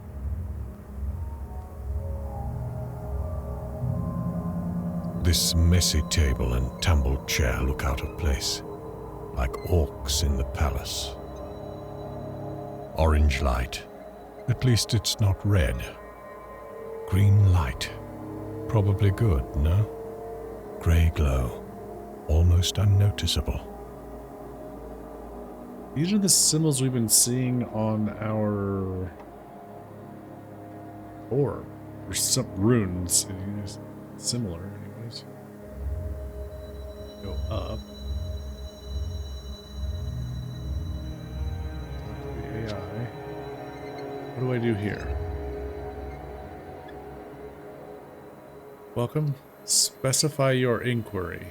This messy table and tumbled chair look out of place, like orcs in the palace. Orange light. At least it's not red. Green light. Probably good, no? Grey glow. Almost unnoticeable. These are the symbols we've been seeing on our orb. Or some runes. Similar, anyways. Go up. The AI. What do I do here? Welcome. Specify your inquiry.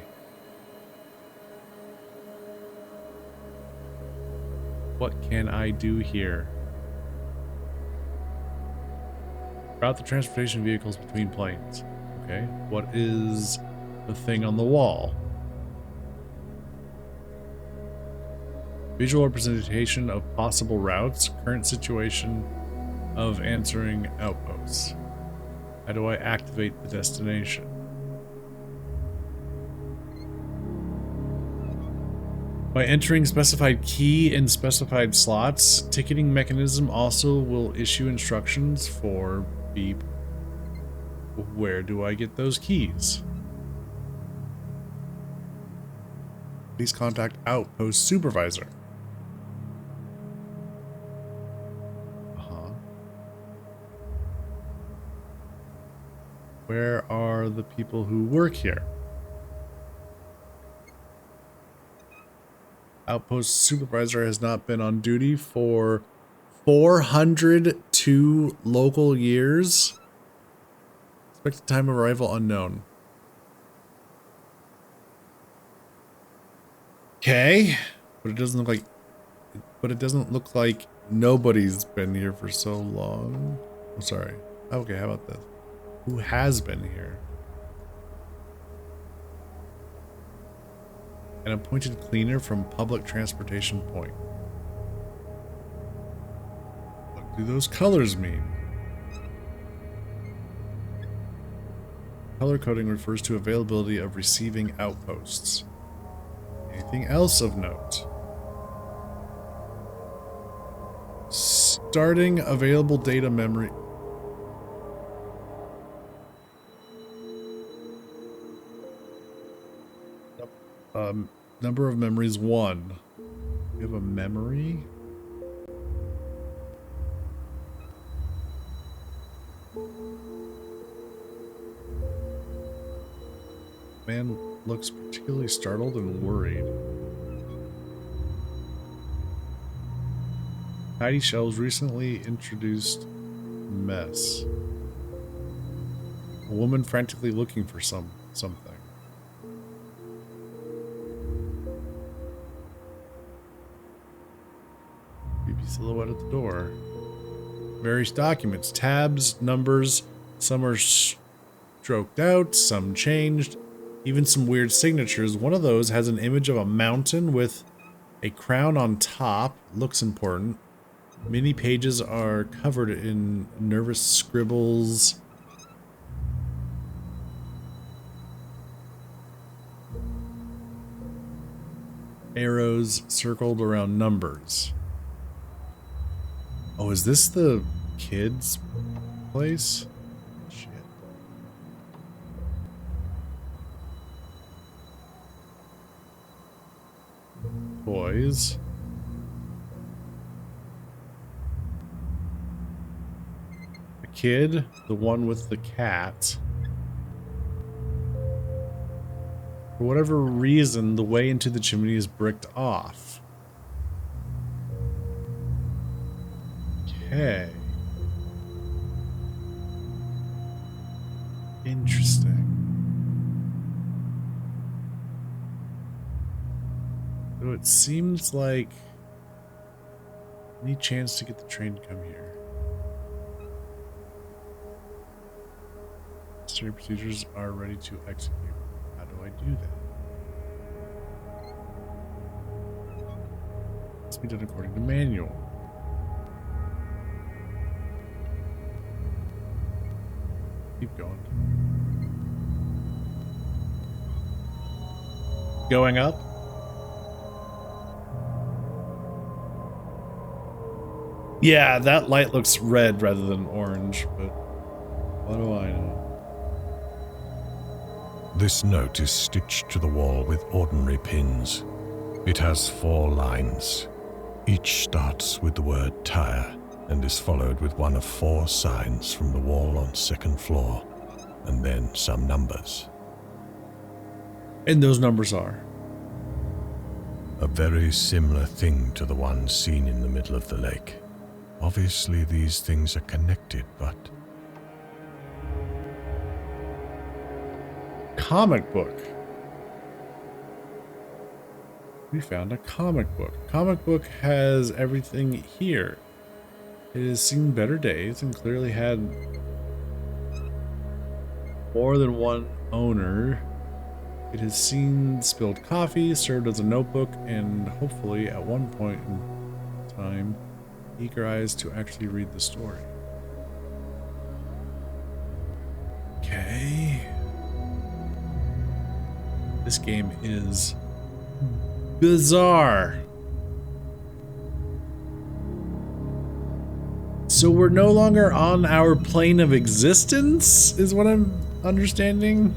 What can I do here? Route the transportation vehicles between planes. Okay. What is the thing on the wall? Visual representation of possible routes. Current situation of answering outposts. How do I activate the destination? By entering specified key in specified slots, ticketing mechanism also will issue instructions for beep. Where do I get those keys? Please contact outpost supervisor. Where are the people who work here? Outpost supervisor has not been on duty for 402 local years. Expected time of arrival unknown. Okay, but it doesn't look like nobody's been here for so long. I'm sorry. Okay, how about this? Who has been here? An appointed cleaner from public transportation point. What do those colors mean? Color coding refers to availability of receiving outposts. Anything else of note? Starting available data memory. Number of memories 1. You have a memory? Man looks particularly startled and worried. Tidy shelves recently introduced mess. A woman frantically looking for something. Creepy silhouette at the door. Various documents, tabs, numbers. Some are stroked out, some changed. Even some weird signatures. One of those has an image of a mountain with a crown on top. Looks important. Many pages are covered in nervous scribbles. Arrows circled around numbers. Oh, is this the kids' place? Shit. Toys. The kid, the one with the cat. For whatever reason, the way into the chimney is bricked off. Okay. Interesting. So it seems like any chance to get the train to come here. Necessary procedures are ready to execute. How do I do that? Must be done according to manual. Keep going. Going up? Yeah, that light looks red rather than orange, but what do I know? This note is stitched to the wall with ordinary pins. It has 4 lines. Each starts with the word tire and is followed with one of 4 signs from the wall on 2nd floor, and then some numbers. And those numbers are? A very similar thing to the one seen in the middle of the lake. Obviously these things are connected, but... Comic book. We found a comic book. Comic book has everything here. It has seen better days and clearly had more than one owner. It has seen spilled coffee, served as a notebook, and hopefully at one point in time, eager eyes to actually read the story. Okay. This game is bizarre. So we're no longer on our plane of existence, is what I'm understanding.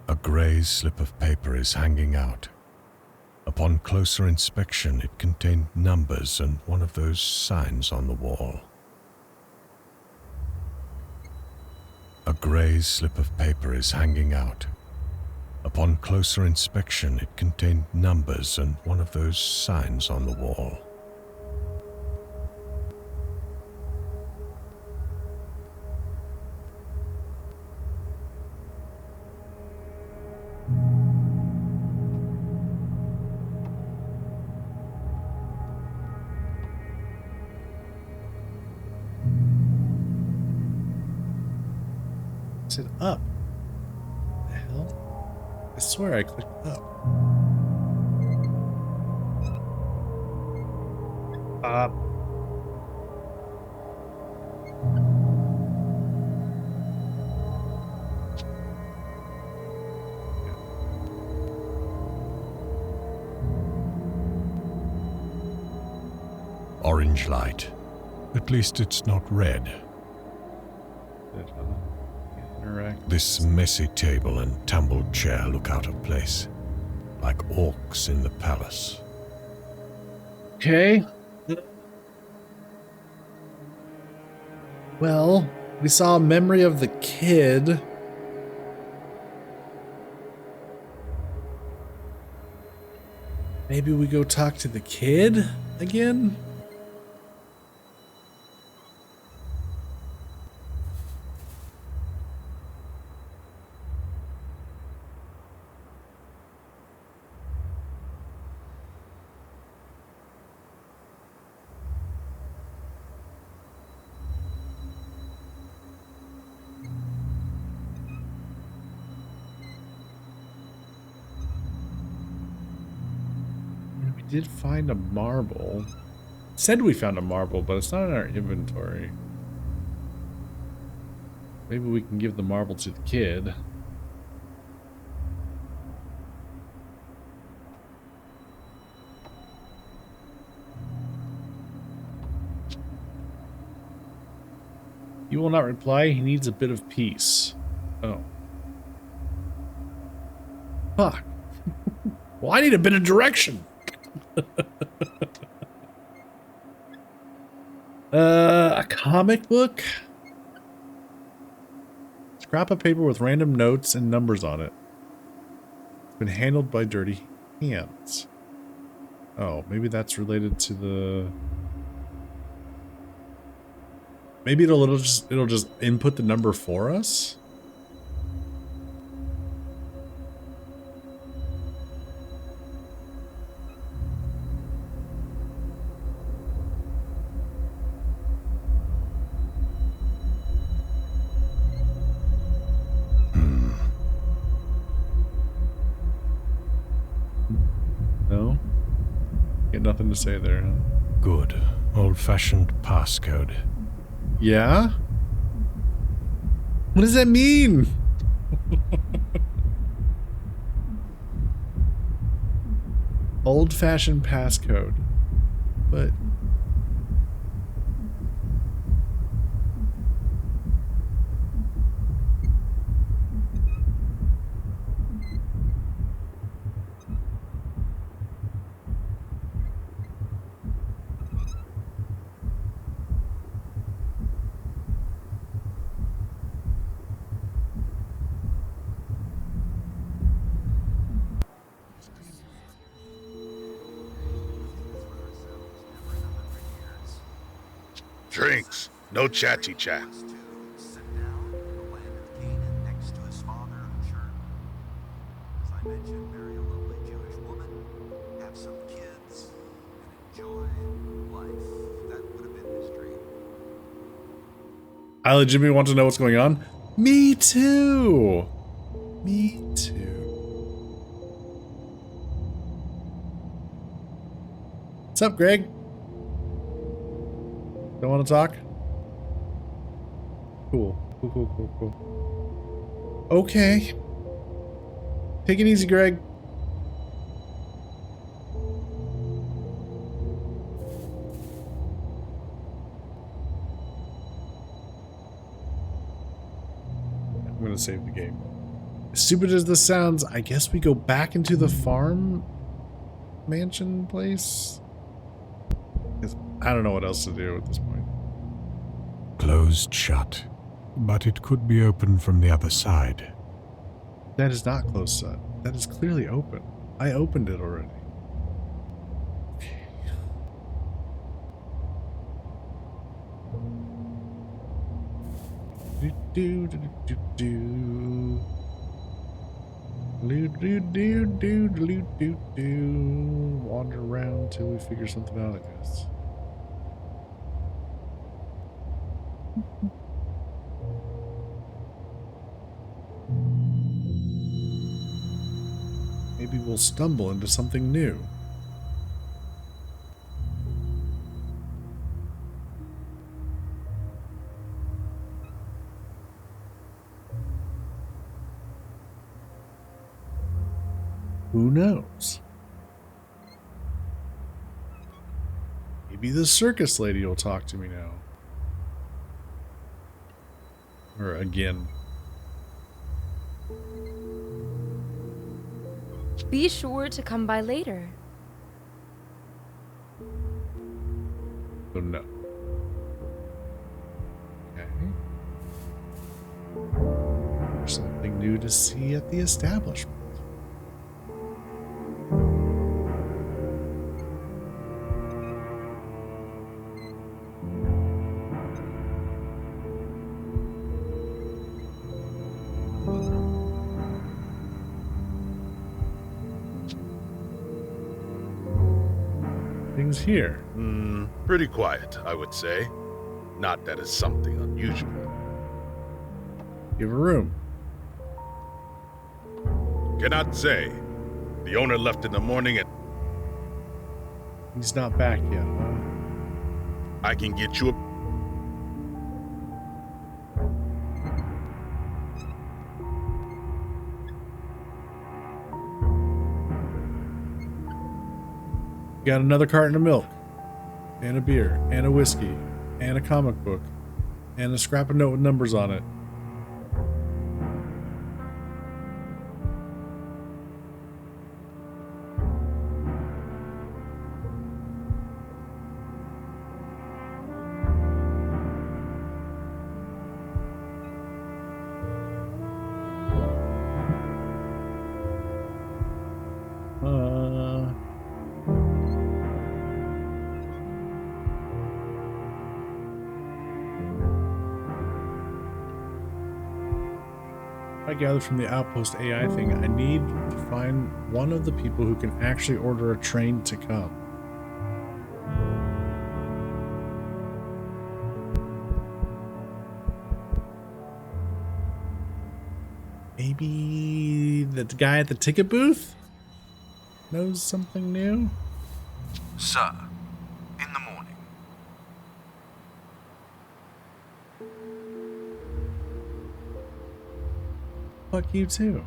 A grey slip of paper is hanging out. Upon closer inspection, it contained numbers and one of those signs on the wall. A grey slip of paper is hanging out. Upon closer inspection, it contained numbers and one of those signs on the wall. Is it up? What the hell? I swear I clicked up. Up. Orange light. At least it's not red. This messy table and tumbled chair look out of place, like orcs in the palace. Okay. Well, we saw a memory of the kid. Maybe we go talk to the kid again? We did find a marble. It said we found a marble, but it's not in our inventory. Maybe we can give the marble to the kid. He will not reply. He needs a bit of peace. Oh. Fuck. Well, I need a bit of direction. A comic book? Scrap of paper with random notes and numbers on it. It's been handled by dirty hands. Oh, maybe that's related to the... Maybe it'll just input the number for us? No? Get nothing to say there, huh? Good. Old-fashioned passcode. Yeah? What does that mean? Old-fashioned passcode. But... Drinks, no chatty chat. I legitimately want to know what's going on. Me too. Me too. What's up, Greg? Don't want to talk? Cool. Cool. Okay. Take it easy, Greg. I'm gonna save the game. As stupid as this sounds, I guess we go back into the farm mansion place? 'Cause I don't know what else to do at this point. Closed shut. But it could be opened from the other side. That is not closed shut. That is clearly open. I opened it already. Do do do do do do do do do do do. Wander around till we figure something out, I guess. Maybe we'll stumble into something new. Who knows? Maybe the circus lady will talk to me now. Or again. Be sure to come by later. So no. Okay. There's something new to see at the establishment. Things here. Pretty quiet, I would say. Not that it's something unusual. Give a room. Cannot say. The owner left in the morning and He's not back yet, huh? I can get you a... Got another carton of milk, and a beer, and a whiskey, and a comic book, And a scrap of note with numbers on it. I gather from the Outpost AI thing, I need to find one of the people who can actually order a train to come. Maybe the guy at the ticket booth knows something new? Sir, in the morning. Fuck you too.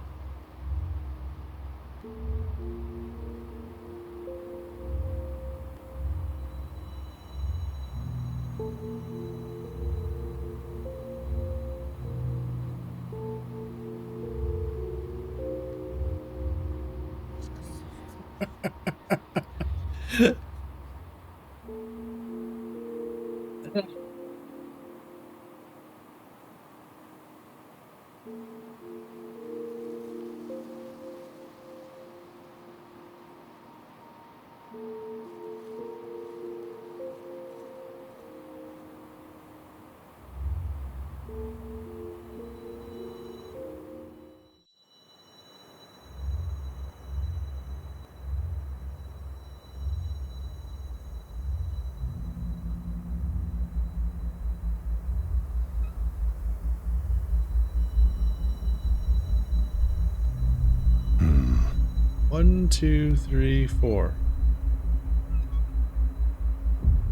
One, two, three, four.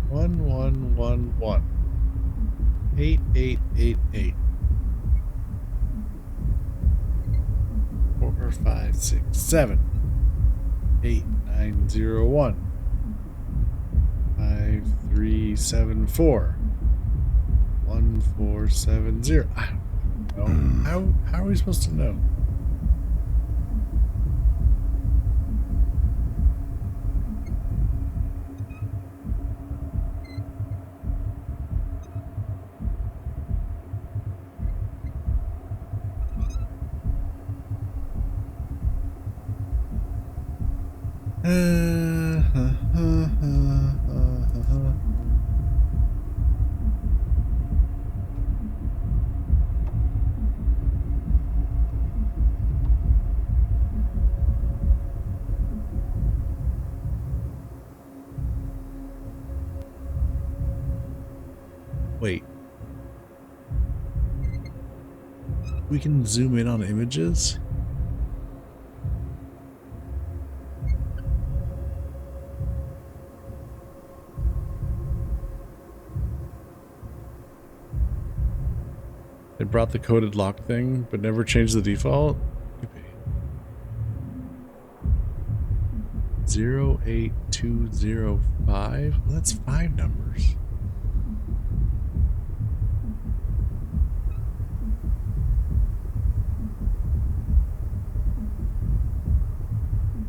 1111. 8888. 4, 5, 6, 7. 8901. 5374. 1470. I don't know. How are we supposed to know? Wait. We can zoom in on images? They brought the coded lock thing, but never changed the default? 08205? Well, that's 5 numbers.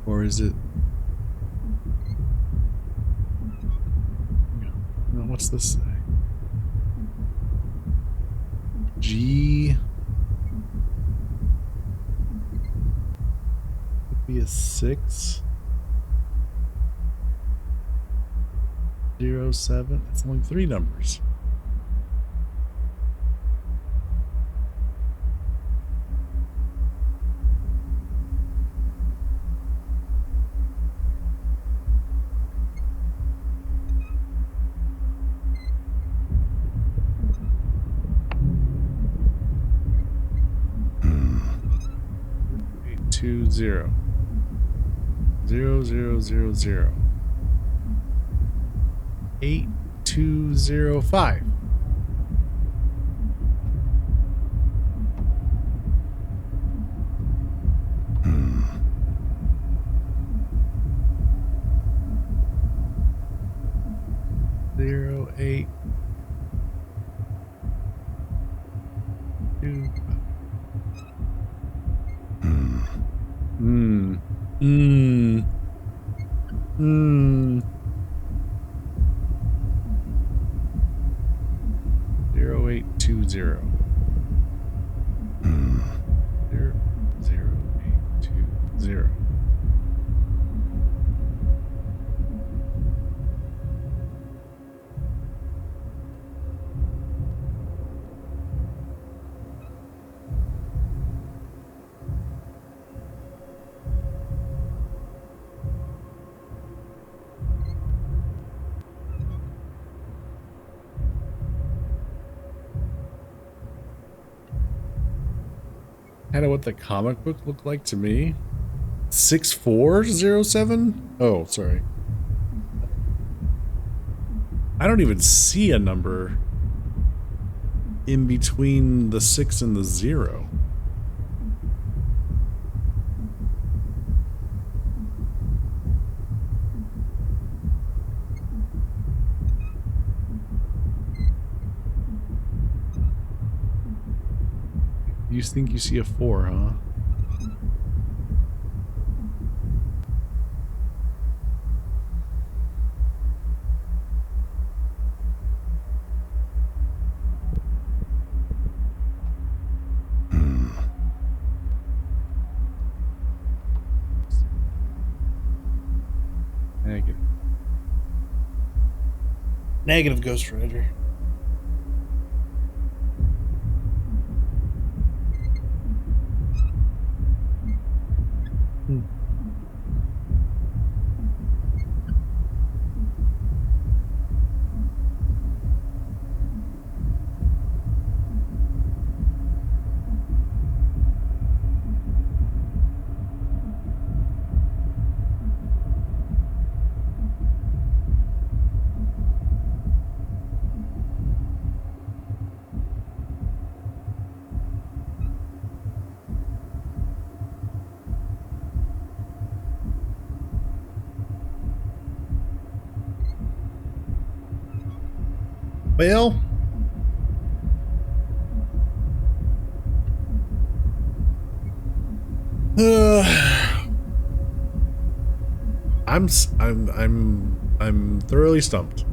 Or is it... No, what's this say? G... Could be a 6. 07. It's only 3 numbers. Two zero 0000 8205. Zero eight Hmm. Hmm. Hmm. 0820. 0820. Kind of what the comic book looked like to me. 6407? Oh, sorry. I don't even see a number in between the 6 and the 0. You think you see a 4, huh? Negative. Negative Ghost Rider. Well, I'm thoroughly stumped.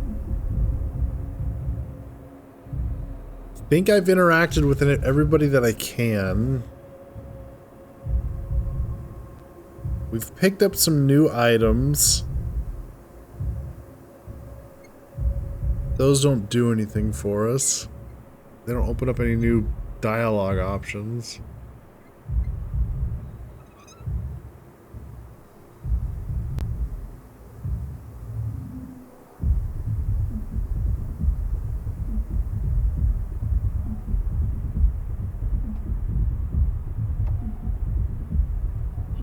I think I've interacted with everybody that I can. We've picked up some new items. Those don't do anything for us. They don't open up any new dialogue options.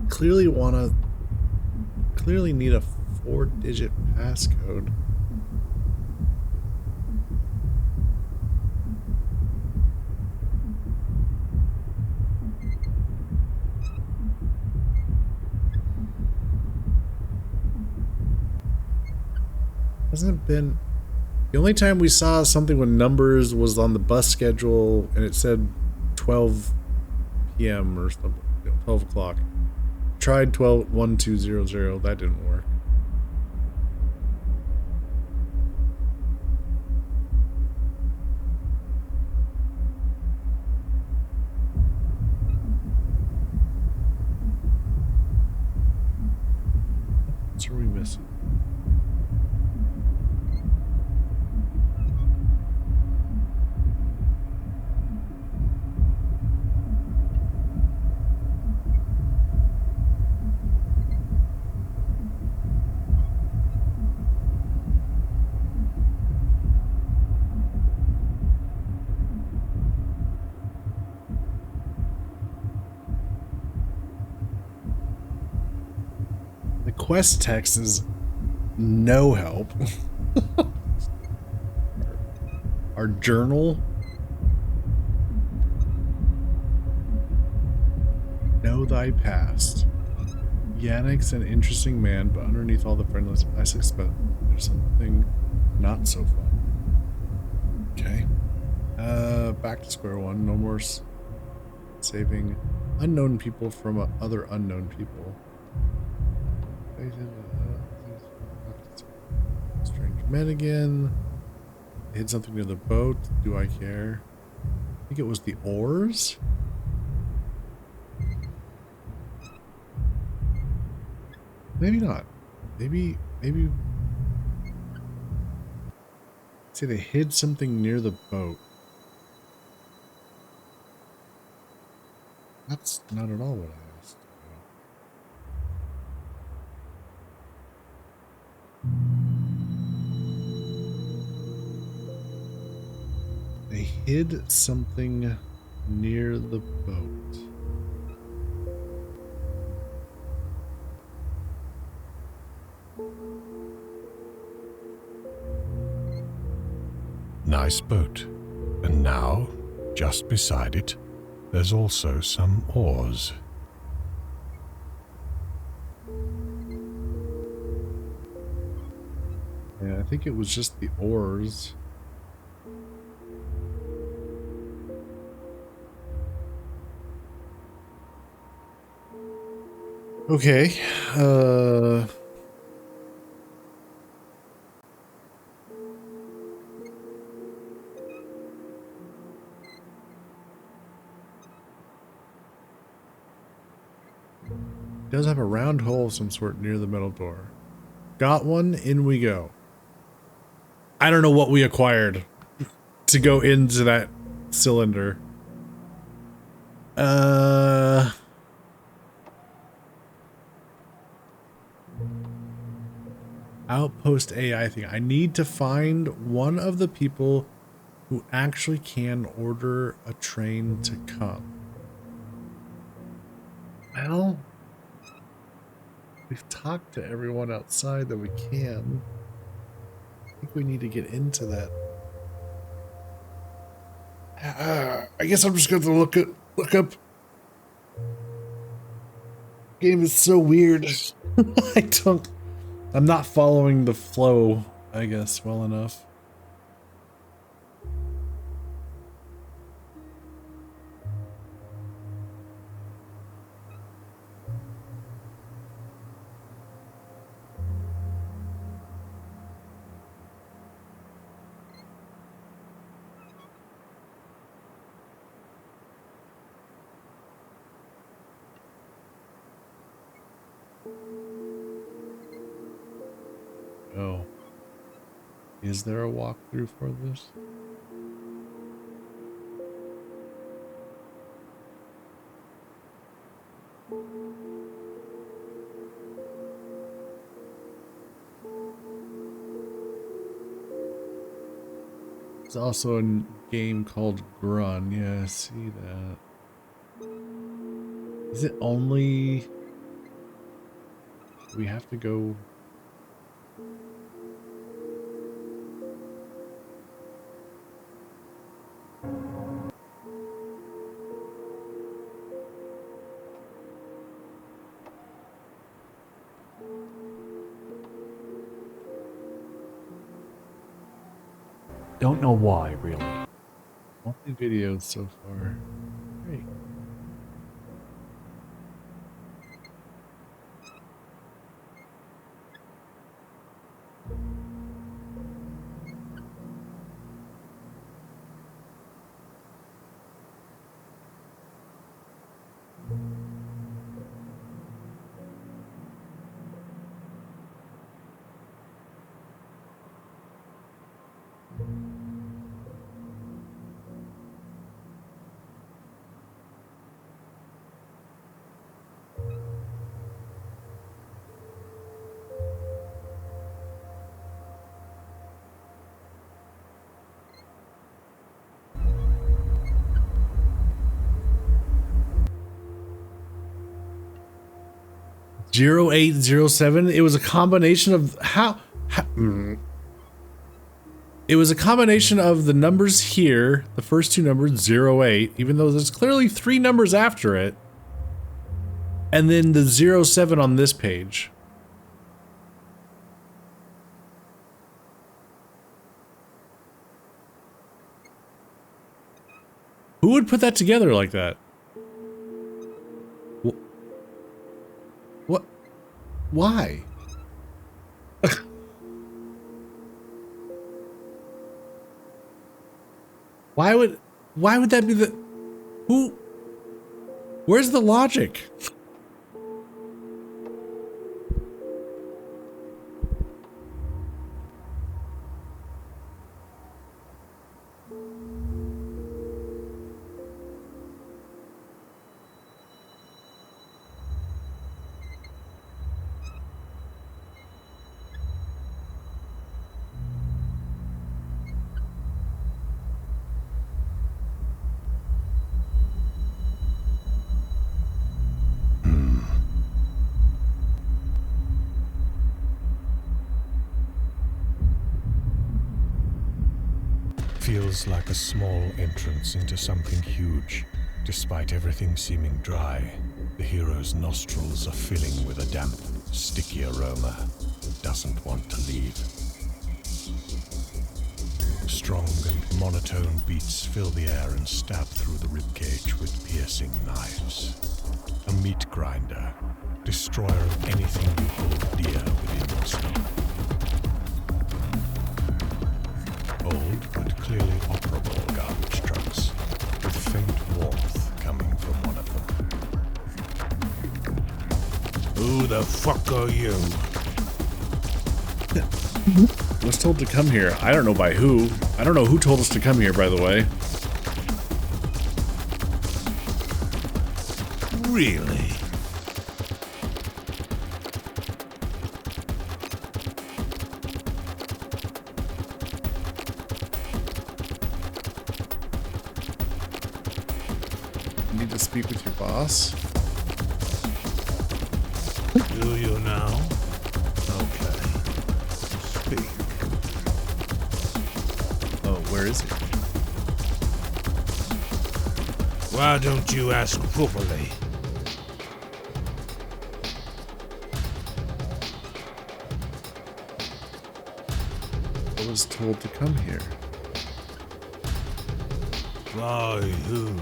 Clearly need a 4-digit passcode. Hasn't it been... The only time we saw something with numbers was on the bus schedule and it said 12 p.m. or something, 12 o'clock. Tried 12-1200, that didn't work. What are we missing? Quest text is no help. Our journal. Know thy past. Yannick's an interesting man, but underneath all the friendless classics, but there's something not so fun. Okay. Back to square one. No more saving unknown people from other unknown people. Strange men again. They hid something near the boat. Do I care? I think it was the oars. Maybe not. Maybe. Say they hid something near the boat. That's not at all what I asked. They hid something near the boat. Nice boat. And now, just beside it, there's also some oars. Yeah, I think it was just the oars. Okay. Does have a round hole of some sort near the metal door. Got one, in we go. I don't know what we acquired to go into that cylinder. Outpost AI thing. I need to find one of the people who actually can order a train to come. Well, we've talked to everyone outside that we can. I think we need to get into that. I guess I'm just going to look up. Game is so weird. I'm not following the flow, I guess, well enough. Oh. Is there a walkthrough for this? There's also a game called Grunnd. Yeah, I see that. Is it only... We have to go... Don't know why, really. Only videos so far. Great. (0807). It was a combination of it was a combination of the numbers here, the first two numbers, 08, even though there's clearly three numbers after it, and then the 07 on this page. Who would put that together like that? What? Why? Why would that be the... Who? Where's the logic? Feels like a small entrance into something huge. Despite everything seeming dry, the hero's nostrils are filling with a damp, sticky aroma that doesn't want to leave. Strong and monotone beats fill the air and stab through the ribcage with piercing knives. A meat grinder, destroyer of anything you hold dear within your stomach. Old but clearly operable garbage trucks, with faint warmth coming from one of them. Who the fuck are you? Was told to come here. I don't know by who. I don't know who told us to come here, by the way. Really? You need to speak with your boss. Do you now? Okay. Speak. Oh, where is he? Why don't you ask properly? I was told to come here. By whom?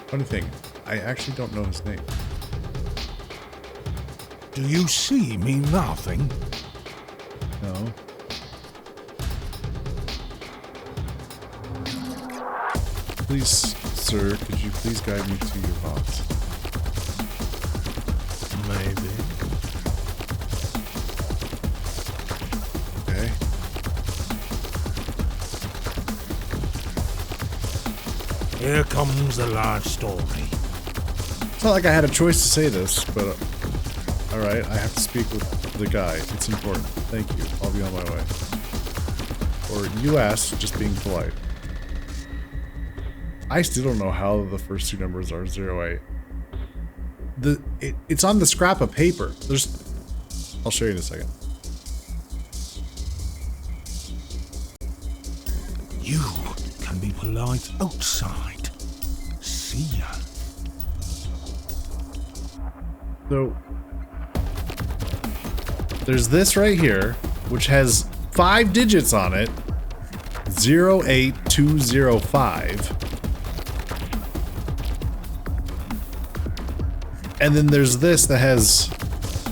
Funny thing, I actually don't know his name. Do you see me laughing? No. Please, sir, could you please guide me to your boss? Maybe. Okay. Here comes the large story. It's not like I had a choice to say this, but alright, I have to speak with the guy. It's important. Thank you. I'll be on my way. Or you asked, just being polite. I still don't know how the first two numbers are 08. It's on the scrap of paper. I'll show you in a second. You can be polite outside. See ya. So there's this right here, which has 5 digits on it. 08205. And then there's this that has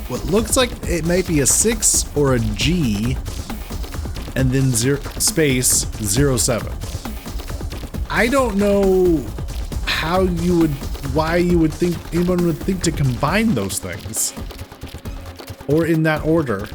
what looks like it might be a 6 or a G, and then space 07. I don't know why you would think anyone would think to combine those things, or in that order.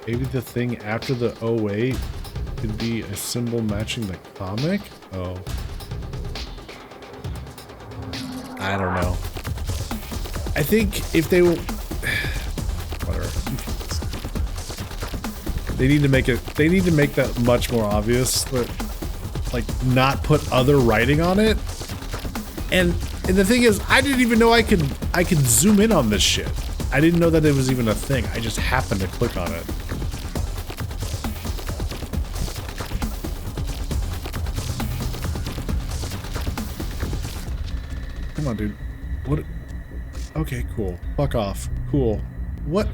Maybe the thing after the 08 could be a symbol matching the comic? Oh. I don't know. I think if they will, whatever. They need to make it. They need to make that much more obvious. But like, not put other writing on it. And the thing is, I didn't even know I could zoom in on this shit. I didn't know that it was even a thing. I just happened to click on it. Come on, dude. What? Okay, cool. Fuck off. Cool. What?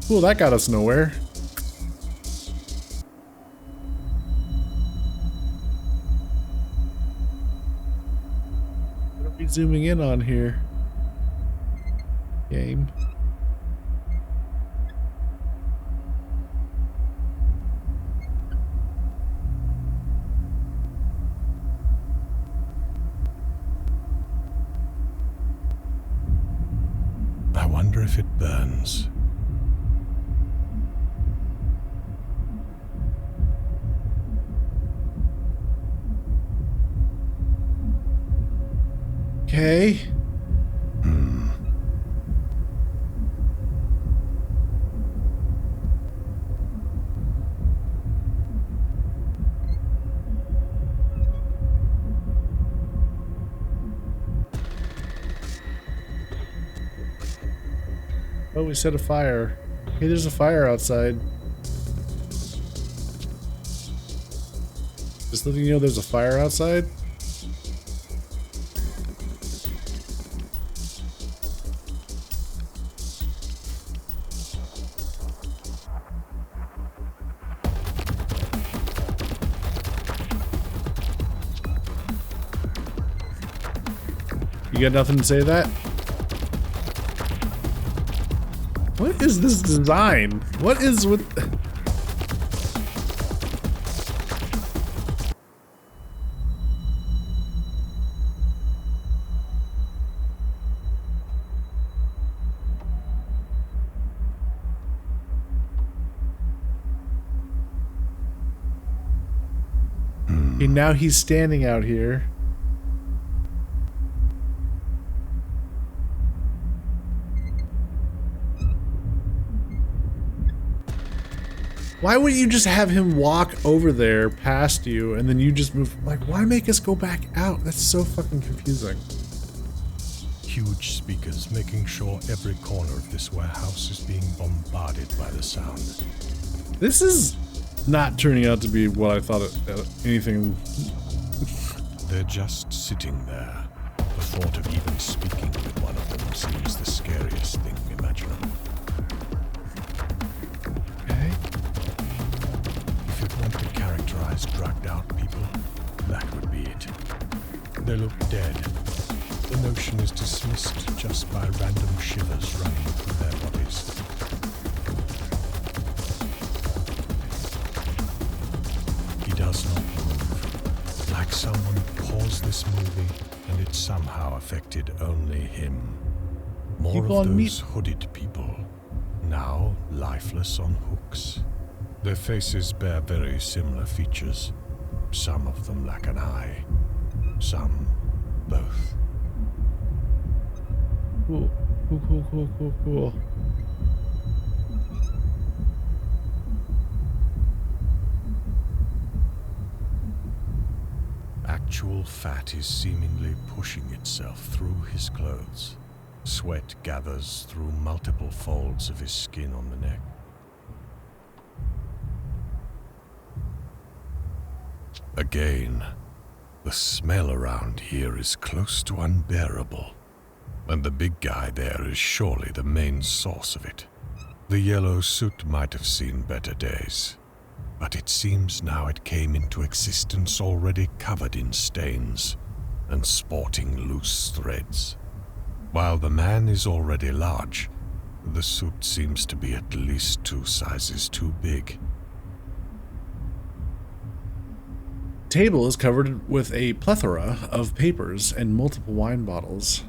Cool, that got us nowhere. What are we zooming in on here? Game. I wonder if it burns. Okay. Oh, we set a fire. Hey, there's a fire outside. Just letting you know there's a fire outside. You got nothing to say to that? What is this design? What is with... Okay, now he's standing out here. Why wouldn't you just have him walk over there past you and then you just move? Like, why make us go back out? That's so fucking confusing. Huge speakers making sure every corner of this warehouse is being bombarded by the sound. This is not turning out to be what I thought anything. They're just sitting there. The thought of even speaking with one of them seems the scariest thing imaginable. Okay. If you'd want to characterize drugged out people, that would be it. They look dead. The notion is dismissed just by random shivers running through their bodies. He does not move. Like someone paused this movie and it somehow affected only him. More People of on those hooded people, now lifeless on hooks. Their faces bear very similar features. Some of them lack an eye. Some both. Cool. Cool. Actual fat is seemingly pushing itself through his clothes. Sweat gathers through multiple folds of his skin on the neck. Again, the smell around here is close to unbearable. And the big guy there is surely the main source of it. The yellow suit might have seen better days, but it seems now it came into existence already covered in stains and sporting loose threads. While the man is already large, the suit seems to be at least 2 sizes too big. Table is covered with a plethora of papers and multiple wine bottles.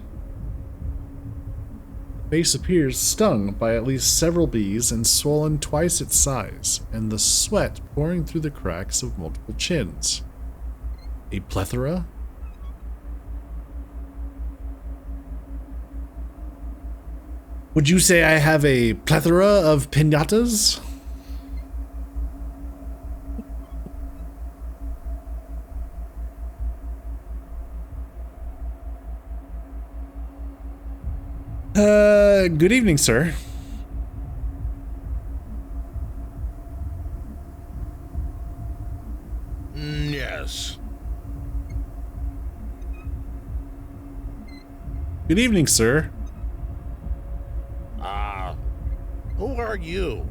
Face appears stung by at least several bees and swollen twice its size, and the sweat pouring through the cracks of multiple chins. A plethora? Would you say I have a plethora of pinatas? Good evening, sir. Yes. Good evening, sir. Who are you?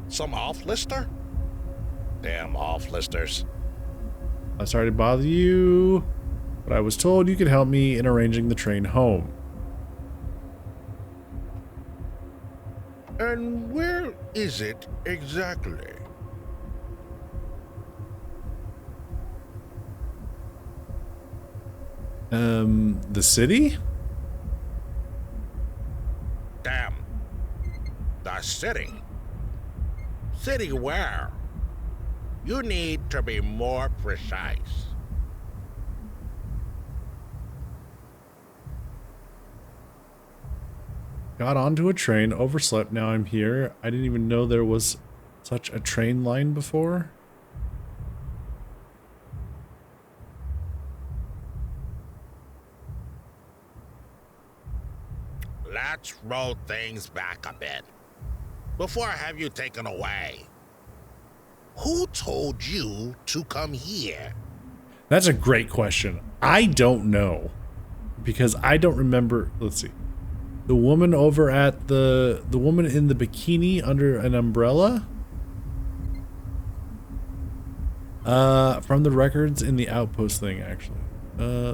Some off-lister? Damn off-listers. I'm sorry to bother you, but I was told you could help me in arranging the train home. And where is it exactly? The city? Damn. The city. City where? You need to be more precise. Got onto a train, overslept, now I'm here. I didn't even know there was such a train line before. Let's roll things back a bit. Before I have you taken away. Who told you to come here? That's a great question. I don't know. Because I don't remember. Let's see. The woman over at the woman in the bikini under an umbrella? From the records in the outpost thing, actually.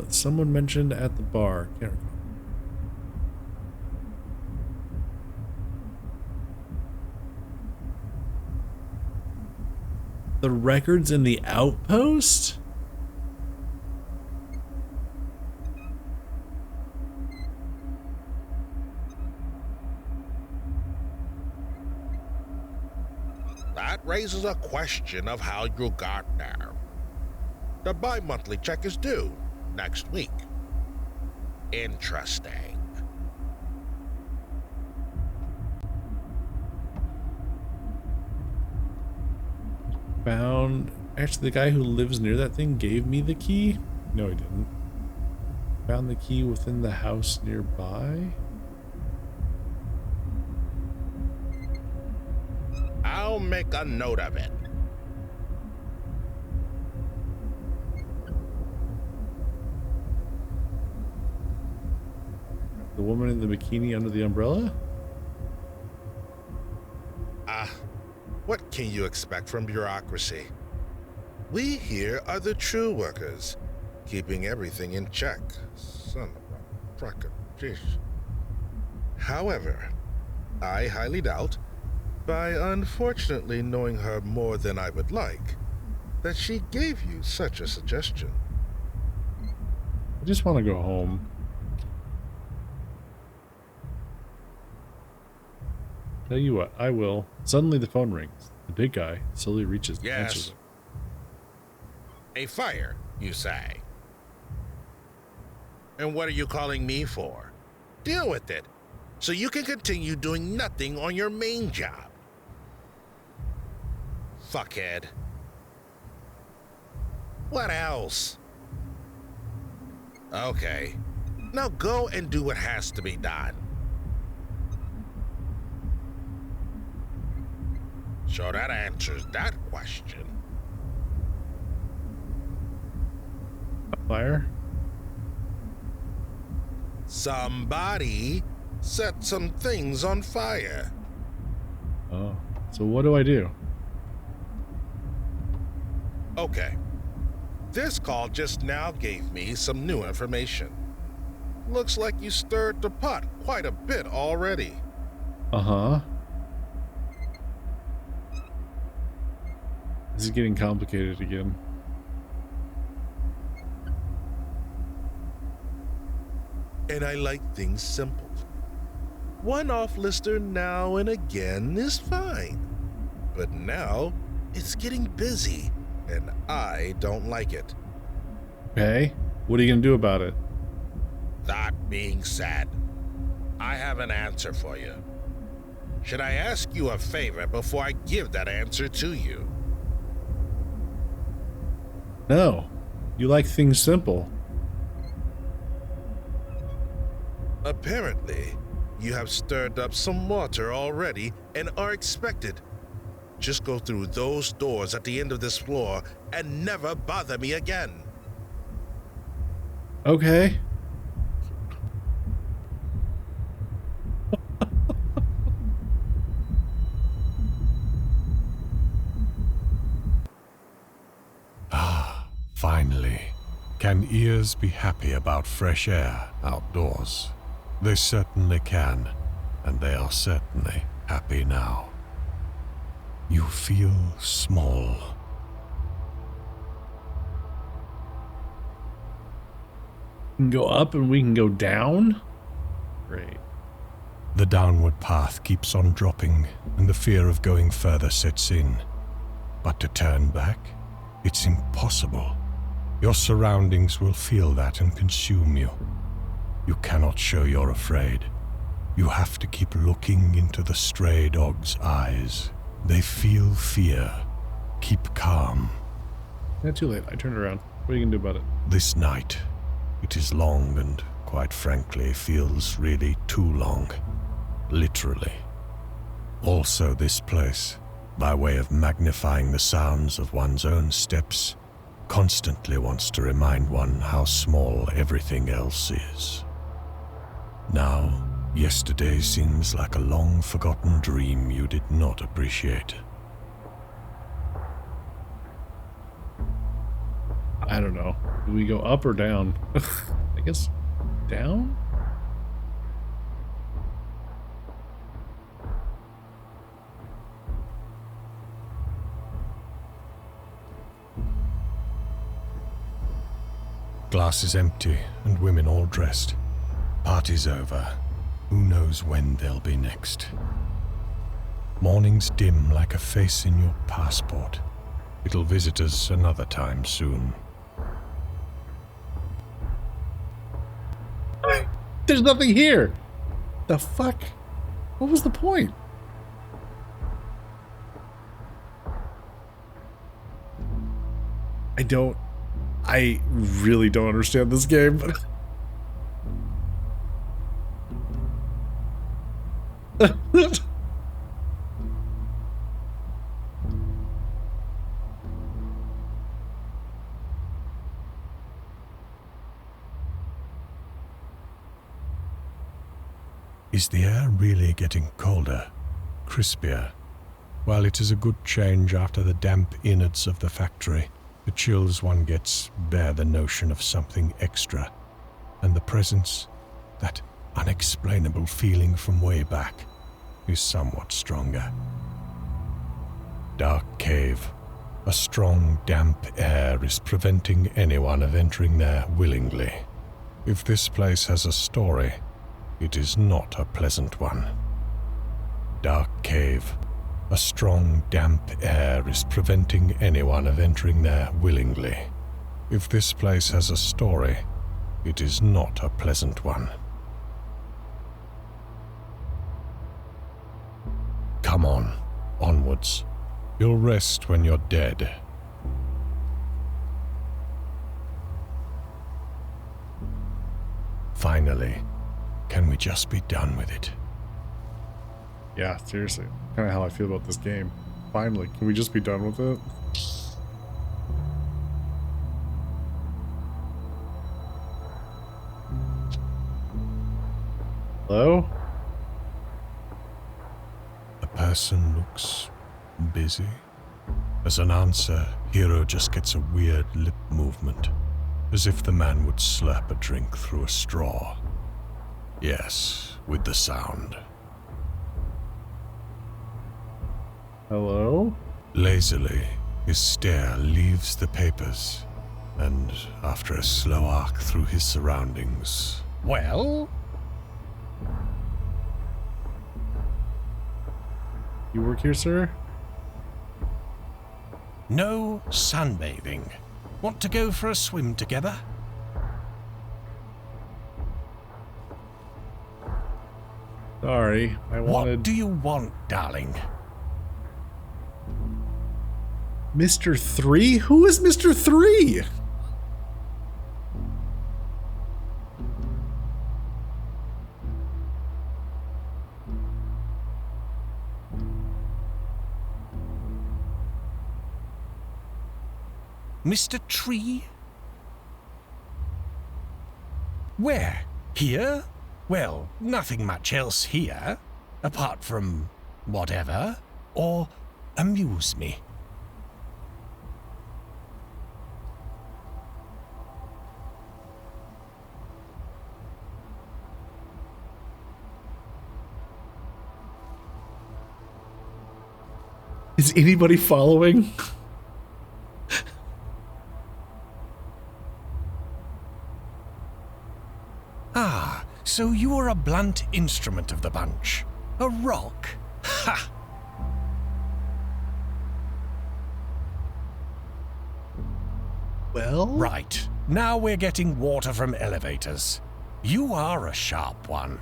Someone mentioned at the bar. Can't recall. The records in the outpost? That raises a question of how you got there. The bi-monthly check is due next week. Interesting. Found... Actually, the guy who lives near that thing gave me the key? No, he didn't. Found the key within the house nearby? I'll make a note of it. The woman in the bikini under the umbrella? What can you expect from bureaucracy? We here are the true workers, keeping everything in check. Son of a frickin' jeez. However, I highly doubt, by unfortunately knowing her more than I would like, that she gave you such a suggestion. I just want to go home. Tell you what, I will. Suddenly the phone rings. The big guy slowly reaches and answers it. A fire, you say? And what are you calling me for? Deal with it, so you can continue doing nothing on your main job. Fuckhead. What else? Okay. Now go and do what has to be done. So that answers that question. Fire? Somebody set some things on fire. Oh. So what do I do? Okay. This call just now gave me some new information. Looks like you stirred the pot quite a bit already. Uh-huh. This is getting complicated again. And I like things simple. One off-lister now and again is fine. But now, it's getting busy, and I don't like it. Okay. What are you gonna do about it? That being said, I have an answer for you. Should I ask you a favor before I give that answer to you? No. You like things simple. Apparently, you have stirred up some water already and are expected. Just go through those doors at the end of this floor and never bother me again. Okay. Finally, can ears be happy about fresh air outdoors? They certainly can, and they are certainly happy now. You feel small. We can go up and we can go down? Great. The downward path keeps on dropping, and the fear of going further sets in. But to turn back, it's impossible. Your surroundings will feel that and consume you. You cannot show you're afraid. You have to keep looking into the stray dog's eyes. They feel fear. Keep calm. Yeah, too late. I turned around. What are you going to do about it? This night, it is long and, quite frankly, feels really too long. Literally. Also, this place, by way of magnifying the sounds of one's own steps, constantly wants to remind one how small everything else is. Now, yesterday seems like a long-forgotten dream you did not appreciate. I don't know. Do we go up or down? I guess down? Glass is empty and women all dressed. Party's over. Who knows when they'll be next? Morning's dim like a face in your passport. It'll visit us another time soon. There's nothing here! The fuck? What was the point? I really don't understand this game. Is the air really getting colder, crispier? While it is a good change after the damp innards of the factory, the chills one gets bear the notion of something extra, and the presence, that unexplainable feeling from way back, is somewhat stronger. Dark cave. A strong, damp air is preventing anyone of entering there willingly. If this place has a story, it is not a pleasant one. Dark cave. A strong, damp air is preventing anyone of entering there willingly. If this place has a story, it is not a pleasant one. Come on, onwards. You'll rest when you're dead. Finally, can we just be done with it? Yeah, seriously. Kind of how I feel about this game. Finally, can we just be done with it? Hello? The person looks busy. As an answer, Hero just gets a weird lip movement, as if the man would slurp a drink through a straw. Yes, with the sound. Hello? Lazily, his stare leaves the papers, and after a slow arc through his surroundings... Well? You work here, sir? No sunbathing. Want to go for a swim together? Sorry, I wanted... What do you want, darling? Mr. 3? Who is Mr. 3? Mr. Tree? Where? Here? Well, nothing much else here, apart from whatever, or amuse me. Is anybody following? Ah, so you are a blunt instrument of the bunch. A rock. Ha! Well? Right. Now we're getting water from elevators. You are a sharp one.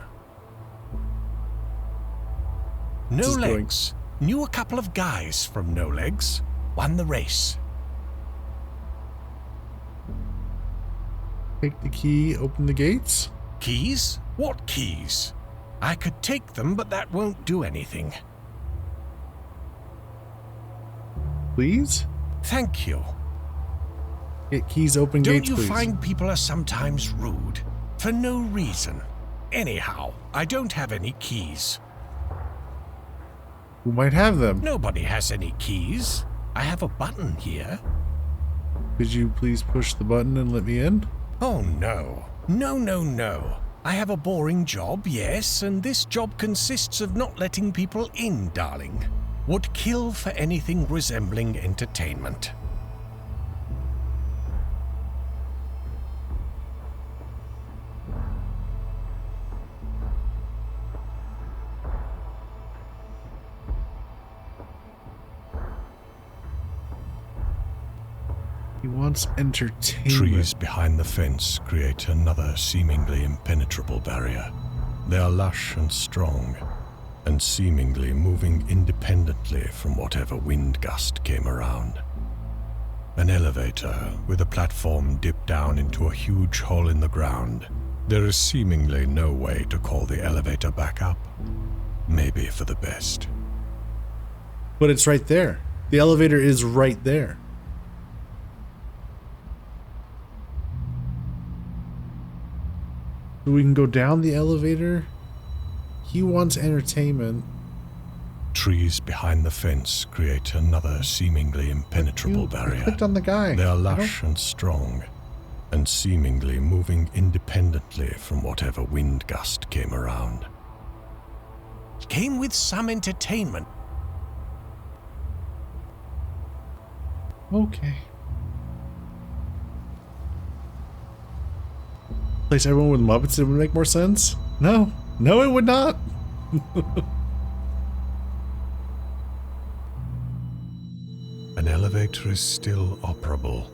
No Just going- Legs. Knew a couple of guys from No Legs. Won the race. Take the key, open the gates? Keys? What keys? I could take them, but that won't do anything. Please? Thank you. Get keys, open Don't gates, you please. find people are sometimes rude? For no reason. Anyhow, I don't have any keys. Who might have them? Nobody has any keys. I have a button here. Could you please push the button and let me in? Oh, no. No, no, no. I have a boring job, yes, and this job consists of not letting people in, darling. Would kill for anything resembling entertainment. He wants entertainment. Trees behind the fence create another seemingly impenetrable barrier. They are lush and strong, and seemingly moving independently from whatever wind gust came around. An elevator with a platform dipped down into a huge hole in the ground. There is seemingly no way to call the elevator back up. Maybe for the best. But it's right there. The elevator is right there. So we can go down the elevator. He wants entertainment. Trees behind the fence create another seemingly impenetrable barrier. I clicked on the guy. They are lush and strong, and seemingly moving independently from whatever wind gust came around. Came with some entertainment. Okay. Place everyone with Muppets, it would make more sense? No. No, it would not. An elevator is still operable,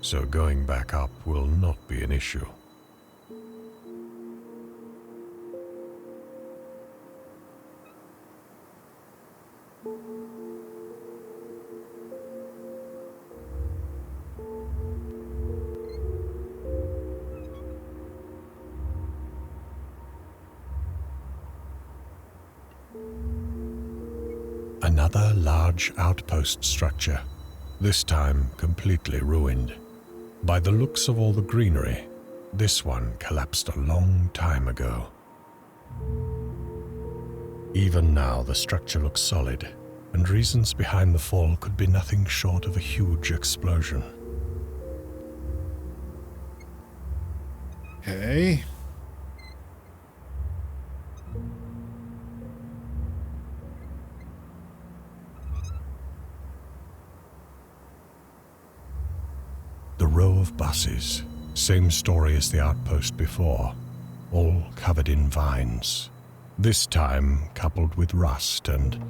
so going back up will not be an issue. Another large outpost structure, this time completely ruined. By the looks of all the greenery, this one collapsed a long time ago. Even now, the structure looks solid, and reasons behind the fall could be nothing short of a huge explosion. Okay. The row of buses, same story as the outpost before, all covered in vines. This time coupled with rust and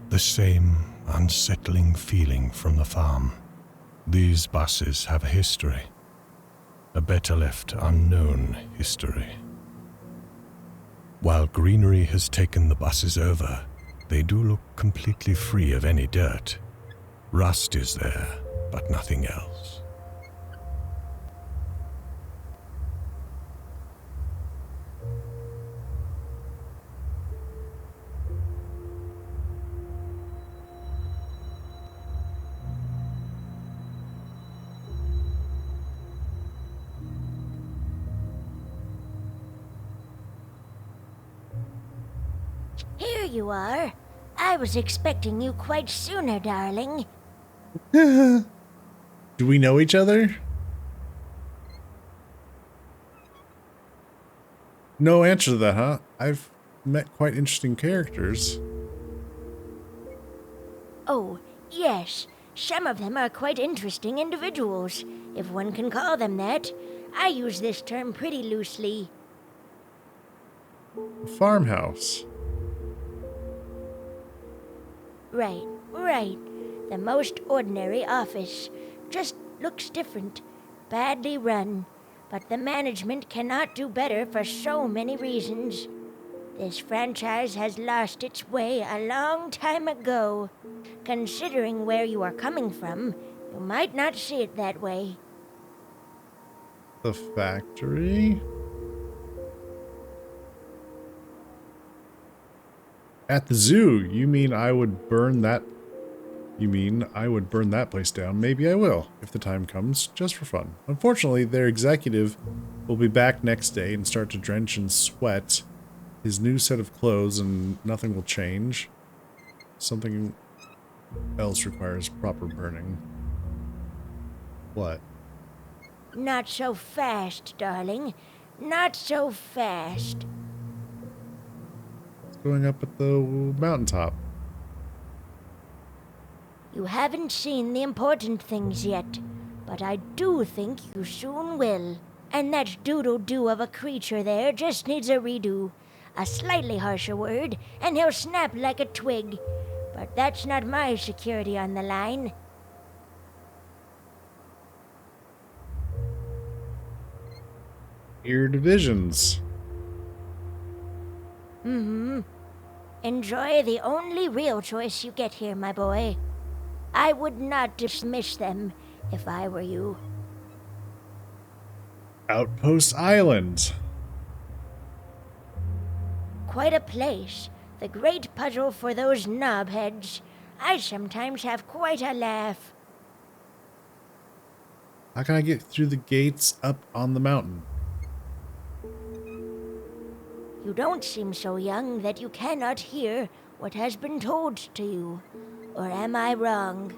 the same unsettling feeling from the farm. These buses have a history, a better left unknown history. While greenery has taken the buses over, they do look completely free of any dirt. Rust is there, but nothing else. Here you are. I was expecting you quite sooner, darling. Do we know each other? No answer to that, huh? I've met quite interesting characters. Oh, yes. Some of them are quite interesting individuals, if one can call them that. I use this term pretty loosely. A farmhouse. Right, right. The most ordinary office. Just looks different. Badly run. But the management cannot do better for so many reasons. This franchise has lost its way a long time ago. Considering where you are coming from, you might not see it that way. The factory? At the zoo, you mean I would burn that? You mean I would burn that place down? Maybe I will, if the time comes, just for fun. Unfortunately, their executive will be back next day and start to drench in sweat his new set of clothes, and nothing will change. Something else requires proper burning. What? Not so fast, darling. Not so fast. What's going up at the mountaintop? You haven't seen the important things yet, but I do think you soon will. And that doodle-doo of a creature there just needs a redo. A slightly harsher word, and he'll snap like a twig. But that's not my security on the line. Ear divisions. Mm-hmm. Enjoy the only real choice you get here, my boy. I would not dismiss them if I were you. Outpost Island. Quite a place. The great puzzle for those knobheads. I sometimes have quite a laugh. How can I get through the gates up on the mountain? You don't seem so young that you cannot hear what has been told to you. Or am I wrong?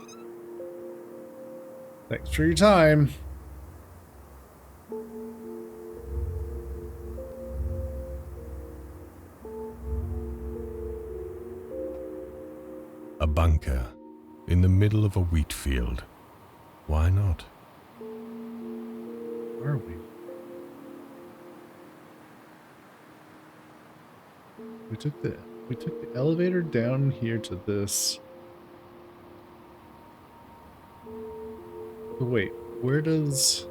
Thanks for your time. A bunker in the middle of a wheat field. Why not? Where are we? We took the elevator down here to this. But wait, where does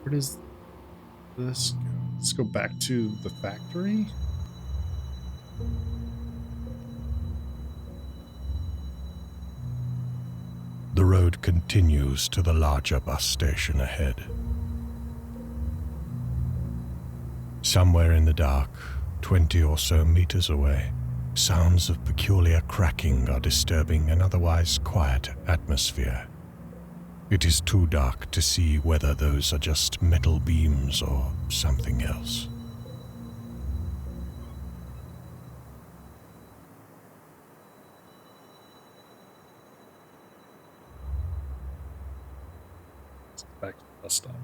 this go? Let's go back to the factory. The road continues to the larger bus station ahead. Somewhere in the dark, 20 or so meters away, sounds of peculiar cracking are disturbing an otherwise quiet atmosphere. It is too dark to see whether those are just metal beams or something else. Back to the bus stop.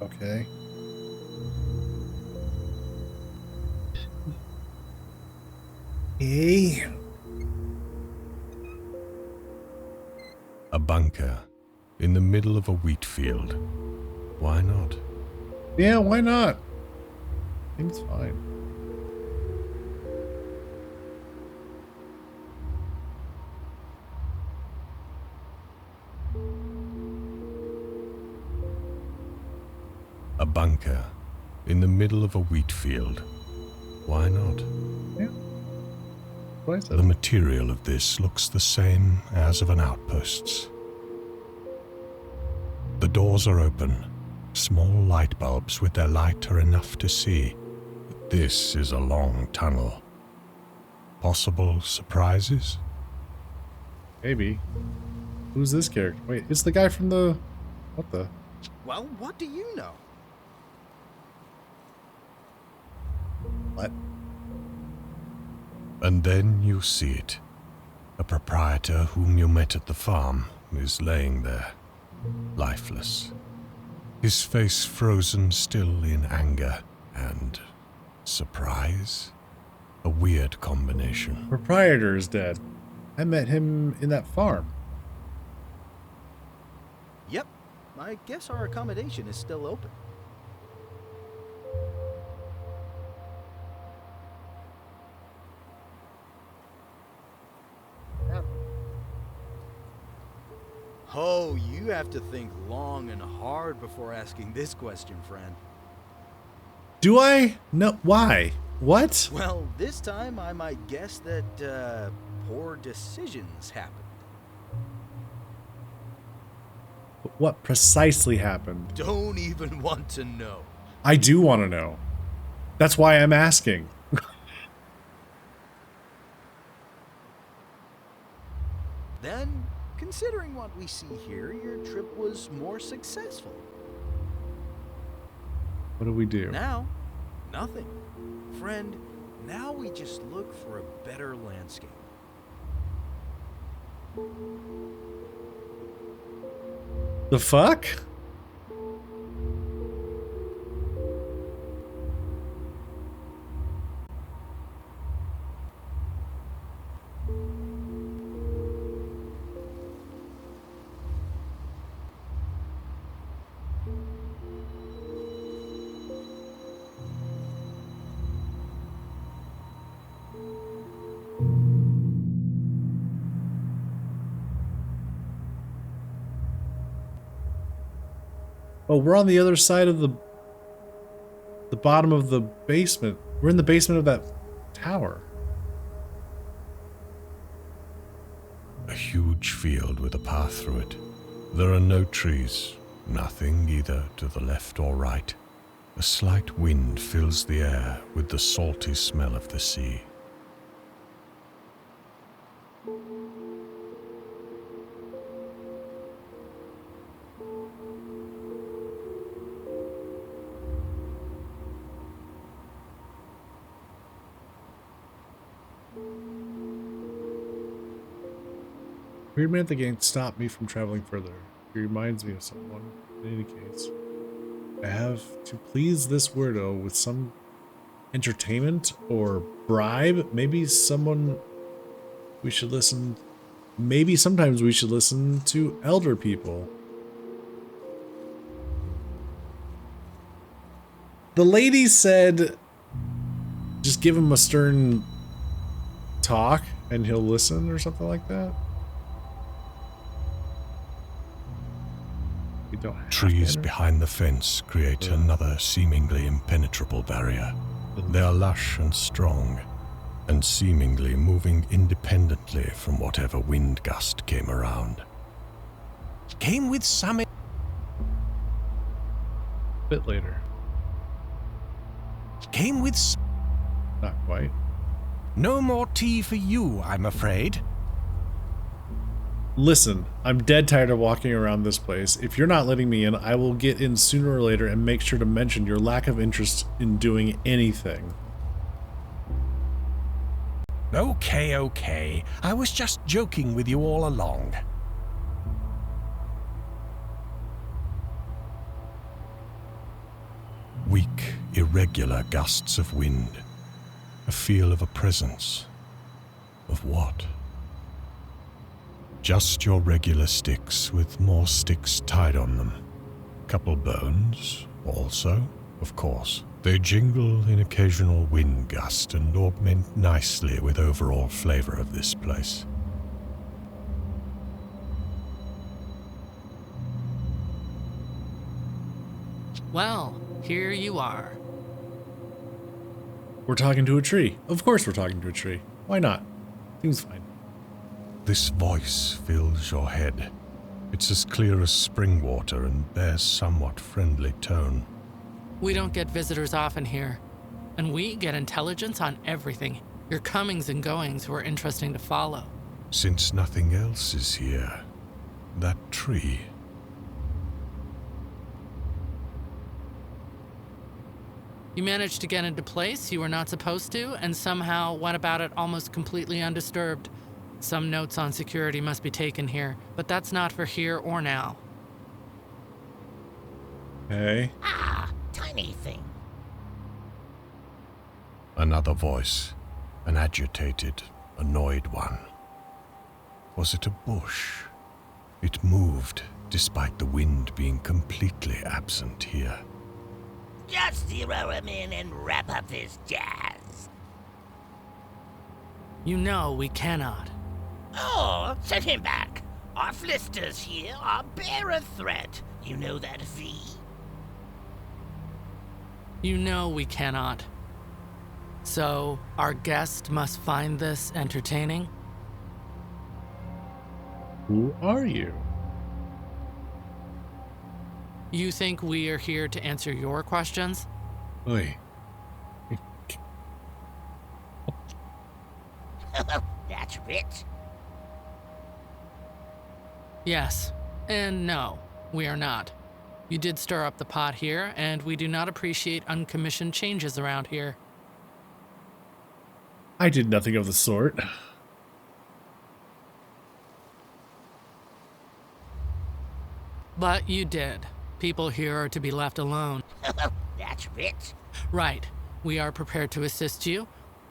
Okay. Hey. A bunker in the middle of a wheat field. Why not? Yeah, why not? Seems fine. A bunker in the middle of a wheat field. Why not? Yeah. What I said. The material of this looks the same as of an outpost's. The doors are open. Small light bulbs with their light are enough to see. This is a long tunnel. Possible surprises? Maybe. Who's this character? Wait, it's the guy from the... What the... Well, what do you know? What? And then you see it. A proprietor whom you met at the farm is laying there, lifeless. His face frozen still in anger and surprise. A weird combination. Proprietor is dead. I met him in that farm. Yep. I guess our accommodation is still open. Oh, you have to think long and hard before asking this question, friend. Do I? No. Why? What? Well, this time I might guess that poor decisions happened. What precisely happened? Don't even want to know. I do want to know. That's why I'm asking. Then, considering what we see here, your trip was more successful. What do we do? Now, nothing. Friend, now we just look for a better landscape. The fuck? Oh, we're on the other side of the bottom of the basement. We're in the basement of that tower. A huge field with a path through it. There are no trees, nothing either to the left or right. A slight wind fills the air with the salty smell of the sea. Weird man at the gate stopped me from traveling further. He reminds me of someone. In any case, I have to please this weirdo with some entertainment or bribe. Maybe someone we should listen. Maybe sometimes we should listen to elder people. The lady said, just give him a stern talk and he'll listen or something like that. We don't have Trees behind the fence create another seemingly impenetrable barrier. They are lush and strong, and seemingly moving independently from whatever wind gust came around. Came with some... A bit later. Came with... Not quite. No more tea for you, I'm afraid. Listen, I'm dead tired of walking around this place. If you're not letting me in, I will get in sooner or later and make sure to mention your lack of interest in doing anything. Okay. I was just joking with you all along. Weak, irregular gusts of wind. A feel of a presence. Of what? Just your regular sticks with more sticks tied on them. Couple bones, also, of course. They jingle in occasional wind gust and augment nicely with overall flavor of this place. Well, here you are. We're talking to a tree. Of course we're talking to a tree. Why not? Seems fine. This voice fills your head. It's as clear as spring water and bears somewhat friendly tone. We don't get visitors often here, and we get intelligence on everything. Your comings and goings were interesting to follow. Since nothing else is here, that tree. You managed to get into place you were not supposed to, and somehow went about it almost completely undisturbed. Some notes on security must be taken here, but that's not for here or now. Hey. Ah, tiny thing. Another voice, an agitated, annoyed one. Was it a bush? It moved, despite the wind being completely absent here. Just zero him in and wrap up this jazz. You know we cannot. Oh, send him back. Our flisters here are bear a threat. You know that, V? You know we cannot. So, our guest must find this entertaining? Who are you? You think we are here to answer your questions? Oi. That's rich. Yes, and no, we are not. You did stir up the pot here, and we do not appreciate uncommissioned changes around here. I did nothing of the sort. But you did. People here are to be left alone. That's rich. Right. We are prepared to assist you.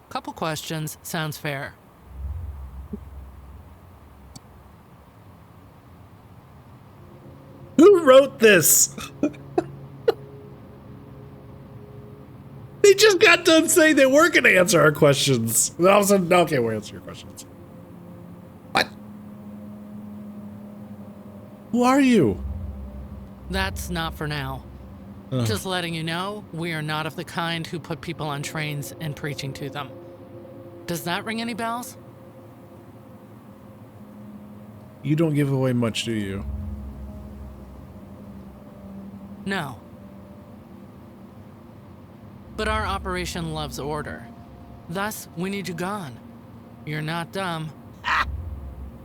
Couple questions. Sounds fair. Who wrote this? They just got done saying they weren't going to answer our questions. And all of a sudden, okay, we'll answer your questions. What? Who are you? That's not for now. Ugh. Just letting you know, we are not of the kind who put people on trains and preaching to them. Does that ring any bells? You don't give away much, do you? No. But our operation loves order. Thus, we need you gone. You're not dumb.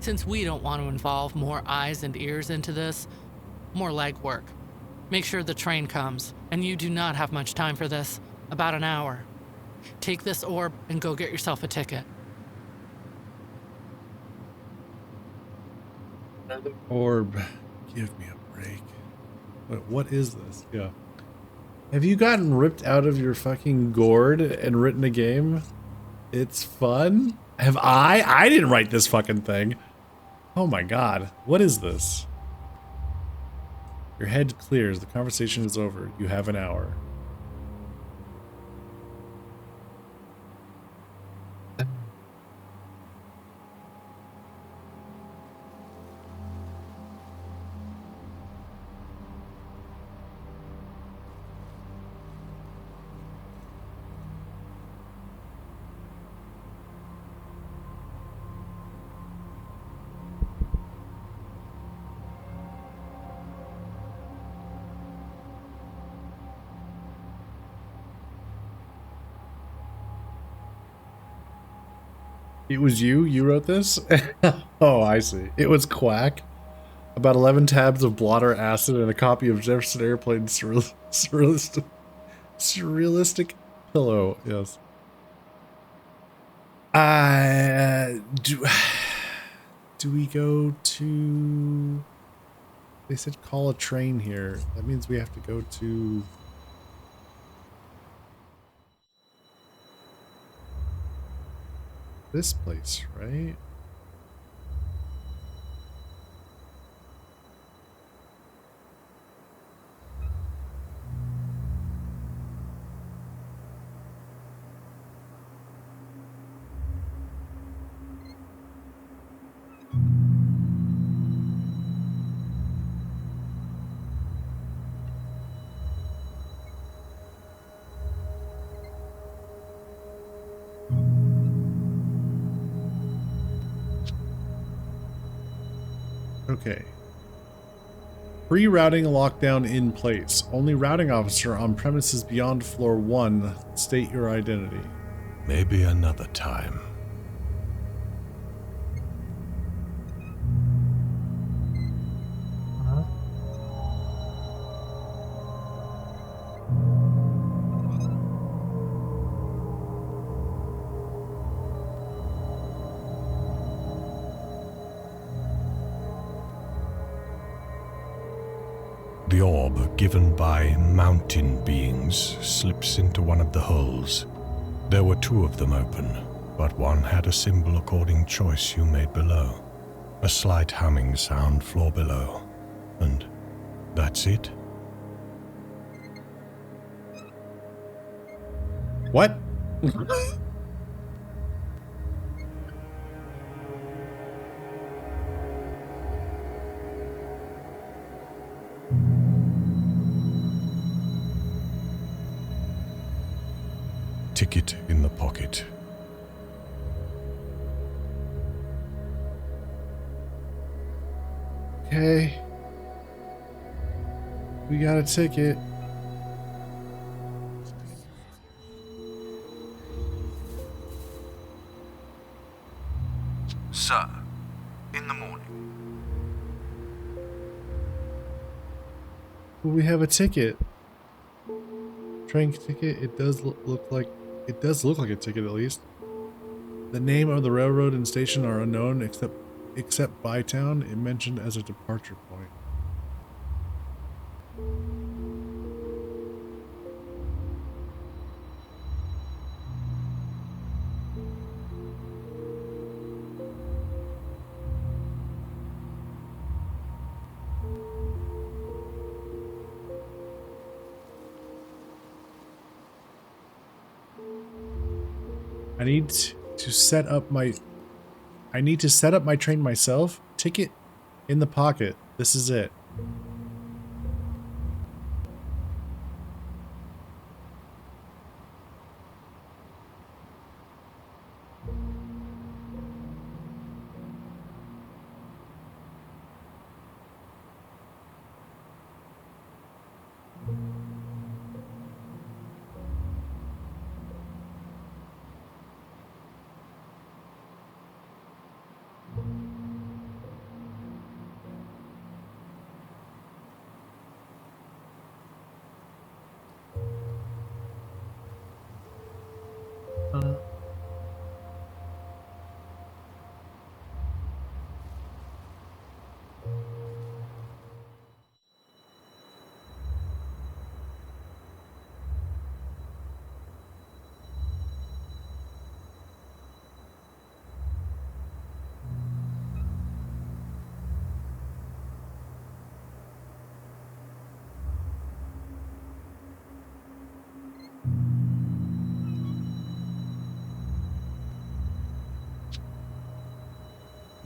Since we don't want to involve more eyes and ears into this, more legwork. Make sure the train comes, and you do not have much time for this. About an hour. Take this orb and go get yourself a ticket. Orb, give me a break. What is this? Yeah. Have you gotten ripped out of your fucking gourd and written a game? It's fun? Have I? I didn't write this fucking thing. Oh my god. What is this? Your head clears. The conversation is over. You have an hour. It was you? You wrote this? Oh, I see. It was Quack. About 11 tabs of blotter acid and a copy of Jefferson Airplane surrealistic pillow. Yes. Do we go to... They said call a train here. That means we have to go to... this place, right? Okay. Pre-routing lockdown in place. Only routing officer on premises beyond floor 1. State your identity. Maybe another time. The orb given by mountain beings slips into one of the holes. There were 2 of them open, but one had a symbol according choice you made below. A slight humming sound floor below. And that's it? What? Ticket in the pocket. Okay. We got a ticket. Sir, in the morning. We have a ticket. Train ticket. It does look like a ticket at least. The name of the railroad and station are unknown except Bytown. It mentioned as a departure point. I need to set up my train myself. Ticket in the pocket. This is it.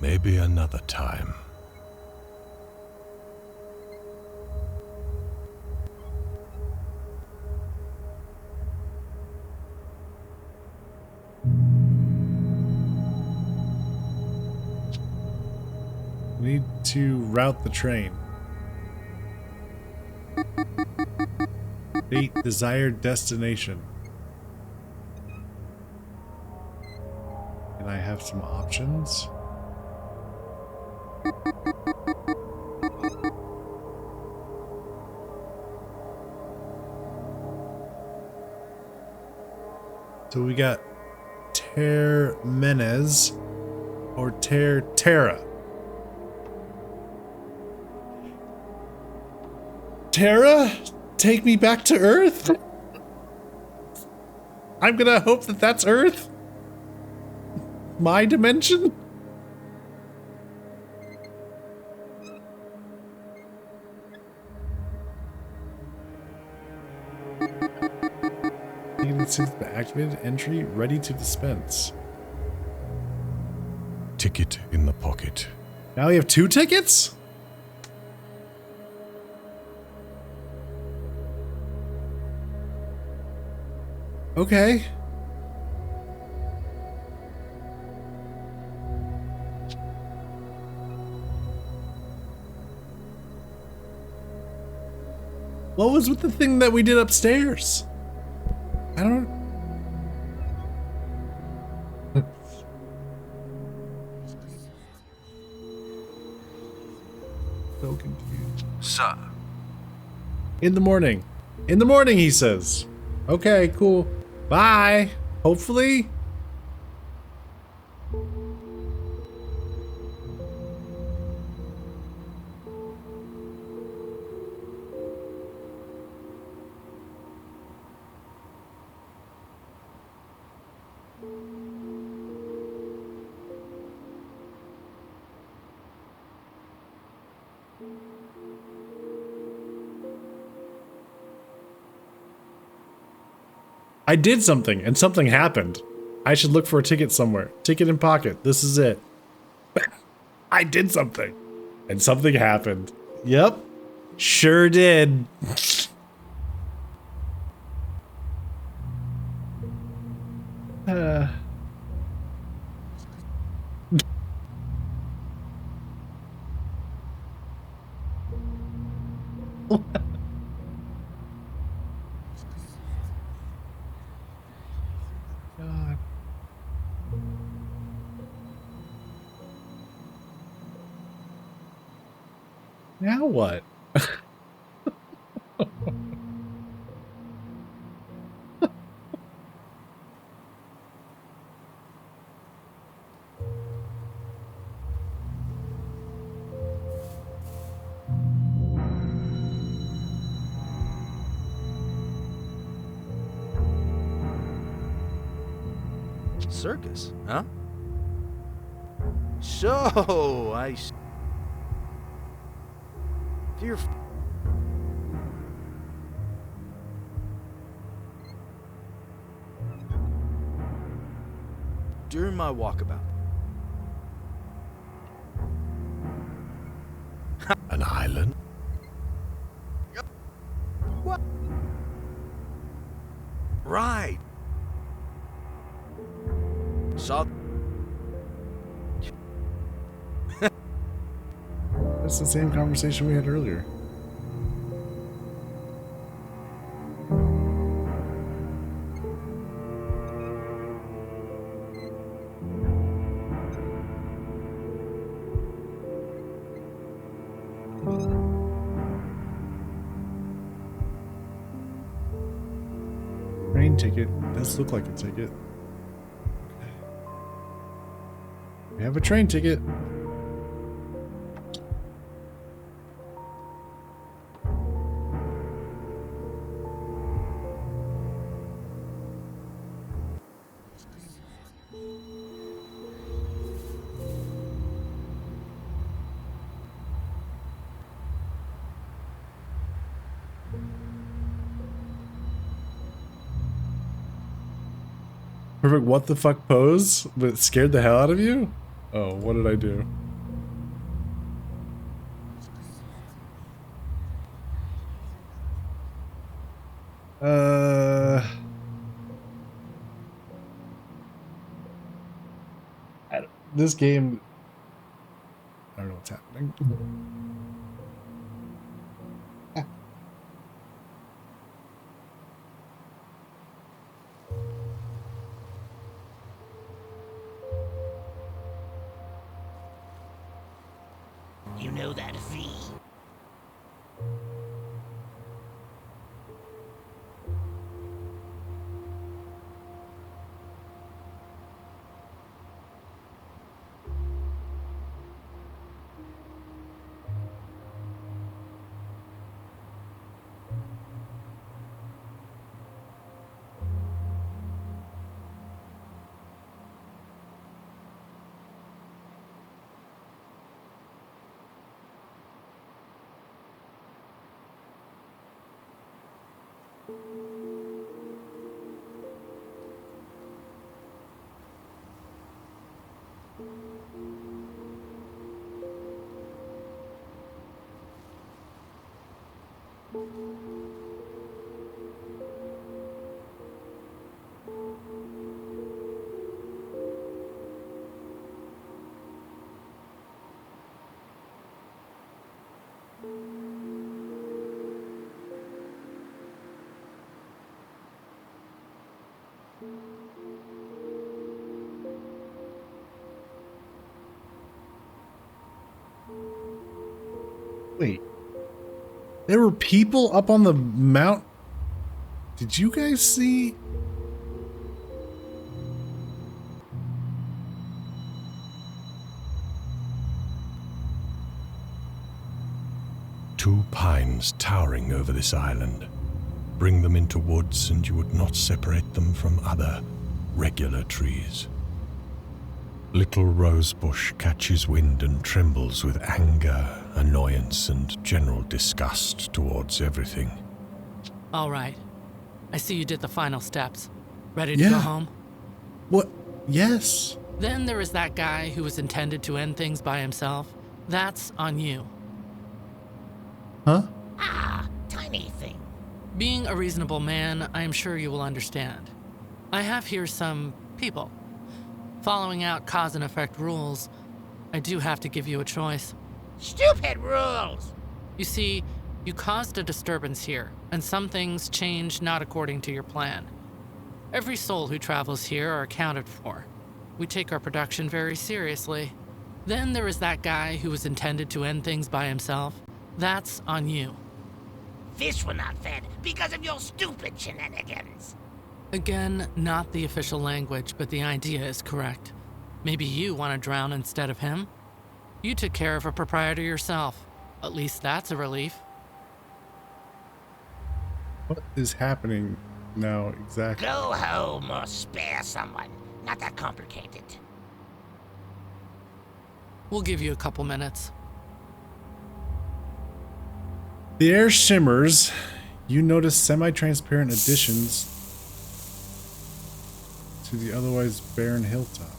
Maybe another time. We need to route the train. State desired destination. Can I have some options? So we got Termenez or Terra. Terra, take me back to Earth? I'm gonna hope that that's Earth? My dimension? Activated entry ready to dispense. Ticket in the pocket. Now we have 2 tickets? Okay. What was with the thing that we did upstairs? I don't... So confused. Sir. In the morning. In the morning, he says. Okay, cool. Bye. Hopefully. I did something, and something happened. I should look for a ticket somewhere. Ticket in pocket. This is it. I did something, and something happened. Yep. Sure did. God. Now what? Circus, huh? So, Fear. During my walkabout. An island? What? Right. Saw. That's the same conversation we had earlier. Train ticket. Does look like a ticket. We have a train ticket. Perfect what the fuck pose, but it scared the hell out of you? Oh, what did I do? This game, I don't know what's happening. You know that V? Wait. There were people up on the mount. Did you guys see? Two pines towering over this island. Bring them into woods and you would not separate them from other regular trees. Little Rosebush catches wind and trembles with anger, annoyance, and general disgust towards everything. All right. I see you did the final steps. Ready to go home? What? Yes. Then there is that guy who was intended to end things by himself. That's on you. Huh? Ah, tiny thing. Being a reasonable man, I am sure you will understand. I have here some people. Following out cause and effect rules, I do have to give you a choice. Stupid rules! You see, you caused a disturbance here, and some things change not according to your plan. Every soul who travels here are accounted for. We take our production very seriously. Then there is that guy who was intended to end things by himself. That's on you. Fish were not fed because of your stupid shenanigans. Again, not the official language, but the idea is correct. Maybe you want to drown instead of him? You took care of a proprietor yourself. At least that's a relief. What is happening now exactly? Go home or spare someone. Not that complicated. We'll give you a couple minutes. The air shimmers. You notice semi-transparent additions to the otherwise barren hilltop.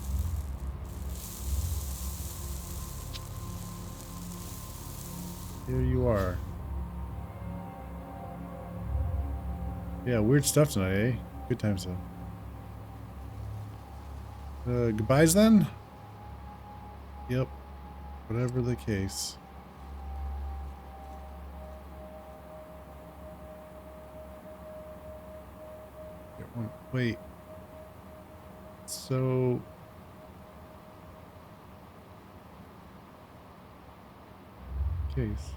Here you are. Yeah, weird stuff tonight, eh? Good times though. Goodbyes then? Yep. Whatever the case. Wait. So... Case.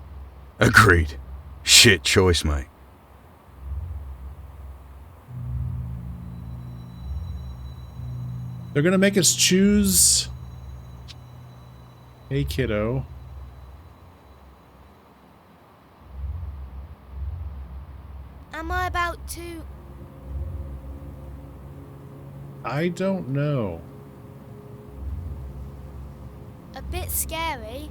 Agreed. Shit choice, mate. They're gonna make us choose. Hey, kiddo. Am I about to... I don't know. A bit scary.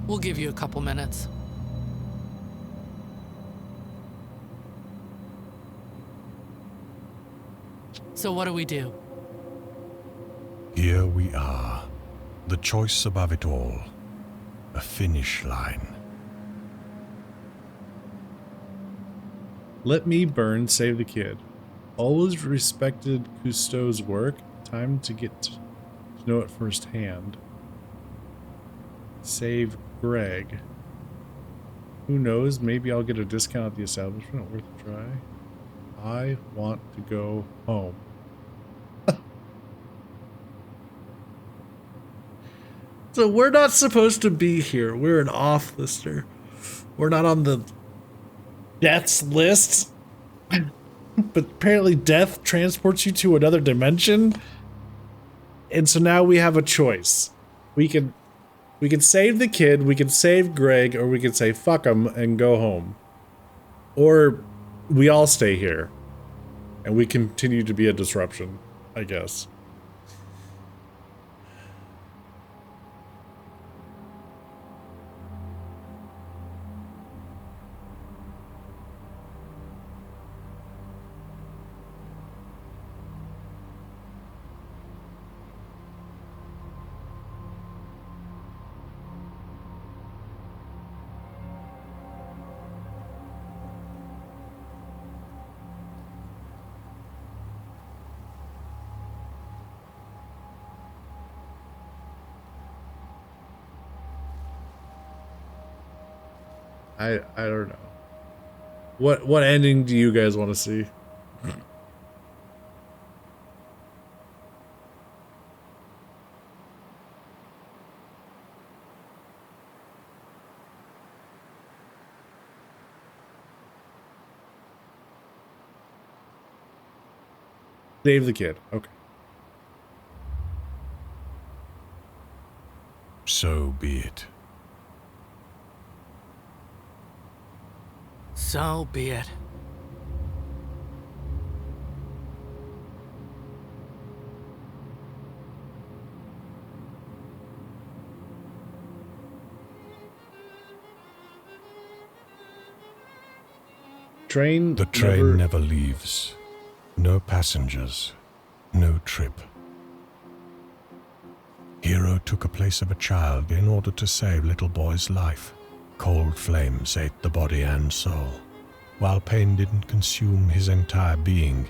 We'll give you a couple minutes. So what do we do? Here we are. The choice above it all. A finish line. Let me burn, save the kid. Always respected Cousteau's work. Time to get to know it firsthand. Save Greg. Who knows? Maybe I'll get a discount at the establishment. Worth a try. I want to go home. So we're not supposed to be here. We're an off-lister. We're not on the death's list. But apparently death transports you to another dimension. And so now we have a choice. We can save the kid, we can save Greg, or we can say fuck him and go home. Or we all stay here. And we continue to be a disruption, I guess. I don't know. What ending do you guys want to see? Save the kid. Okay. So be it. So be it. The train never leaves. No passengers. No trip. Hero took a place of a child in order to save little boy's life. Cold flames ate the body and soul. While pain didn't consume his entire being,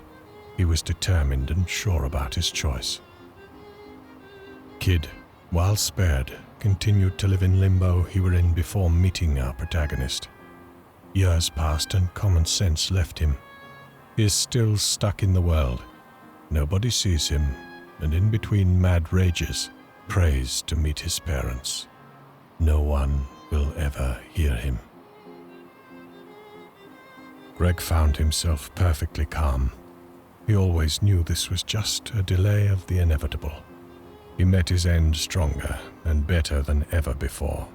he was determined and sure about his choice. Kid, while spared, continued to live in limbo he were in before meeting our protagonist. Years passed and common sense left him. He is still stuck in the world. Nobody sees him, and in between mad rages, prays to meet his parents. No one will ever hear him. Greg found himself perfectly calm. He always knew this was just a delay of the inevitable. He met his end stronger and better than ever before.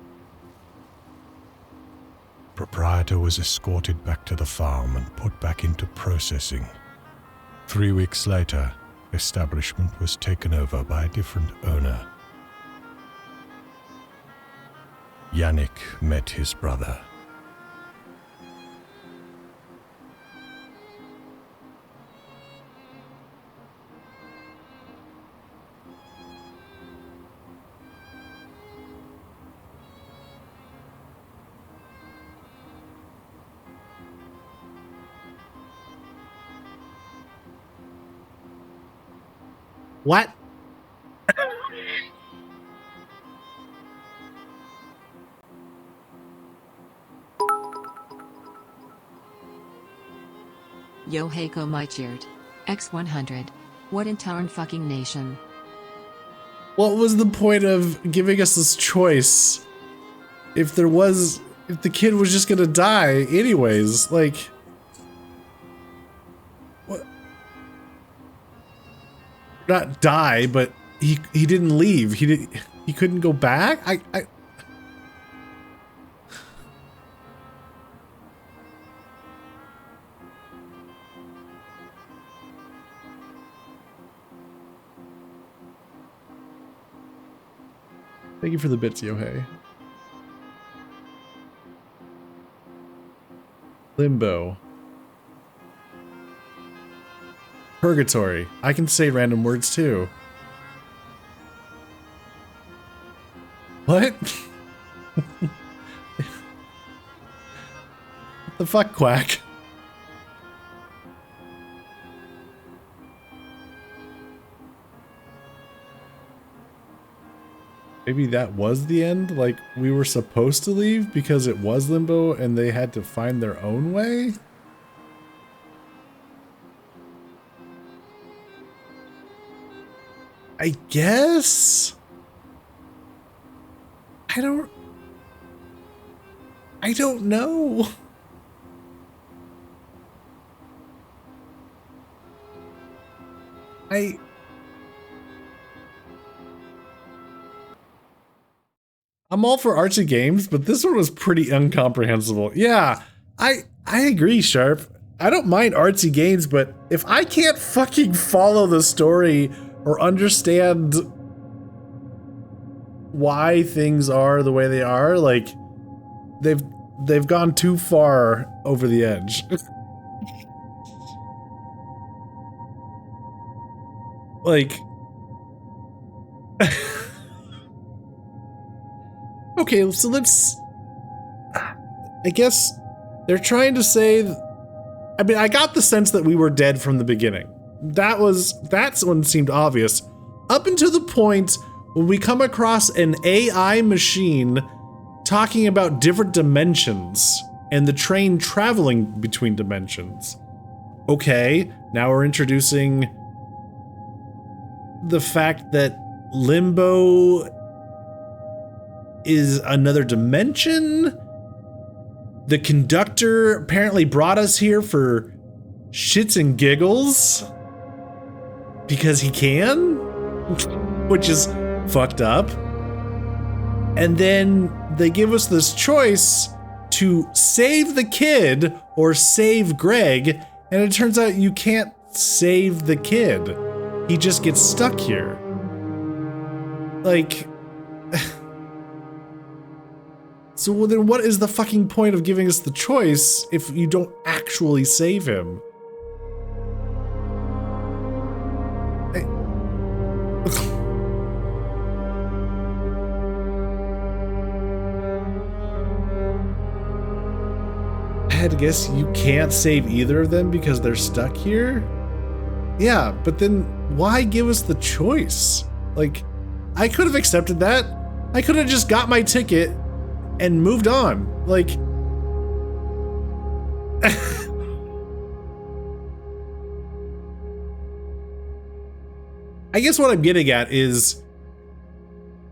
Proprietor was escorted back to the farm and put back into processing. 3 weeks later, establishment was taken over by a different owner. Yannick met his brother. What? Yo Heiko Meichert. X100. What in tarn fucking nation? What was the point of giving us this choice? If the kid was just gonna die anyways, like... What? Not die, but he didn't leave. He couldn't go back? I Thank you for the bits, Yohei. Limbo. Purgatory. I can say random words too. What? What the fuck, Quack? Maybe that was the end? Like, we were supposed to leave because it was limbo and they had to find their own way? I guess? I don't know. I'm all for artsy games, but this one was pretty incomprehensible. Yeah, I agree, Sharp. I don't mind artsy games, but if I can't fucking follow the story or understand why things are the way they are, like, they've gone too far over the edge. Like... Okay, so let's... I guess they're trying to say... I mean, I got the sense that we were dead from the beginning. That's one seemed obvious. Up until the point when we come across an AI machine talking about different dimensions and the train traveling between dimensions. Okay, now we're introducing the fact that Limbo is another dimension. The conductor apparently brought us here for shits and giggles. because he can, which is fucked up. And then they give us this choice to save the kid or save Greg, and it turns out you can't save the kid. He just gets stuck here. Like, so then what is the fucking point of giving us the choice if you don't actually save him? I had to guess you can't save either of them because they're stuck here? Yeah, but then why give us the choice? Like, I could have accepted that. I could have just got my ticket and moved on. Like, I guess what I'm getting at is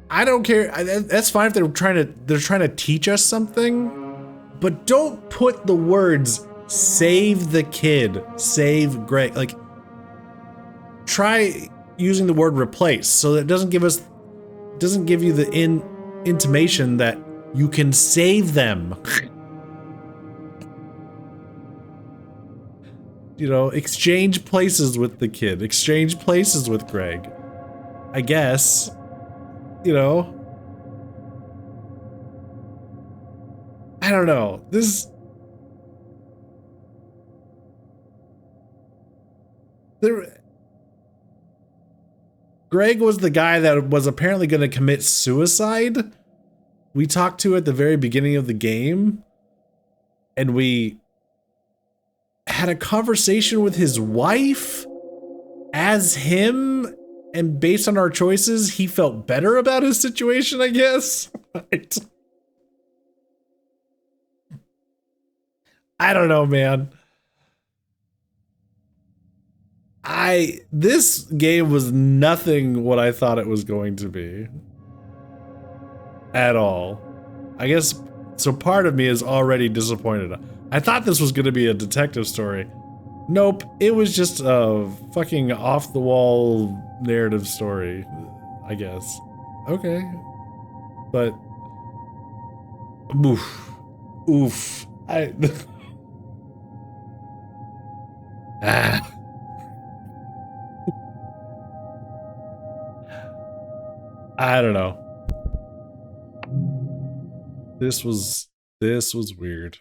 I don't care. That's fine if they're trying to teach us something, but don't put the words "save the kid," "save Greg." Like, try using the word "replace" so that it doesn't give you the intimation that you can save them. You know, exchange places with the kid, exchange places with Greg. I guess, you know. I don't know. Greg was the guy that was apparently going to commit suicide. We talked to at the very beginning of the game, and we had a conversation with his wife as him, and based on our choices, he felt better about his situation, I guess. I don't know, man. This game was nothing what I thought it was going to be. At all. I guess, so part of me is already disappointed. I thought this was going to be a detective story. Nope, it was just a fucking off-the-wall narrative story, I guess. Okay. But, oof. Oof. Ah. I don't know. This was weird.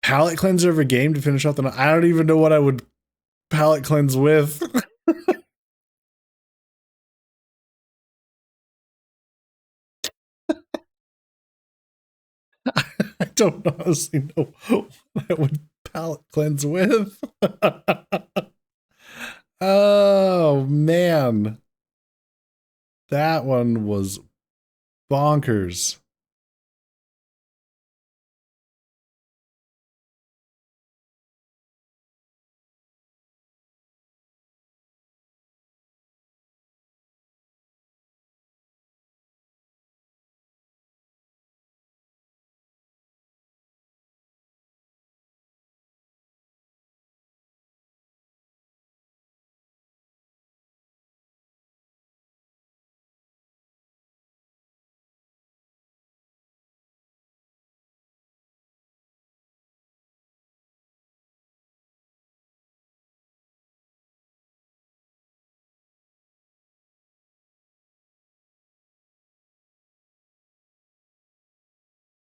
Palette cleanser of a game to finish off the night. I don't even know what I would palette cleanse with. I don't honestly know what I would palette cleanse with. Oh man. That one was bonkers.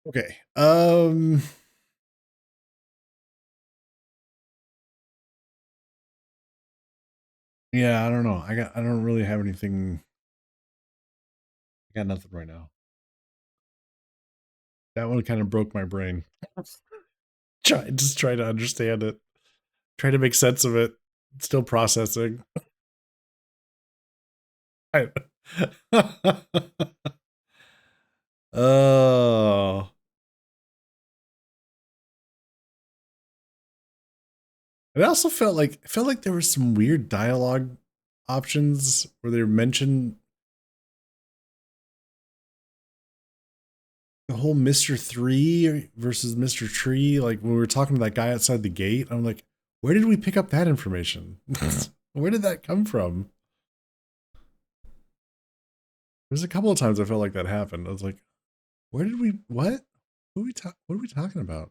Okay. Yeah, I don't know. I don't really have anything. I got nothing right now. That one kind of broke my brain. Try to understand it. Try to make sense of it. Still processing. Oh. It also felt like there were some weird dialogue options where they mentioned the whole Mr. 3 versus Mr. Tree. Like when we were talking to that guy outside the gate, I'm like, where did we pick up that information? Where did that come from? There's a couple of times I felt like that happened. I was like, where did we, what? What are we talking about?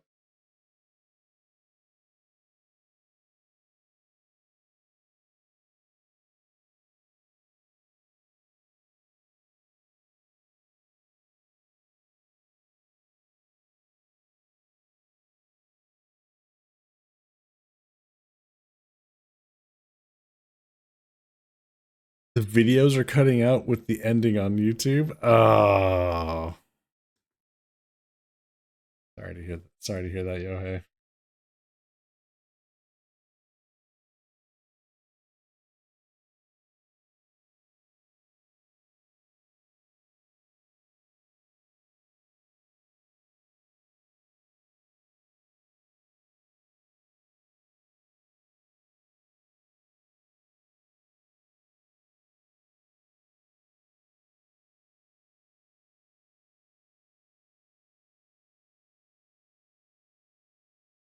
The videos are cutting out with the ending on YouTube. Oh. Sorry to hear that, Yohei.